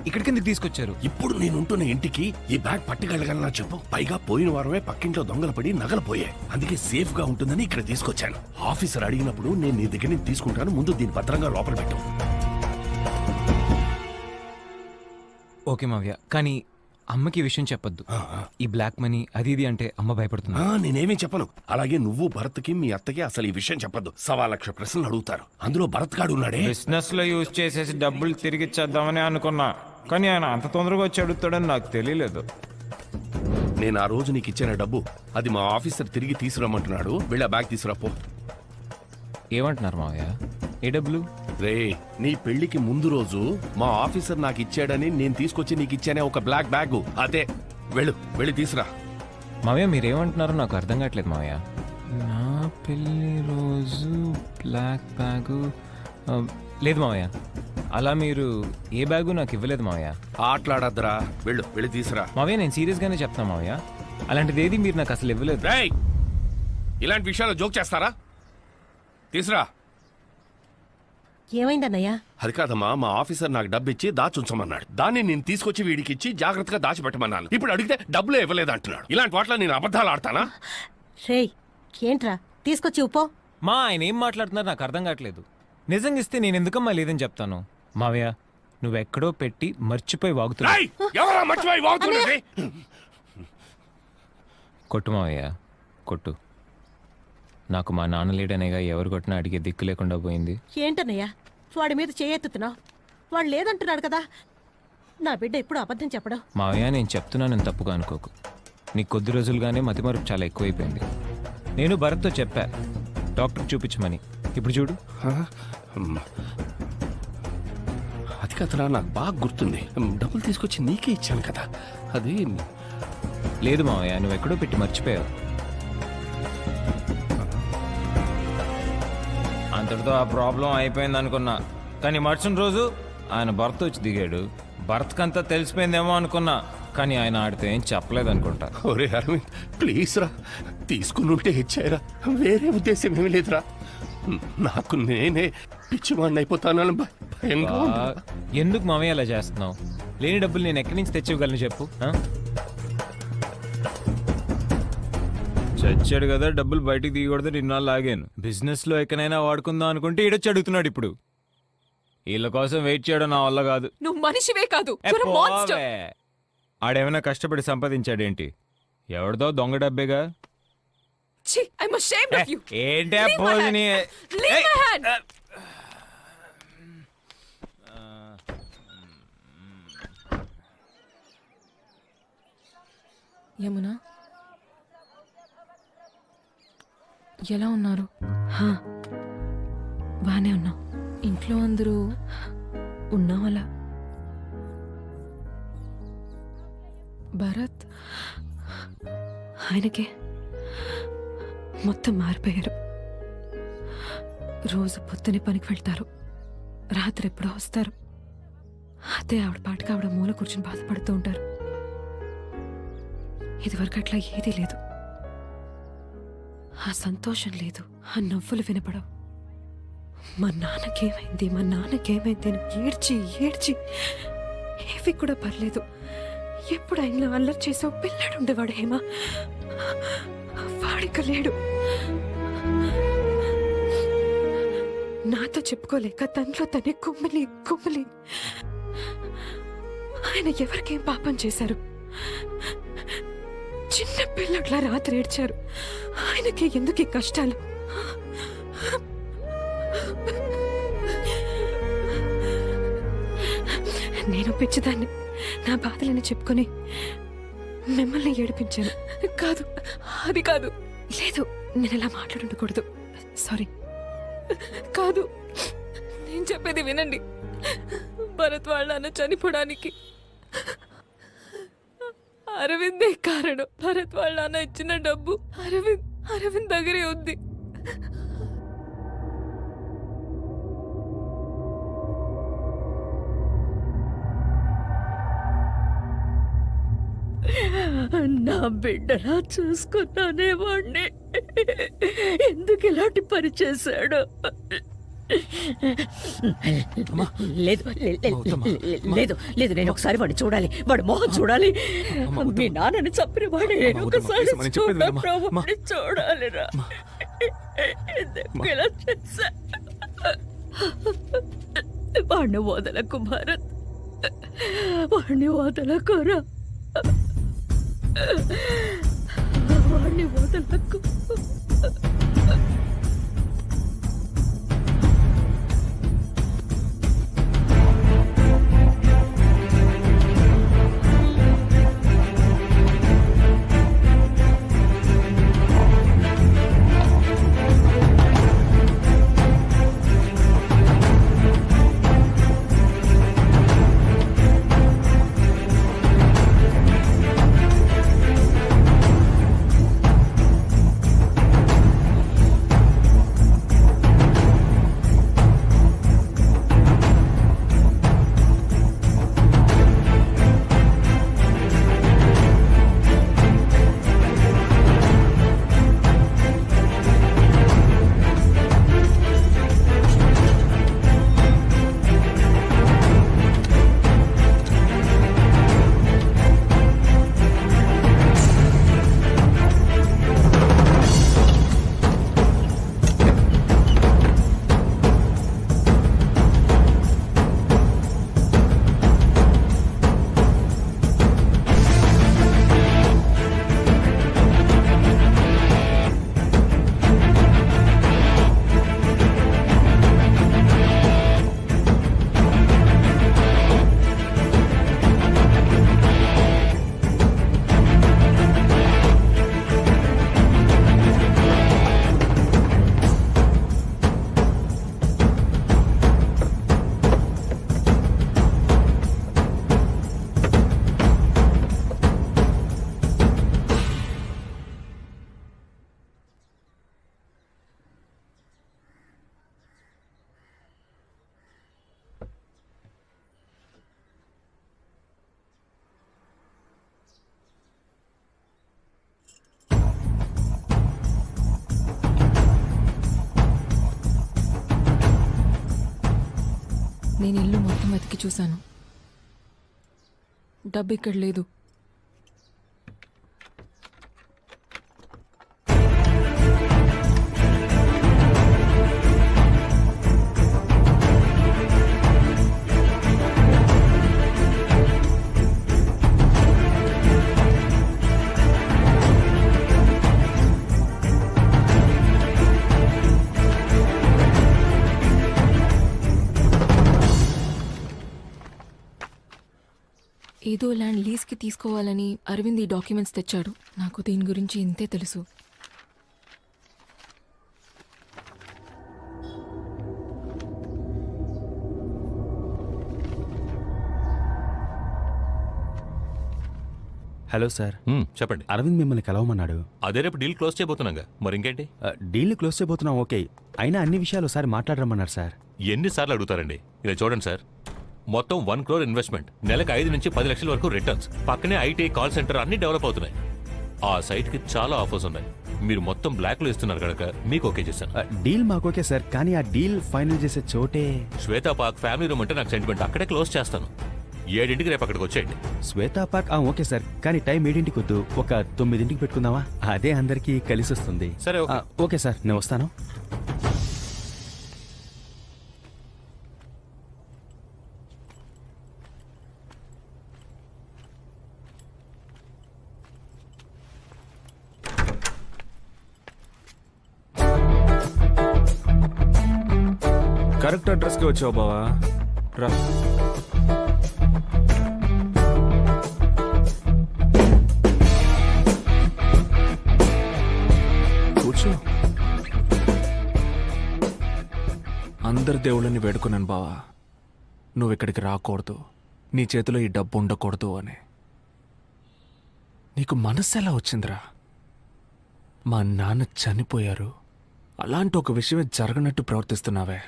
ఇక్కడికి ఎందుకు తీసుకొచ్చారు? ఇప్పుడు నేనుంటున్న ఇంటికి ఈ బ్యాగ్ పట్టుకెళ్ళగలనా చెప్పు? పైగా పోయిన వారమే పక్కింట్లో దొంగలు పడి నగలు పోయాయి. అందుకే సేఫ్ గా ఉంటుందని ఇక్కడ తీసుకొచ్చాను. ఆఫీసర్ అడిగినప్పుడు నేను నీ దగ్గర నుంచి తీసుకుంటాను. ముందు దీన్ని భద్రంగా లోపల పెట్టు. ఓకే మావయ్య, కానీ అమ్మకి ఈ విషయం చెప్పొద్దు. ఈ బ్లాక్ మనీ అది ఇది అంటే అమ్మ భయపడుతుంది. నేనేమీ చెప్పను. అలాగే నువ్వు భరత్కి మీ అత్తకి అసలు ఈ విషయం చెప్పొద్దు. 1,00,000 ప్రశ్నలు అడుగుతారు. అందులో భరత్ గాడు ఉన్నాడే. బిజినెస్ లో యూజ్ చేసేసి డబ్బులు తిరిగి ఇచ్చేద్దామని అనుకున్నా, కానీ ఆయన అంత తొందరగా వచ్చి అడుగుతాడని నాకు తెలియలేదు. నేను ఆ రోజు నీకు ఇచ్చిన డబ్బు అది మా ఆఫీసర్ తిరిగి తీసుకురమ్మంటున్నాడు. వెళ్ళి ఆ బ్యాగ్ తీసుకురాపో. ఏమంటున్నారు మావయ్య? ఏ డబ్బులు? రే నీ పెళ్లికి ముందు రోజు మా ఆఫీసర్ నాకు ఇచ్చాడని నేను తీసుకొచ్చి నీకు ఇచ్చానే ఒక బ్లాక్ బ్యాగ్. అదే వెళ్ళి తీసురా. మావయ్య మీరేమంటున్నారో నాకు అర్థం కావట్లేదు మావయ్య. నా పెళ్లి రోజు బ్లాక్ బ్యాగు లేదు మావయ్య. అలా మీరు ఏ బ్యాగు నాకు ఇవ్వలేదు మావయ్య. ఆటలాడద్దురా. వెళ్ళి తీసురా. మావయ్య నేను సీరియస్ గానే చెప్తున్నా మావయ్య, అలాంటిది ఏది మీరు నాకు అసలు ఇవ్వలేదు. రేయ్ ఇలాంటి విషయాలు జోక్ చేస్తారా? తీసురా. ఏమైందన్నయ్య? అది కాదమ్మా, మా ఆఫీసర్ నాకు డబ్బు ఇచ్చి దాచుంచమన్నాడు. దాన్ని నేను తీసుకొచ్చి వీడికి ఇచ్చి జాగ్రత్తగా దాచిపెట్టమన్నాను. ఇప్పుడు అడిగితే డబ్బులే ఇవ్వలేదు అంటున్నాడు. ఇలాంటి వాటిలో నేను అబద్ధాలు ఆడతానా? రేయ్ ఏంట్రా తీసుకొచ్చి ఉప్పో. మా ఆయన ఏం మాట్లాడుతున్నారు నాకు అర్థం కావట్లేదు. నిజంగా ఇస్తే నేను ఎందుకమ్మా లేదని చెప్తాను. మావయ్య నువ్వెక్కడో పెట్టి మర్చిపోయి వాగుతున్నావు. కొట్టు మావయ్య కొట్టు. నాకు మా నాన్న లేడనేగా ఎవరు కొట్టినా అడిగే దిక్కు లేకుండా పోయింది. ఏంటన్నయ్యా వాడి మీద చేయెత్తుతున్నావు? వాడు లేదంటున్నాడు కదా. నా బిడ్డ ఎప్పుడు అబద్ధం చెప్పడం. మావయ్య నేను చెప్తున్నాను తప్పుగా అనుకోకు. నీకు కొద్ది రోజులుగానే మతిమరుపు చాలా ఎక్కువైపోయింది. నేను భరత్తో చెప్పా డాక్టర్ చూపించమని. ఇప్పుడు చూడు. అది కదరా, నాకు బాగా గుర్తుంది. డబ్బులు తీసుకొచ్చి నీకే ఇచ్చాను కదా. అది లేదు మావయ్య, నువ్వు ఎక్కడో పెట్టి మర్చిపోయావు. అంతటితో ఆ ప్రాబ్లం అయిపోయింది అనుకున్నా, కానీ మరుసటి రోజు ఆయన భర్త వచ్చి దిగాడు. భర్తకంతా తెలిసిపోయిందేమో అనుకున్నా, కానీ ఆయన ఆడితే ఏం చెప్పలేదు అనుకుంటా. ఒరే అరవింద్ ప్లీజ్ రా, తీసుకుని ఉంటే ఇచ్చారా. వేరే ఉద్దేశం ఏమీ లేదురా. నాకు నేనే పిచ్చివాడిని అయిపోతానని భయంగా ఉంది. ఎందుకు మావయ్య అలా చేస్తున్నావు? లేని డబ్బులు నేను ఎక్కడి నుంచి తెచ్చివ్వగలను చెప్పు. చచ్చాడు కదా, డబ్బులు బయటికి దిగకూడదు నిన్నాళ్ళు లాగాను. బిజినెస్ లో ఎక్కడైనా వాడుకుందాం అనుకుంటే ఈడొచ్చి అడుగుతున్నాడు. ఇప్పుడు వీళ్ళ కోసం వెయిట్ చేయడం నా వల్ల కాదు. నువ్వు మనిషివే కాదు. ఆడేమైనా కష్టపడి సంపాదించాడేంటి? ఎవరిదో దొంగ డబ్బేగా. ఏంటే పోజిని? యమునా ఎలా ఉన్నారు? బానే ఉన్నా. ఇంట్లో అందరూ ఉన్నాం అలా. భరత్ ఆయనకే మొత్తం మారిపోయారు. రోజు పొద్దునే పనికి వెళ్తారు, రాత్రి ఎప్పుడో వస్తారు. అదే ఆవిడ పాటికి ఆవిడ మూల కూర్చుని బాధపడుతూ ఉంటారు. ఇదివరకు అట్లా ఏదీ లేదు. ఆ సంతోషం లేదు, ఆ నవ్వులు వినపడవు. మా నాన్నకేమైంది అని ఏడ్చి ఏవి కూడా పర్లేదు. ఎప్పుడు ఆయన అల్లరి చేసే పిల్లాడు ఉండేవాడు హేమా, వాడిక లేడు. నాతో చెప్పుకోలేక తనలో తనే కుమ్మిలి. ఆయన ఎవరికేం పాపం చేశారు? చిన్న పిల్లట్లా రాత్రి ఏడ్చారు. ఆయనకి ఎందుకు ఈ కష్టాలు? నేను పిచ్చిదాన్ని నా బాధలని చెప్పుకొని మిమ్మల్ని ఏడిపించాను. కాదు, అది కాదు. లేదు, నేను ఇలా మాట్లాడుండకూడదు. సారీ. కాదు, నేను చెప్పేది వినండి. భరత్ వాళ్ళ నాన్న చనిపోవడానికి అరవిందే కారణం. భరత్ వాళ్ళ నాన్న ఇచ్చిన డబ్బు అరవింద్ దగ్గరే ఉంది. నా బిడ్డలా చూసుకున్నానే వాణ్ణి ఎందుకు ఇలాంటి పని చేశాడు? లేదు లేదు లేదు, నేను ఒకసారి వాడిని చూడాలి, వాడి మొహం చూడాలి. మీ నాన్నని చంపిన వాడిని నేను ఒకసారి చూడాలిరా. ఎందుకు ఇలా చేశా? వాడిని వదలకు భారత్, వాడిని వదలకురా, వాడిని వదలకు. నేను ఇల్లు మొత్తం వెతికి చూశాను, డబ్బు ఇక్కడ లేదు. ఏదో ల్యాండ్ లీజ్కి తీసుకోవాలని అరవింద్ ఈ డాక్యుమెంట్స్ తెచ్చాడు. నాకు దీని గురించి ఇంతే తెలుసు. Hello sir. చెప్పండి. అరవింద్ మిమ్మల్ని కలవమన్నాడు. అదే రేపు డీల్ క్లోజ్ చేయబోతున్నాగా, మరి ఇంకేంటి? డీల్ క్లోజ్ చేయబోతున్నాం, ఓకే. అయినా అన్ని విషయాలు ఒకసారి మాట్లాడరమ్మన్నారు సార్. ఎన్నిసార్లు అడుగుతారండి? ఇలా చూడండి సార్, మొత్తం 1 crore ఇన్వెస్ట్మెంట్, నెలకు 5 నుంచి 10 లక్షల వరకు రిటర్న్స్, పక్కనే ఐటీ కాల్ సెంటర్ అన్ని డెవలప్ అవుతున్నాయి. ఆ సైట్ కి చాలా ఆఫర్స్ ఉన్నాయి. మీరు మొత్తం బ్లాక్ లో ఇస్తున్నారు కనుక మీకు ఓకే చేశాను. డీల్ మాకు ఓకే సార్, కానీ ఆ డీల్ ఫైనల్ చేసే చోటే శ్వేతా పార్క్ ఫ్యామిలీ రూమ్ అంటే నాకు సెంటిమెంట్. అక్కడే క్లోజ్ చేస్తాను. 7ంటికి రేపు అక్కడికి వచ్చేయండి. శ్వేతా పార్క్ ఓకే సార్, కానీ టైం 7ంటికి వద్దు, ఒక 9ంటికి పెట్టుకుందామా? అదే అందరికీ కలిసి వస్తుంది. సరే ఓకే సార్, నేను వస్తాను. కరెక్ట్ అడ్రస్కి వచ్చావు బావా, రా. కూర్చో. అందరి దేవుళ్ళని వేడుకున్నాను బావా, నువ్వు ఇక్కడికి రాకూడదు, నీ చేతిలో ఈ డబ్బు ఉండకూడదు అని. నీకు మనస్సు ఎలా వచ్చిందిరా? మా నాన్న చనిపోయారు, అలాంటి ఒక విషయమే జరగనట్టు ప్రవర్తిస్తున్నావే.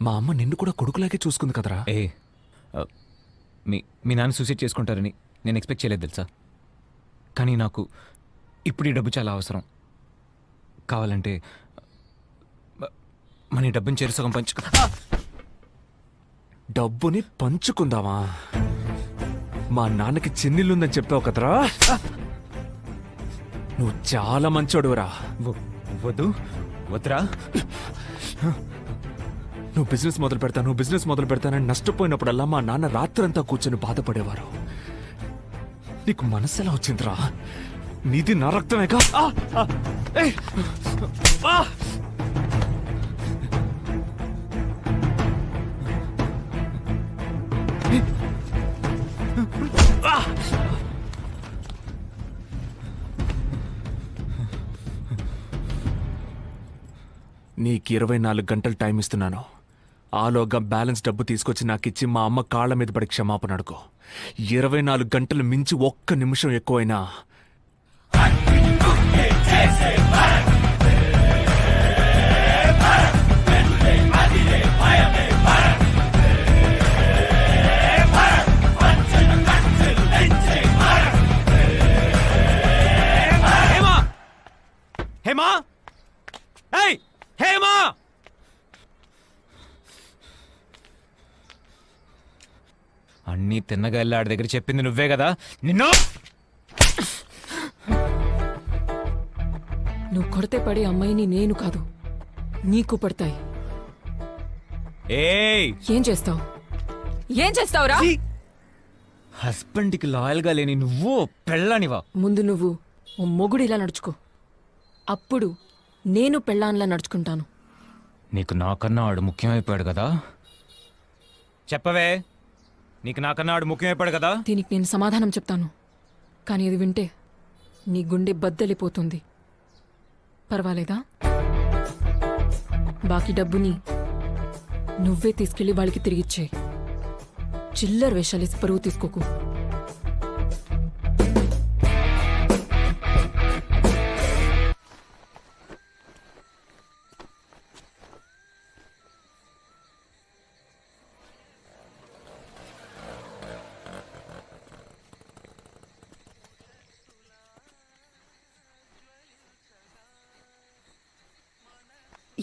మా అమ్మ నిన్ను కూడా కొడుకులాగే చూసుకుంది కదరా. మీ నాన్న సూసైడ్ చేసుకుంటారని నేను ఎక్స్పెక్ట్ చేయలేదు తెలుసా. కానీ నాకు ఇప్పుడు ఈ డబ్బు చాలా అవసరం. కావాలంటే మన ఈ డబ్బుని చెరుసగం పంచుకు. డబ్బుని పంచుకుందామా? మా నాన్నకి చిన్నిల్లుందని చెప్పావు కదరా. నువ్వు చాలా మంచోడురా. వద్దు వద్దురా. నువ్వు బిజినెస్ మొదలు పెడతానని నష్టపోయినప్పుడల్లా మా నాన్న రాత్రంతా కూర్చొని బాధపడేవారు. నీకు మనసు ఎలా వచ్చిందిరా? నీది నా రక్తమేగా. నీకు 24 గంటలు టైం ఇస్తున్నాను. ఆలోగా బ్యాలెన్స్ డబ్బు తీసుకొచ్చి నాకిచ్చి మా అమ్మ కాళ్ళ మీద పడి క్షమాపణ అడుకో. 24 గంటలు మించి ఒక్క నిమిషం ఎక్కువైనా హేమా! ఏయ్ హేమా! అన్నీ తిన్నగా వెళ్ళి ఆడి దగ్గర చెప్పింది నువ్వే కదా. నిన్ను నువ్వు కొడితే పడే అమ్మాయిని నేను కాదు, నీకు పడతాయి. ఏయ్ ఏం చేస్తావు? ఏం చేస్తావురా? హస్బెండ్కి లాయల్గా లేని నువ్వు పెళ్ళానివా? ముందు నువ్వు ఓ మొగుడు ఇలా నడుచుకో, అప్పుడు నేను పెళ్ళాన్లా నడుచుకుంటాను. నీకు నాకన్నా ఆడు ముఖ్యమైపోయాడు కదా. చెప్పవే, నీకు నాకన్నా ఆడు ముఖ్యమైపోయాడు కదా. దీనికి నేను సమాధానం చెప్తాను, కానీ ఇది వింటే నీ గుండె బద్దలిపోతుంది. పర్వాలేదా? బాకీ డబ్బుని నువ్వే తీసుకెళ్లి వాళ్ళకి తిరిగిచ్చేయి. చిల్లర వేషాలేసి పరువు తీసుకోకు.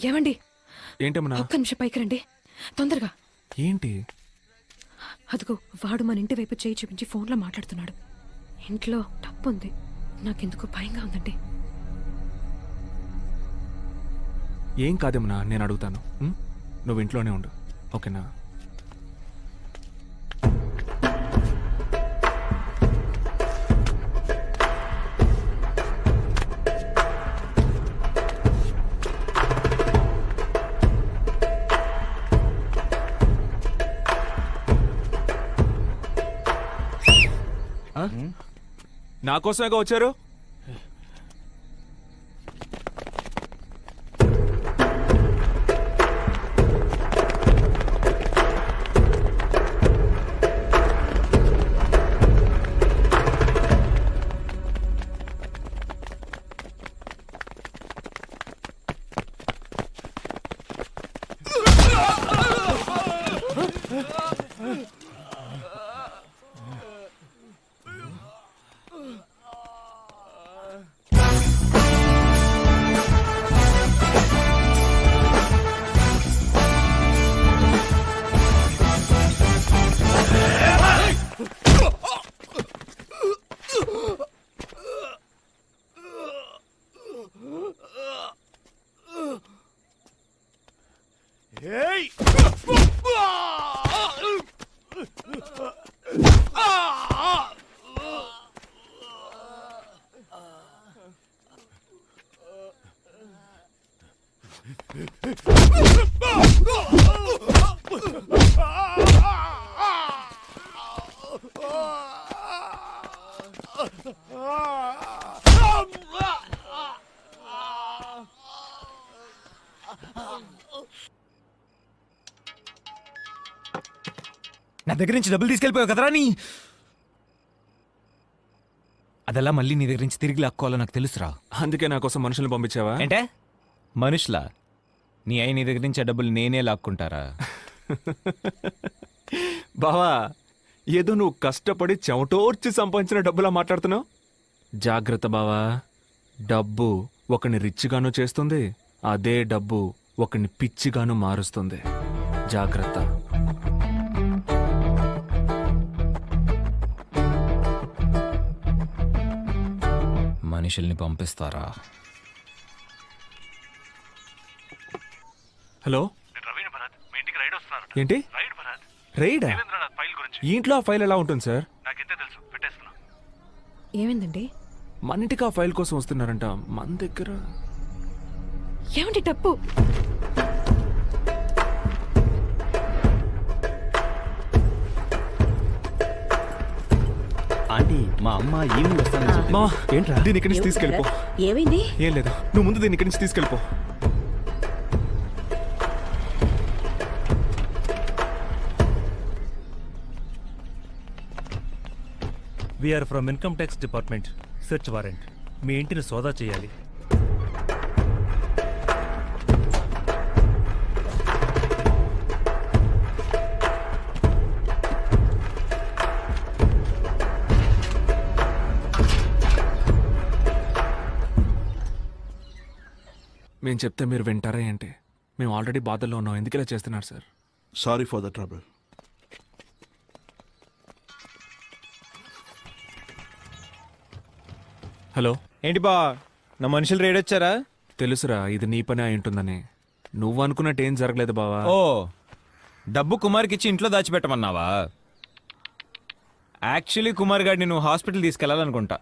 ఏమండి, ఏంటమ్మా? ఒక్క నిమిషం పైకి రండి తొందరగా. ఏంటి? అదిగో వాడు మన ఇంటి వైపు చేయి చూపించి ఫోన్లో మాట్లాడుతున్నాడు. ఇంట్లో డబ్బు ఉంది, నాకెందుకు భయంగా ఉందండి. ఏం కాదేమన్నా, నేను అడుగుతాను. నువ్వు ఇంట్లోనే ఉండు, ఓకేనా? నా కోసమేగా వచ్చారు? నా దగ్గర నుంచి డబ్బులు తీసుకెళ్ళిపోయావు కదరా నీ. అదెలా మళ్ళీ నీ దగ్గర నుంచి తిరిగి లాక్కోవాలో నాకు తెలుసురా. అందుకే నా కోసం మనుషుల్ని పంపించావా? అంటే మనుషులా? నీ అయి నీ దగ్గర నుంచి ఆ డబ్బులు నేనే లాక్కుంటారా? బావా, ఏదో నువ్వు కష్టపడి చెమటోర్చి సంపాదించిన డబ్బులా మాట్లాడుతున్నావు. జాగ్రత్త బావా. డబ్బు ఒకని రిచ్గాను చేస్తుంది, అదే డబ్బు ఒకని పిచ్చిగాను మారుస్తుంది. జాగ్రత్త. మనుషుల్ని పంపిస్తారా? హలో, ఏంటి రైడా? ఈ ఇంట్లో ఆ ఫైల్ ఎలా ఉంటుంది సార్? ఏమైందండి? మన ఇంటికి ఆ ఫైల్ కోసం వస్తున్నారంట. మన దగ్గర ఏమండి డబ్బు? ఆంటీ మా అమ్మ ఈవినింగ్ వస్తానని చెప్పింది. మా ఏంట్రా? దీని ఇక్కడి నుంచి తీసుకెళ్ళిపో. ఏమైంది? ఏం లేదు, నువ్వు ముందు దీని ఇక్కడి నుంచి తీసుకెళ్ళిపో. We are from income tax department. Search warrant. మీ ఇంటిని సోదా చేయాలి. మేము చెప్తే మీరు వింటారా ఏంటి? మేము ఆల్రెడీ బాధల్లో ఉన్నాం. ఎందుకు ఇలా చేస్తున్నారు sir? Sorry for the trouble. Hello, ఏంటి బా, నా మనుషులు రేడ్ వచ్చారా? తెలుసురా ఇది నీ పని అయి ఉంటుందని. నువ్వు అనుకున్నట్టు ఏం జరగలేదు బావా. ఓ, డబ్బు కుమార్కి ఇచ్చి ఇంట్లో దాచిపెట్టమన్నావా? యాక్చువల్లీ కుమార్ గారిని నువ్వు హాస్పిటల్ తీసుకెళ్లాలనుకుంటా.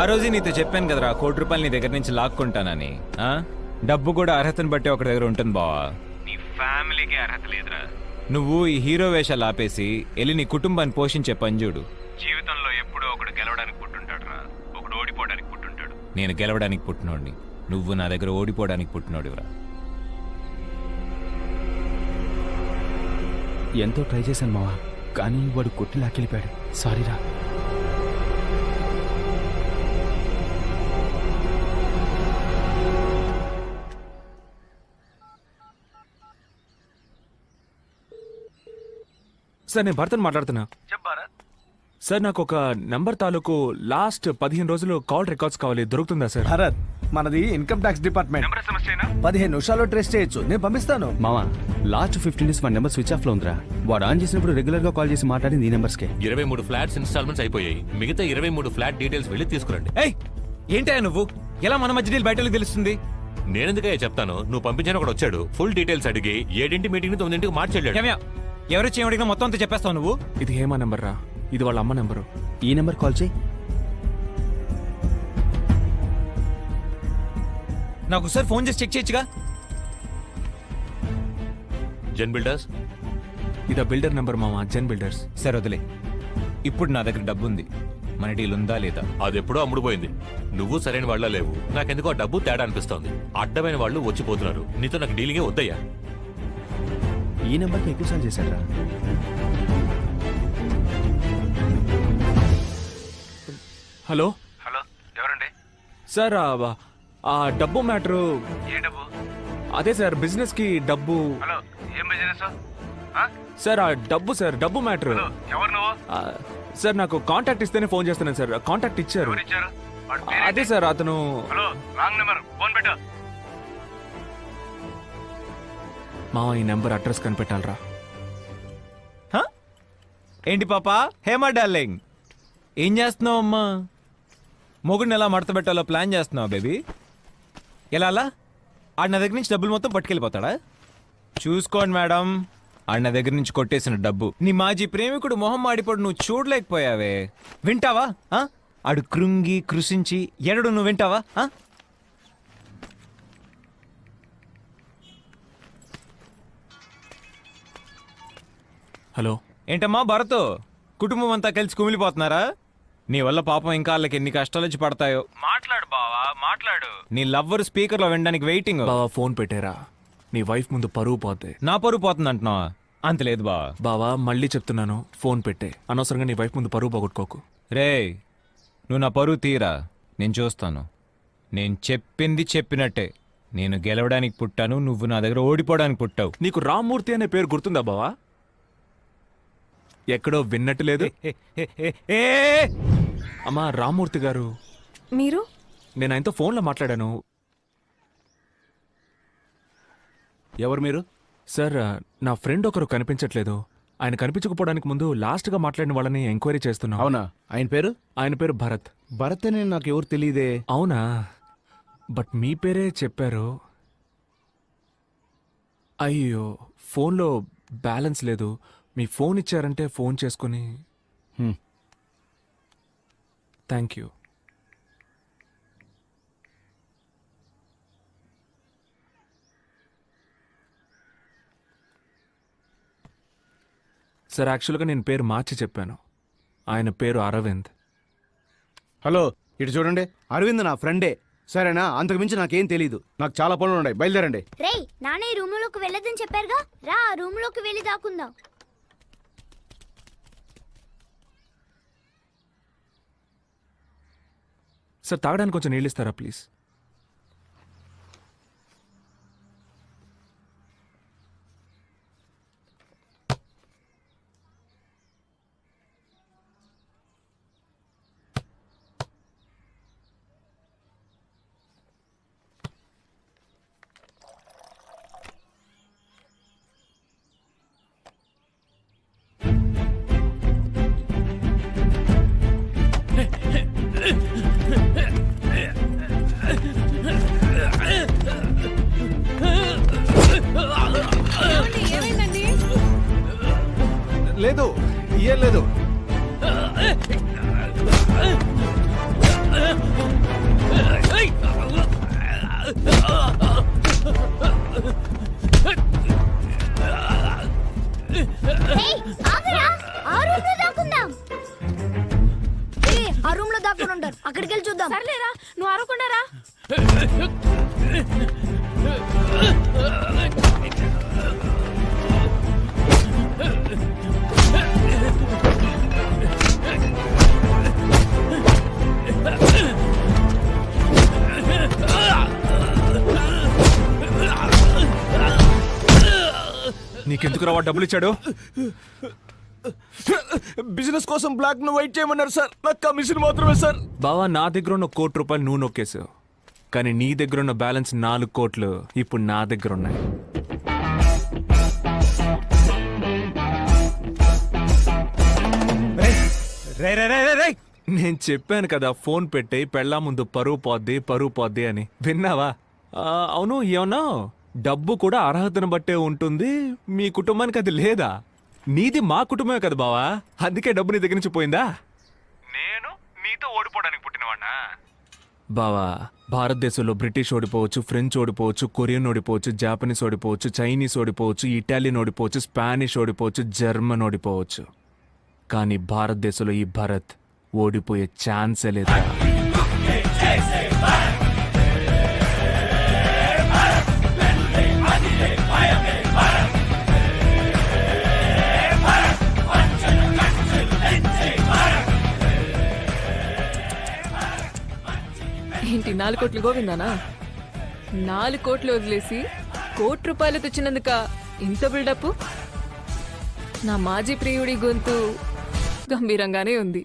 ఆ రోజు నీతో చెప్పాను కదరా, ₹1 నీ దగ్గర నుంచి లాక్కుంటానని. డబ్బు కూడా అర్హతను బట్టి ఒకటి దగ్గర ఉంటుంది బావా. నీ ఫ్యామిలీకి అర్హత లేదురా. నువ్వు ఈ హీరో వేషాలు ఆపేసి వెళ్ళి నీ కుటుంబాన్ని పోషించే పని చూడు. జీవితంలో ఎప్పుడో ఒకడు గెలవడానికి పుట్టుంటాడు రా, ఒకడు ఓడిపోవడానికి పుట్టుంటాడు. నేను గెలవడానికి పుట్టినోడిని, నువ్వు నా దగ్గర ఓడిపోవడానికి పుట్టినోడివరా. ఎంతో ట్రై చేశాను మావా, కానీ వాడు కొట్టి లాక్కెళ్ళిపోయాడు. సారీరా. సార్ నేను భర్తను మాట్లాడుతున్నా. సార్ నాకు ఒక నంబర్ తాలూకు లాస్ట్ 15 రోజులు కాల్ రికార్డ్స్ కావాలి, దొరుకుతుందా సార్? భరత్, మనది ఇన్కమ్ ట్యాక్స్ డిపార్ట్మెంట్. 15 నిమిషాల్లో ట్రేస్ చేయొచ్చు. నేను పంపిస్తాను. మావా లాస్ట్ 15 డేస్ వాడి నెంబర్ స్విచ్ ఆఫ్ లో ఉందిరా. వాడు ఆన్ చేసినప్పుడు రెగ్యులర్ గా కాల్ చేసి మాట్లాడింది ఈ నెంబర్స్కే. 23 ఫ్లాట్స్ ఇన్స్టాల్మెంట్స్ అయిపోయాయి. మిగతా 23 ఫ్లాట్ డీటెయిల్స్ వెళ్ళి తీసుకురండి. ఏయ్, ఏంటా నువ్వు? ఎలా మన మధ్య డీల్ బయటకు తెలుస్తుంది? నేనెందుకే చెప్తాను, నువ్వు పంపించాను ఒకడు వచ్చాడు. ఫుల్ డీటెయిల్స్ అడిగి 7 మీటింగ్ 9 మార్చెళ్ళాడు. ఎవరొచ్చి ఏమడిగినా మొత్తం అంతా చెప్పేస్తావు నువ్వు. ఇది హేమా నెంబర్ రా, ఇది వాళ్ళ అమ్మ నెంబరు. ఈ నెంబర్ కాల్ చేయి. నాకు ఒకసారి ఫోన్ చేసి చెక్ చేయొచ్చుగా. జెన్ బిల్డర్స్. ఇది బిల్డర్ నెంబర్ మామ, జెన్ బిల్డర్స్. సరే వదిలే. ఇప్పుడు నా దగ్గర డబ్బు ఉంది, మన డీల్ ఉందా లేదా? అది ఎప్పుడో అమ్ముడుపోయింది. నువ్వు సరైన వాళ్ళ లేవు. నాకెందుకో ఆ డబ్బు తేడా అనిపిస్తోంది. అడ్డమైన వాళ్ళు వచ్చిపోతున్నారు. నీతో నాకు డీలింగే వద్దయ్యా. ఈ నెంబర్కి ఎక్కువ సార్లు చేశాడ్రా. హలో. హలో, ఎవరండి? సార్ ఆ డబ్బు మ్యాటరు. ఏ డబ్బు? అదే సార్, బిజినెస్ కి డబ్బు. హలో, ఏం బిజినెస్? సార్ ఆ డబ్బు సార్, డబ్బు మ్యాటరు. ఎవరు నువ్వు? సార్ నాకు కాంటాక్ట్ ఇస్తేనే ఫోన్ చేస్తున్నాను సార్. కాంటాక్ట్ ఇచ్చారు. అదే సార్ అతను. హలో, రాంగ్ నెంబర్, ఫోన్ పెట్టు. మామ ఈ నెంబర్ అడ్రస్ కనిపెట్టాలరా. ఏంటి పాపా, హేమా డార్లింగ్, ఏం చేస్తున్నావు అమ్మా? మొగుడిని ఎలా మడత పెట్టాలో ప్లాన్ చేస్తున్నావు బేబీ. ఎలా అలా ఆడ నా దగ్గర నుంచి డబ్బులు మొత్తం పట్టుకెళ్ళిపోతాడా? చూసుకోండి మేడం, ఆడ నా దగ్గర నుంచి కొట్టేసిన డబ్బు నీ మాజీ ప్రేమికుడు మొహం మాడిపోడు నువ్వు చూడలేకపోయావే. వింటావా? ఆడు కృంగి కృషించి ఎడడు, నువ్వు వింటావా? హలో. ఏంటమ్మా భరత్, కుటుంబం అంతా కలిసి కుమిలిపోతున్నారా? నీ వల్ల పాపం ఇంకా వాళ్ళకి ఎన్ని కష్టాలు వచ్చి పడతాయో. మాట్లాడు బావా, మాట్లాడు. నీ లవ్వర్ స్పీకర్ లో వినడానికి వెయిటింగ్. బావా ఫోన్ పెట్టారా, నీ వైఫ్ ముందు పరువు పోతే. నా పరువు పోతుంది అంటున్నావా? అంతలేదు బావా. బావా మళ్ళీ చెప్తున్నాను, ఫోన్ పెట్టే. అనవసరంగా నీ వైఫ్ ముందు పరువు పోగొట్టుకోకు. రే, నువ్వు నా పరువు తీరా, నేను చూస్తాను. నేను చెప్పింది చెప్పినట్టే. నేను గెలవడానికి పుట్టాను, నువ్వు నా దగ్గర ఓడిపోవడానికి పుట్టావు. నీకు రామ్మూర్తి అనే పేరు గుర్తుందా బావా? ఎక్కడో విన్నట్టు లేదు. అమ్మా రామ్మూర్తి గారు, మీరు నేను ఆయనతో ఫోన్లో మాట్లాడాను. ఎవరు మీరు? సార్, నా ఫ్రెండ్ ఒకరు కనిపించట్లేదు. ఆయన కనిపించకపోవడానికి ముందు లాస్ట్గా మాట్లాడిన వాళ్ళని ఎంక్వైరీ చేస్తున్నాం. అవునా? ఆయన పేరు? ఆయన పేరు భరత్. భరత్ అని నాకు ఎవరు తెలియదే. అవునా? బట్ మీ పేరే చెప్పారు. అయ్యో, ఫోన్లో బ్యాలెన్స్ లేదు. మీ ఫోన్ ఇచ్చారంటే ఫోన్ చేసుకుని. Thank you. సార్, యాక్చువల్గా నేను పేరు మార్చి చెప్పాను. ఆయన పేరు అరవింద్. హలో, ఇటు చూడండి. అరవింద్ నా ఫ్రెండే, సరేనా? అంతకు మించి నాకేం తెలీదు. నాకు చాలా పనులు ఉన్నాయి, బయలుదేరండి. రేయ్, నాన్న ఈ రూమ్ లోకి వెళ్ళదని చెప్పారుగా, రా రూమ్ లోకి వెళ్ళి దాక్కుందాం. సార్, తాగడానికి కొంచెం నీళ్ళు ఇస్తారా ప్లీజ్? లేదు, ఏం లేదు. ఆ రూమ్ లో దాక్కుని ఉంటారు, అక్కడికి వెళ్ళి చూద్దాం. సర్లేరా, నువ్వు అరవకుండారా. నీకెందుకు రావా డబ్బులు ఇచ్చాడు? బిజినెస్ కోసం బ్లాక్ ను వెయిట్ చేయమన్నారు సార్. నాకు కమిషన్ మాత్రమే సార్. బావా, నా దగ్గర ఉన్న ₹1,00,00,000 నువ్వు నొక్కేసావు. కానీ నీ దగ్గర ఉన్న బ్యాలెన్స్ 4 కోట్లు ఇప్పుడు నా దగ్గర ఉన్నాయి. నేను చెప్పాను కదా, ఫోన్ పెట్టే పెళ్ళా ముందు పరువు పోద్ది అని. విన్నావా? అవును, ఏమన్నా డబ్బు కూడా అర్హతను బట్టే ఉంటుంది. మీ కుటుంబానికి అది లేదా? నీది మా కుటుంబమే కదా బావా, అందుకే డబ్బు నీ దగ్గర నుంచి పోయిందా? నేను నీతో ఓడిపోవడానికి పుట్టినవాడినా? బావా, భారతదేశంలో బ్రిటిష్ ఓడిపోవచ్చు, ఫ్రెంచ్ ఓడిపోవచ్చు, కొరియన్ ఓడిపోవచ్చు, జాపనీస్ ఓడిపోవచ్చు, చైనీస్ ఓడిపోవచ్చు, ఇటాలియన్ ఓడిపోవచ్చు, స్పానిష్ ఓడిపోవచ్చు, జర్మన్ ఓడిపోవచ్చు. కానీ భారతదేశంలో ఈ భరత్ ఓడిపోయే ఛాన్సే లేదు. ఏంటి 4 కోట్లు గోవిందానా? 4 కోట్లు వదిలేసి ₹1,00,00,000 తెచ్చినందుక ఇంత బిల్డప్? నా మాజీ ప్రియుడి గొంతు గంభీరంగానే ఉంది,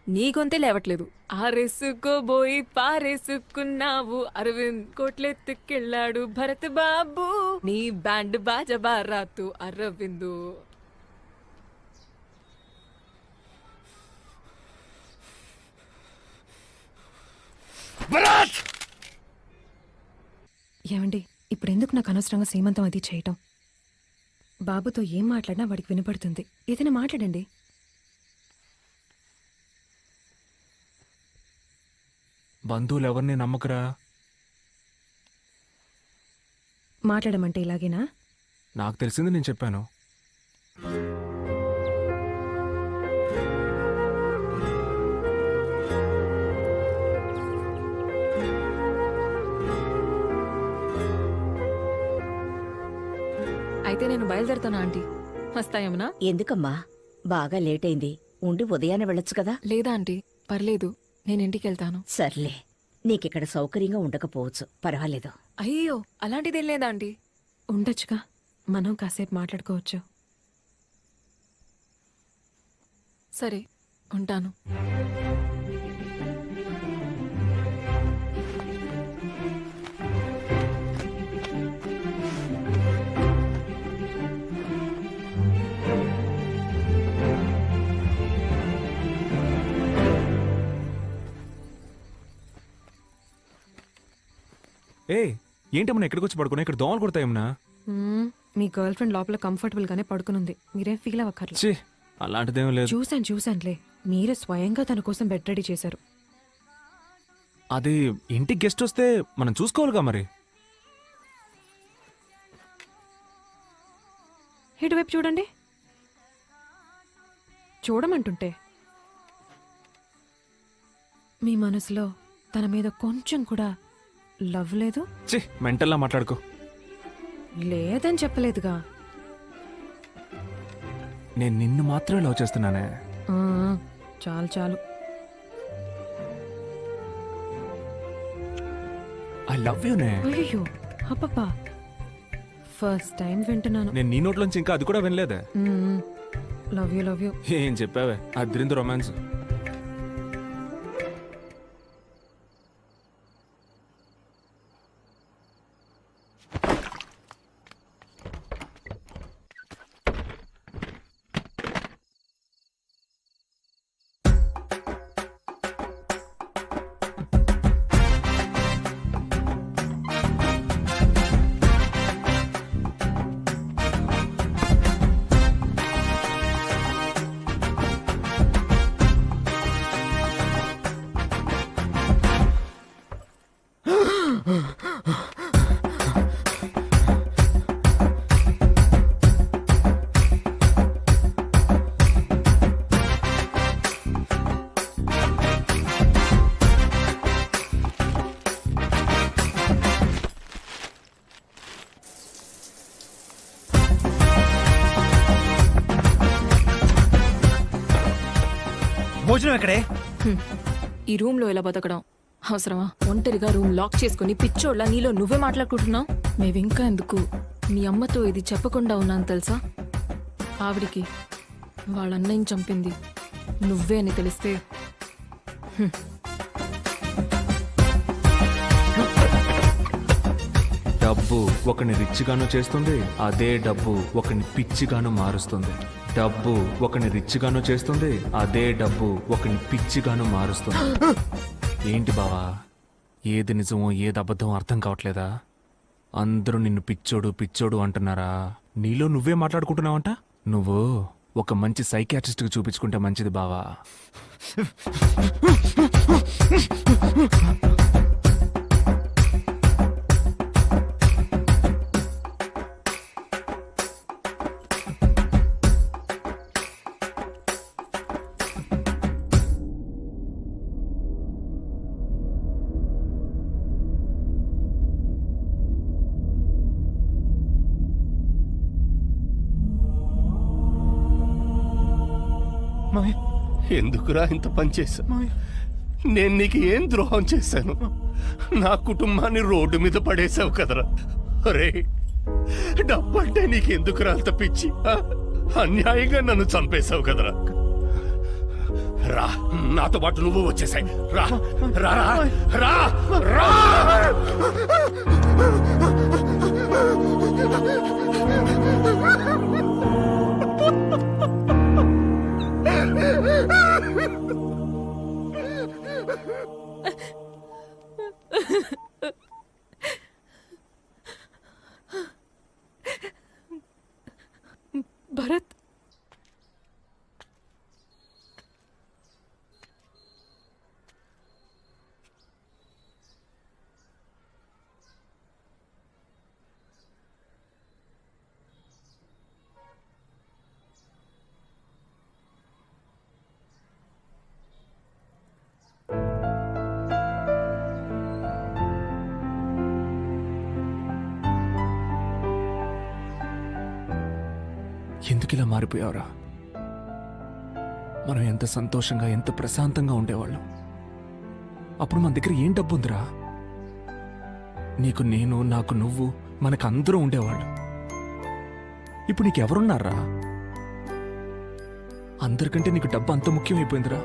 నీ గొంతే లేవట్లేదు. ఆరేసుకోబోయి పారేసుకున్నావు, అరవింద్ కోట్లెత్తుకెళ్ళాడు భరత్ బాబు, నీ బ్యాండ్ బాజా బారాతు అరవిందు. ఏమండి, ఇప్పుడు ఎందుకు నాకు అనవసరంగా సీమంతం అది చేయటం? బాబుతో ఏం మాట్లాడినా వాడికి వినపడుతుంది. ఏదైనా మాట్లాడండి. బంధువులు ఎవరిని నమ్మకరా? మాట్లాడమంటే ఇలాగేనా? నాకు తెలిసింది నేను చెప్పాను. అయితే నేను బయలుదేరుతానా ఆంటీ? వస్తాయమ్మనా? ఎందుకమ్మా, బాగా లేట్ అయింది, ఉండి ఉదయాన్నే వెళ్ళొచ్చు కదా. లేదా ఆంటీ, పర్లేదు, నేను ఇంటికి వెళ్తాను. సర్లే, నీకిక్కడ సౌకర్యంగా ఉండకపోవచ్చు, పర్వాలేదు. అయ్యో, అలాంటిదేం లేదా ఆంటీ. ఉండొచ్చుగా, మనం కాసేపు మాట్లాడుకోవచ్చు. సరే ఉంటాను. ఏ ఏంటమ్మా ఎక్కడికి వచ్చి పడుకున్నా? ఇక్కడ దోమలు కొడతాయమ్మా. మీ గర్ల్ ఫ్రెండ్ లోపల కంఫర్టబుల్ గానే పడుకునుంది, మీరేం ఫీల్ అవ్వక్కర్లేదు. ఛీ, అలాంటిదేం లేదు. చూసానులే, మీరే స్వయంగా తన కోసం బెడ్ రెడీ చేశారు. అది ఇంటికి గెస్ట్ వస్తే మనం చూసుకోవాలిగా మరి. ఇటువైపు చూడండి. చూడమంటుంటే మీ మనసులో తన మీద కొంచెం కూడా లవ్ లేదు? ఛీ, మెంటల్లా మాట్లాడుకో. లేదని చెప్పలేదుగా. నేను నిన్ను మాత్రమే లవ్ చేస్తున్నానే. ఆ, చాలు. ఐ లవ్ యూనే. అయ్యో అప్పప్పా, ఫస్ట్ టైం వింటున్నాను. నేను నీ నోట్లోంచి ఇంకా అది కూడా వినలేదే. Love you. ఏం చెప్పావే, అద్రింది రొమాన్స్. భోజనం ఎక్కడే? ఈ రూమ్ లో ఎలా బతకడం అవసరమా? ఒంటరిగా రూమ్ లాక్ చేసుకుని పిచ్చోళ్ళ నీలో నువ్వే మాట్లాడుకుంటున్నావు. మేవింకా ఎందుకు మీ అమ్మతో ఇది చెప్పకుండా ఉన్నాను తెలుసా? ఆవిడికి వాళ్ళ అన్నయ్యని చంపింది నువ్వే అని తెలిస్తే డబ్బు ఒకని రిచ్గాను చేస్తుంది, అదే డబ్బు ఒకని పిచ్చిగాను మారుస్తుంది. డబ్బు ఒకని రిచ్గాను చేస్తుంది, అదే డబ్బు ఒకని పిచ్చిగాను మారుస్తుంది. ఏంటి బావా, ఏది నిజమో ఏది అబద్ధం అర్థం కావట్లేదా? అందరూ నిన్ను పిచ్చోడు అంటున్నారా? నీలో నువ్వే మాట్లాడుకుంటున్నావంట. నువ్వు ఒక మంచి సైకియాట్రిస్ట్కి చూపించుకుంటే మంచిది బావా. ఎందుకురా ఇంత పని చేశా? నేను నీకు ఏం ద్రోహం చేశాను? నా కుటుంబాన్ని రోడ్డు మీద పడేసావు కదరా. అరే, డబ్బంటే నీకెందుకురా అంత పిచ్చి? అన్యాయంగా నన్ను చంపేశావు కదరా. రా, నాతో పాటు నువ్వు వచ్చేసాయి. రా రా రా రా. భరత్, ఎందుకు ఇలా మారిపోయావురా? మనం ఎంత సంతోషంగా ఎంత ప్రశాంతంగా ఉండేవాళ్ళం. అప్పుడు మన దగ్గర ఏం డబ్బు ఉందిరా? నీకు నేను, నాకు నువ్వు, మనకు అందరూ ఉండేవాళ్ళు. ఇప్పుడు నీకెవరున్నారా? అందరికంటే నీకు డబ్బు అంత ముఖ్యమైపోయిందిరా.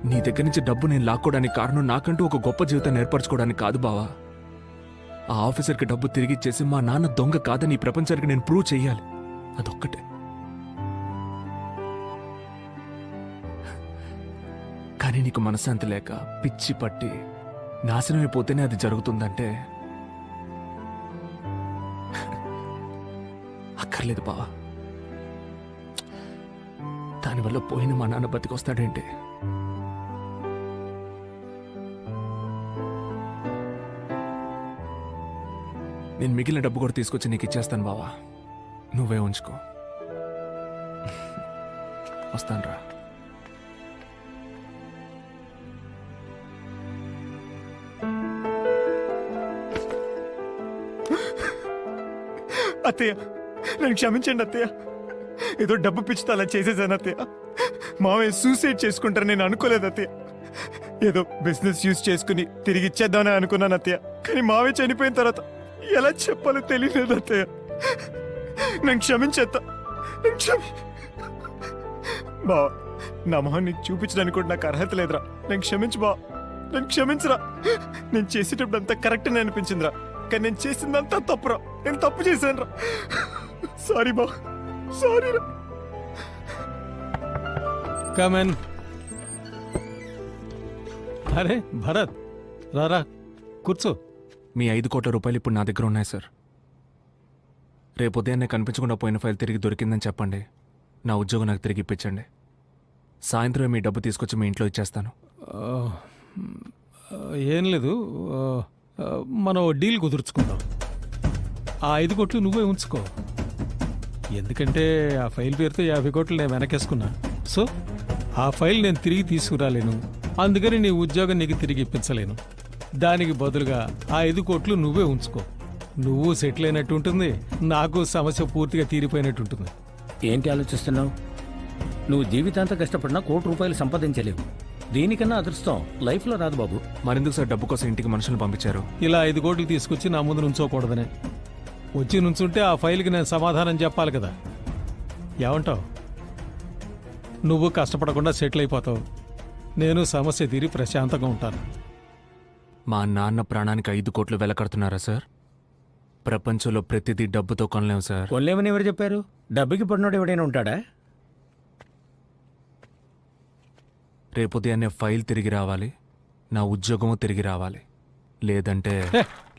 నీ దగ్గర నుంచి డబ్బు నేను లాక్కోవడానికి కారణం నాకంటూ ఒక గొప్ప జీవితాన్ని ఏర్పరచుకోవడానికి కాదు బావా. ఆ ఆఫీసర్కి డబ్బు తిరిగి ఇచ్చేసి మా నాన్న దొంగ కాదని ఈ ప్రపంచానికి నేను ప్రూవ్ చెయ్యాలి. అదొక్కటే. కానీ నీకు మనశ్శాంతి లేక పిచ్చి పట్టి నాశనమైపోతేనే అది జరుగుతుందంటే అక్కర్లేదు బావా. దానివల్ల పోయిన మా నాన్న బతికొస్తాడేంటి? నేను మిగిలిన డబ్బు కూడా తీసుకొచ్చి నీకు ఇచ్చేస్తాను బావా. నువ్వే ఉంచుకో. వస్తానురా. అత్తయ్య, నేను క్షమించండి అత్తయ్య. ఏదో డబ్బు పిచ్చితో అలా చేసేసాను అత్తయ్య. మావయ్య సూసైడ్ చేసుకుంటారు నేను అనుకోలేదు అత్తయ్య. ఏదో బిజినెస్ యూజ్ చేసుకుని తిరిగి ఇచ్చేద్దామని అనుకున్నాను అత్తయ్య. కానీ మావయ్య చనిపోయిన తర్వాత ఎలా చెప్పాలో తెలియలేదు అత్తయ్య. నేను క్షమించేస్తా. బావా, నా మొహం నీకు చూపించడానికి కూడా నాకు అర్హత లేదురా. నేను క్షమించు బావా, నేను క్షమించరా. నేను చేసేటప్పుడు అంతా కరెక్ట్ అని అనిపించిందిరా, కానీ నేను చేసిందంతా తప్పురా. నేను తప్పు చేశాను రా. సారీ బా, సారీ రా. కమెన్. అరే భరత్, రారా కూర్చో. మీ 5 కోట్ల రూపాయలు ఇప్పుడు నా దగ్గర ఉన్నాయి సార్. రేపు ఉదయాన్నే కనిపించకుండా పోయిన ఫైల్ తిరిగి దొరికిందని చెప్పండి. నా ఉద్యోగం నాకు తిరిగి ఇప్పించండి. సాయంత్రం మీ డబ్బు తీసుకొచ్చి మీ ఇంట్లో ఇచ్చేస్తాను. ఏం లేదు, మనం డీల్ కుదుర్చుకుందాం. ఆ 5 కోట్లు నువ్వే ఉంచుకో. ఎందుకంటే ఆ ఫైల్ పేరుతో 50 కోట్లు నేను వెనకేసుకున్నా. సో ఆ ఫైల్ నేను తిరిగి తీసుకురాలేను. అందుకని నీ ఉద్యోగం నీకు తిరిగి ఇప్పించలేను. దానికి బదులుగా ఆ 5 కోట్లు నువ్వే ఉంచుకో. నువ్వు సెటిల్ అయినట్టు ఉంటుంది, నాకు సమస్య పూర్తిగా తీరిపోయినట్టు ఉంటుంది. ఏంటి ఆలోచిస్తున్నావు? నువ్వు జీవితాంతం కష్టపడినా ₹1 సంపాదించలేవు. దీనికన్నా అదృష్టం లైఫ్లో రాదు బాబు. మరెందుకు సార్ డబ్బు కోసం ఇంటికి మనుషులు పంపించారు? ఇలా 5 కోట్లు తీసుకొచ్చి నా ముందు నుంచోకూడదనే. వచ్చి నుంచుంటే ఆ ఫైల్కి నేను సమాధానం చెప్పాలి కదా. ఏమంటావు? నువ్వు కష్టపడకుండా సెటిల్ అయిపోతావు, నేను సమస్య తీరి ప్రశాంతంగా ఉంటాను. మా నాన్న ప్రాణానికి 5 కోట్లు వెలకడుతున్నారా సార్? ప్రపంచంలో ప్రతిదీ డబ్బుతో కొనలేము సార్. కొనలేమని ఎవరు చెప్పారు? డబ్బుకి పడినోడు ఎవడైనా ఉంటాడా? రేపు ఉదయాన్నే ఫైల్ తిరిగి రావాలి, నా ఉద్యోగము తిరిగి రావాలి. లేదంటే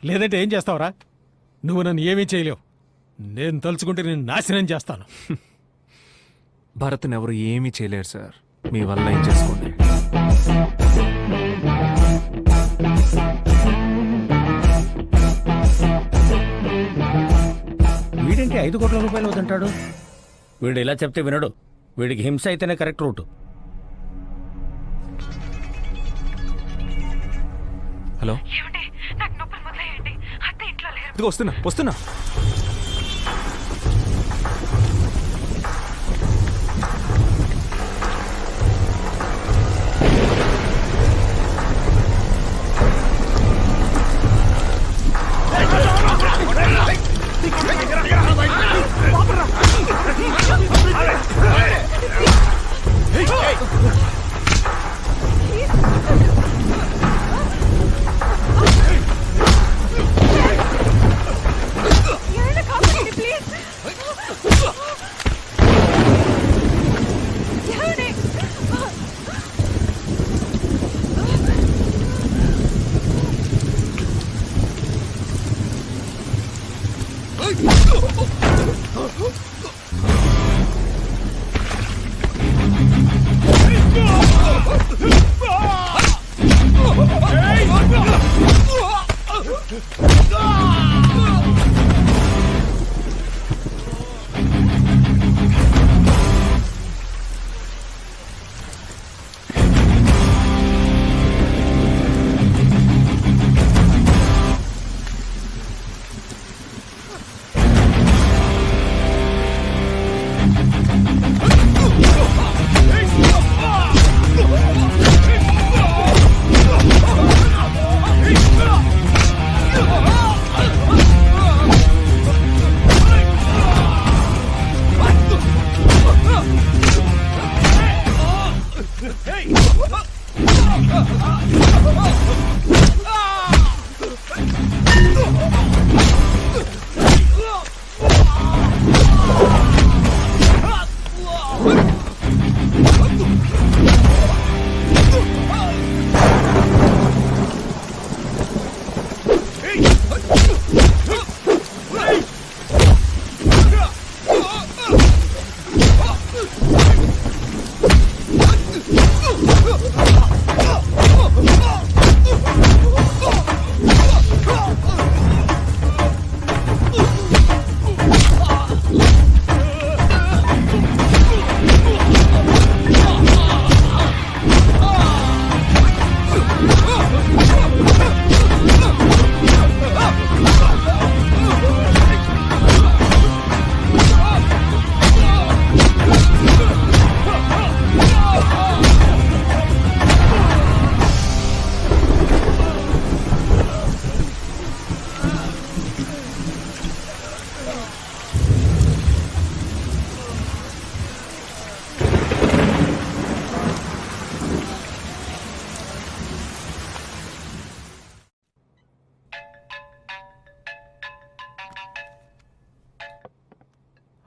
లేదంటే ఏం చేస్తావురా? నువ్వు నన్ను ఏమీ చేయలేవు. నేను తలుచుకుంటే నేను నాశనం చేస్తాను. భరత్ని ఎవరు ఏమీ చేయలేరు సార్. మీ వల్ల ఏం చేసుకోండి. వీడేంటి 5 కోట్ల రూపాయలు వద్దంటాడు? వీడు ఇలా చెప్తే వినడు. వీడికి హింస అయితేనే కరెక్ట్ రూట్. హలో, ఇదిగో వస్తున్నా.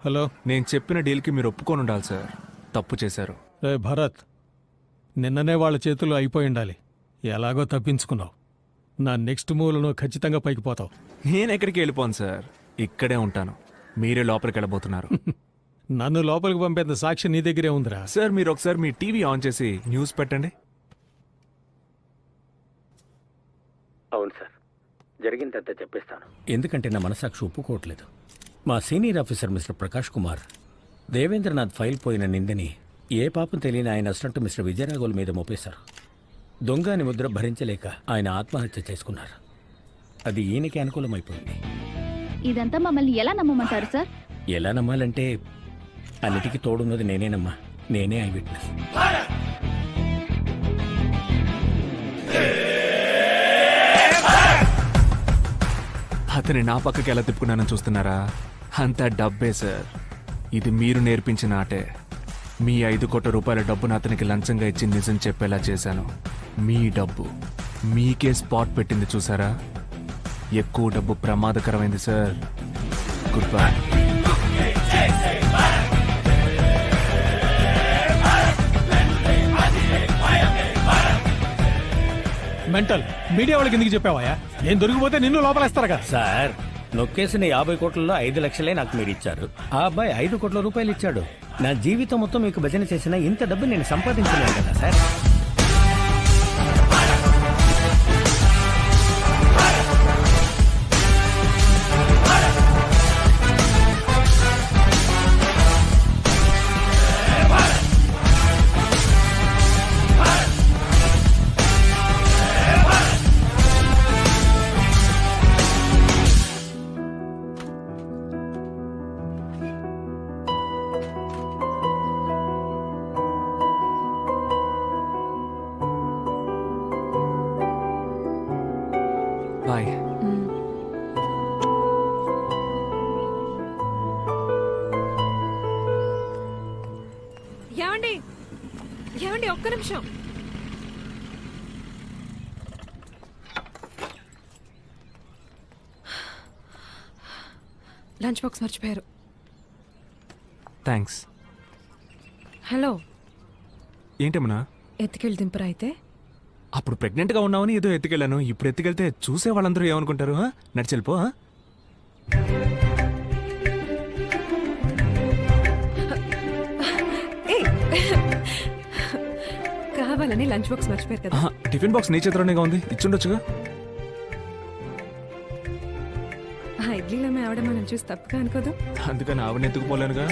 హలో, నేను చెప్పిన డీల్కి మీరు ఒప్పుకొని ఉండాలి సార్. తప్పు చేశారు. రే భరత్, నిన్ననే వాళ్ళ చేతుల్లో అయిపోయి ఉండాలి. ఎలాగో తప్పించుకున్నావు. నా నెక్స్ట్ మూవ్లో ఖచ్చితంగా పైకి పోతావు. నేను ఎక్కడికి వెళ్ళిపోను సార్, ఇక్కడే ఉంటాను. మీరే లోపలికి వెళ్ళబోతున్నారు. నన్ను లోపలికి పంపేంత సాక్షి నీ దగ్గరే ఉందిరా. సార్ మీరు ఒకసారి మీ టీవీ ఆన్ చేసి న్యూస్ పెట్టండి. అవును సార్, జరిగిందంతా చెప్పేస్తాను. ఎందుకంటే నా మనసాక్షి ఒప్పుకోవట్లేదు. మా senior officer mister Prakash Kumar Devendranath file పోయిన నిందని ఏ పాపం తెలియని ఆయన అసిస్టెంట్ మిస్టర్ విజయరాఘవుల మీద మోపేశారు. దొంగ అని ముద్ర భరించలేక ఆయన ఆత్మహత్య చేసుకున్నారు. అది ఈయనకి అనుకూలమైపోయింది. ఇదంతా మమ్మల్ని ఎలా నమ్మమంటారు సార్? ఎలా నమ్మాలంటే అన్నిటికీ తోడున్నది నేనేనమ్మా. నేనే ఐ విట్నెస్. అతని నా పక్కకి ఎలా తిప్పుకున్నానని చూస్తున్నారా? అంతా డబ్బే సార్. ఇది మీరు నేర్పించిన ఆటే. మీ 5 కోట్ల రూపాయల డబ్బును అతనికి లంచంగా ఇచ్చి నిజం చెప్పేలా చేశాను. మీ డబ్బు మీకే స్పాట్ పెట్టింది చూసారా? ఎక్కువ డబ్బు ప్రమాదకరమైంది sir. Good bye. Mental media వాళ్ళకి ఎందుకు చెప్పావా? నేను దొరికిపోతే నిన్ను లోపలేస్తారా? సార్, నొక్కేసిన 50 కోట్లలో 5 లక్షలే నాకు మీరు ఇచ్చారు. ఆ అబ్బాయి 5 కోట్ల రూపాయలు ఇచ్చాడు. నా జీవితం మొత్తం మీకు భజన చేసిన ఇంత డబ్బు నేను సంపాదించలేను కదా సార్. బాయ్. ఏమండి ఏమండి, ఒక్క నిమిషం. లంచ్ బాక్స్ మర్చిపోయారు. థ్యాంక్స్. హలో, ఏంటమ్మా? ఎత్తుకెళ్ళి దింపరా అయితే? అప్పుడు ప్రెగ్నెంట్గా ఉన్నావని ఏదో ఎత్తుకెళ్ళాను. ఇప్పుడు ఎత్తుకెళ్తే చూసే వాళ్ళందరూ ఏమనుకుంటారు? నడిచెళ్ళిపో. కావాలని లంచ్ బాక్స్ మర్చిపోయారు కదా. టిఫిన్ బాక్స్ నీ చేతిలోనే ఉంది, ఇచ్చుండొచ్చుగా. ఆ ఇడ్లీలో ఆవిడ మనం చూసి తప్పుగా అనుకోదు. అందుకని ఆవిడని ఎత్తుకుపోలేనుగా.